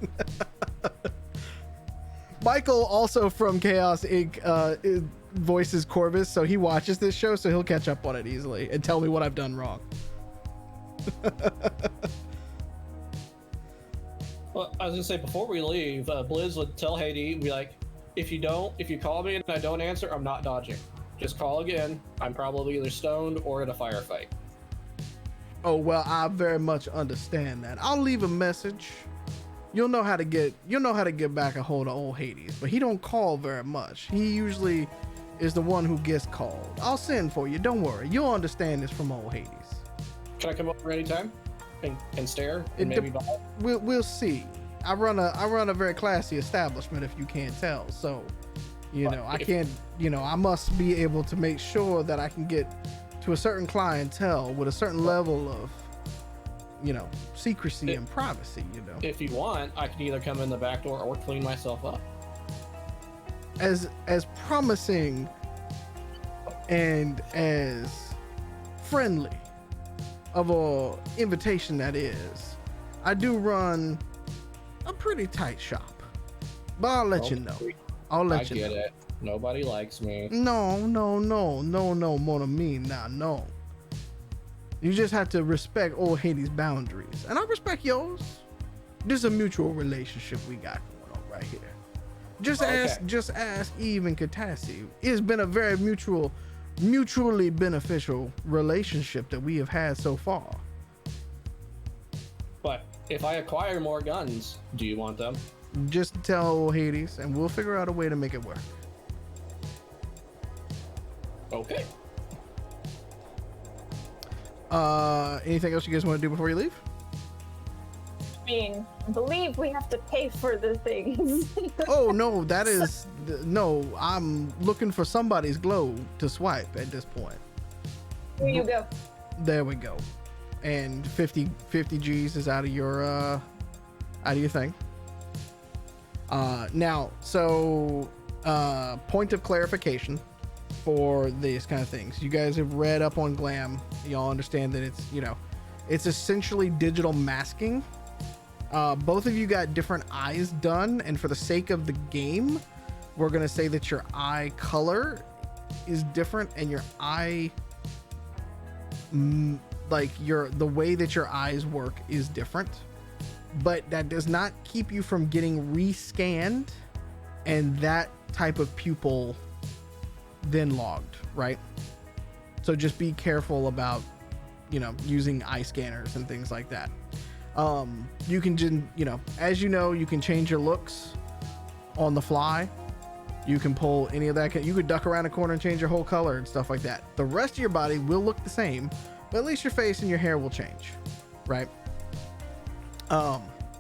Michael, also from Chaos Inc., voices Corvus, so he watches this show, so he'll catch up on it easily and tell me what I've done wrong. Well, I was gonna say, before we leave, Blizz would tell Haiti, be like, if you call me and I don't answer, I'm not dodging. Just call again. I'm probably either stoned or in a firefight. Oh, well, I very much understand that. I'll leave a message. You'll know how to get back a hold of old Hades, but he don't call very much. He usually is the one who gets called. I'll send for you. Don't worry. You'll understand this from old Hades. Can I come over anytime and stare and maybe buy? We'll see. I run a very classy establishment, if you can't tell. So, I must be able to make sure that I can get to a certain clientele with a certain level of, secrecy and privacy, If you want, I can either come in the back door or clean myself up. As promising and as friendly of a invitation that is, I do run a pretty tight shop, but I'll let you know. I get it. Nobody likes me. No, more than me now. No, you just have to respect old Hades' boundaries, and I respect yours. This is a mutual relationship we got going on right here. Just ask Eve and Catassie. It's been a very mutually beneficial relationship that we have had so far. But if I acquire more guns, do you want them? Just tell old Hades, and we'll figure out a way to make it work. Okay. Anything else you guys want to do before you leave? I believe we have to pay for the things. Oh no, no. I'm looking for somebody's glow to swipe at this point. Here you go. There we go. And 50 G's is out of your thing. Now, so point of clarification for these kind of things. You guys have read up on Glam. Y'all understand that it's essentially digital masking. Both of you got different eyes done, and for the sake of the game, we're gonna say that your eye color is different, and your eye, the way that your eyes work is different. But that does not keep you from getting rescanned, and that type of pupil then logged, right? So just be careful about, using eye scanners and things like that. You can just, you can change your looks on the fly. You can pull any of that. You could duck around a corner and change your whole color and stuff like that. The rest of your body will look the same, but at least your face and your hair will change, right?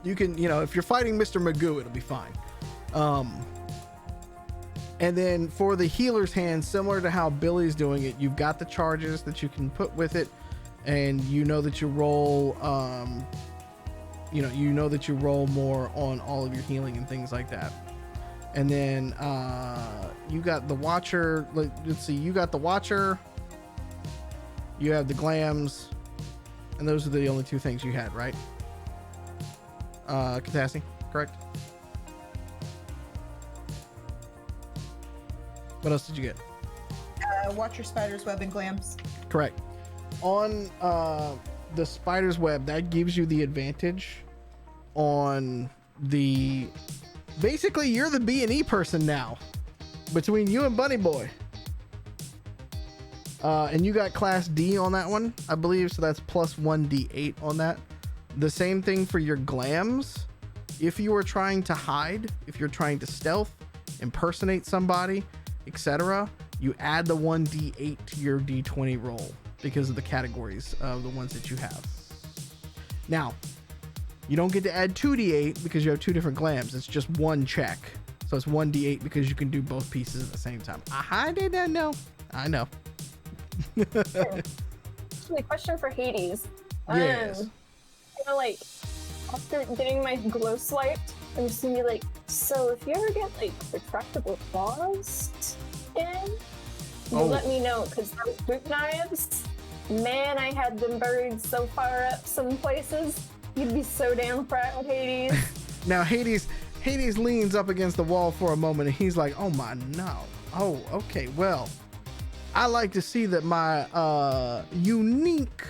You can, if you're fighting Mr. Magoo, it'll be fine. And then for the healer's hand, similar to how Billy's doing it, you've got the charges that you can put with it, and that you roll, that you roll more on all of your healing and things like that. And then you got the Watcher. Let's see, you got the Watcher. You have the Glams, and those are the only two things you had, right? Catassie, correct? What else did you get? Watcher, Spider's Web, and Glams. Correct. On the Spider's Web, that gives you the advantage on the... Basically, you're the B&E person now. Between you and Bunny Boy. And you got Class D on that one, I believe, so that's plus 1d8 on that. The same thing for your Glams. If you are trying to hide, if you're trying to stealth, impersonate somebody, etc., you add the 1d8 to your d20 roll because of the categories of the ones that you have. Now, you don't get to add 2d8 because you have two different Glams. It's just one check. So it's 1d8 because you can do both pieces at the same time. I did not know. I know. Actually, question for Hades. Yes. After getting my glow swiped, I'm just gonna be like, so if you ever get retractable claws in, you let me know, because those boot knives Man, I had them buried so far up some places. You'd be so down for it with Hades. Now Hades leans up against the wall for a moment and he's like, oh my no. Oh, okay, well, I like to see that my unique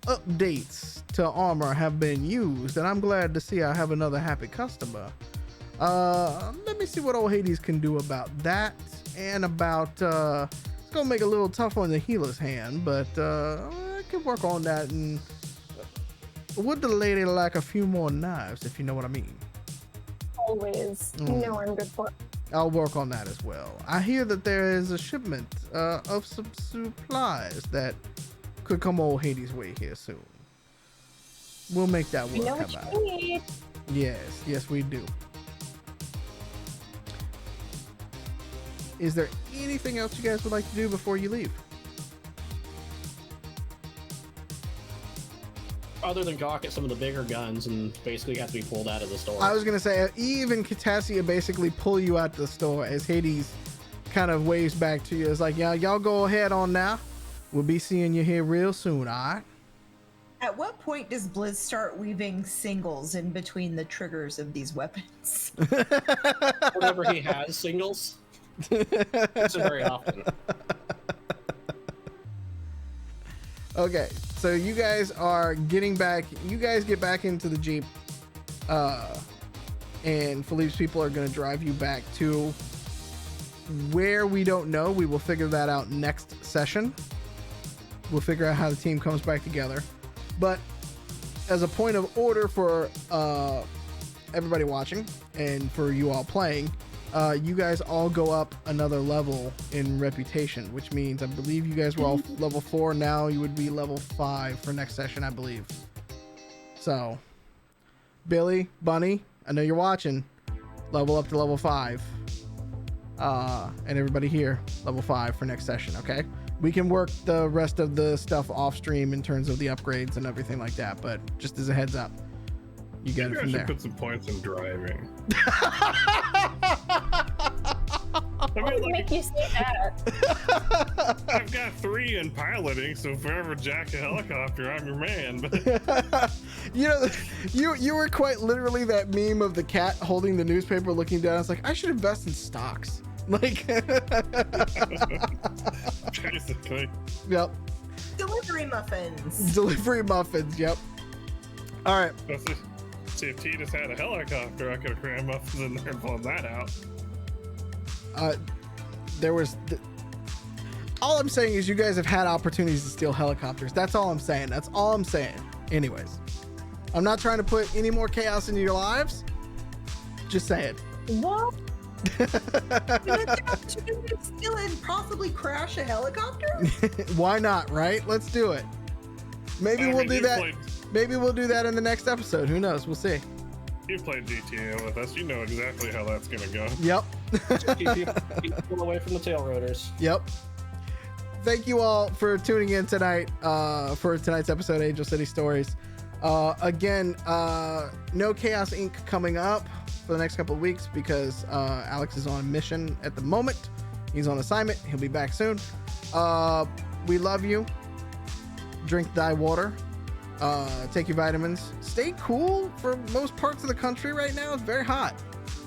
updates to armor have been used, and I'm glad to see I have another happy customer. Let me see what old Hades can do about that, and about it's gonna make it a little tough on the healer's hand, but I can work on that. And would the lady like a few more knives, if you know what I mean? Always. You know I'm good for it. I'll work on that as well. I hear that there is a shipment of some supplies that could come old Hades' way here soon. We'll make that work. You know How what about you it? need. Yes, we do. Is there anything else you guys would like to do before you leave? Other than gawk at some of the bigger guns and basically have to be pulled out of the store. I was gonna say, even Catassie basically pull you out the store as Hades kind of waves back to you. It's like, yeah, y'all go ahead on now. We'll be seeing you here real soon, all right? At what point does Blizz start weaving singles in between the triggers of these weapons? Whenever he has singles. It's very often. Okay, so you guys are getting back. You guys get back into the Jeep, and Philippe's people are going to drive you back to where we don't know. We will figure that out next session. We'll figure out how the team comes back together. But as a point of order for everybody watching and for you all playing, you guys all go up another level in reputation, which means I believe you guys were all level 4. Now you would be level 5 for next session, I believe. So, Billy, Bunny, I know you're watching. Level up to level 5. And everybody here, level 5 for next session, okay? We can work the rest of the stuff off stream in terms of the upgrades and everything like that, but just as a heads up, you get it from there. Put some points in driving. What would make you say that? I've got 3 in piloting, so if I ever jack a helicopter, I'm your man. But You know, you were quite literally that meme of the cat holding the newspaper looking down. It's like, I should invest in stocks. Like, basically. Yep. Delivery muffins. Delivery muffins. Yep. All right. See, if T just had a helicopter, I could have crammed muffins in there and blown that out. There was. All I'm saying is you guys have had opportunities to steal helicopters. That's all I'm saying. That's all I'm saying. Anyways, I'm not trying to put any more chaos into your lives. Just saying. What? Steal and possibly crash a helicopter? Why not, right? Let's do it. Maybe we'll do that. Maybe we'll do that in the next episode. Who knows? We'll see. You've played GTA with us. You know exactly how that's going to go. Yep. Keep people away from the tail rotors. Yep. Thank you all for tuning in tonight for tonight's episode of Angel City Stories. Again, no Chaos Inc. coming up for the next couple of weeks because Alex is on mission at the moment. He's on assignment. He'll be back soon. We love you. Drink thy water. Take your vitamins. Stay cool for most parts of the country right now. It's very hot.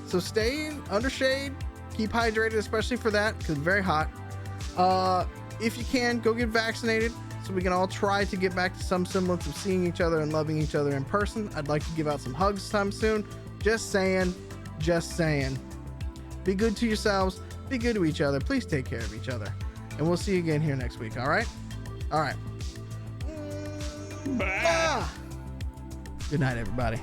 So stay under shade. Keep hydrated, especially for that because it's very hot. If you can, go get vaccinated so we can all try to get back to some semblance of seeing each other and loving each other in person. I'd like to give out some hugs sometime soon. Just saying. Just saying. Be good to yourselves. Be good to each other. Please take care of each other. And we'll see you again here next week. All right? All right. Bye. Ah. Good night, everybody.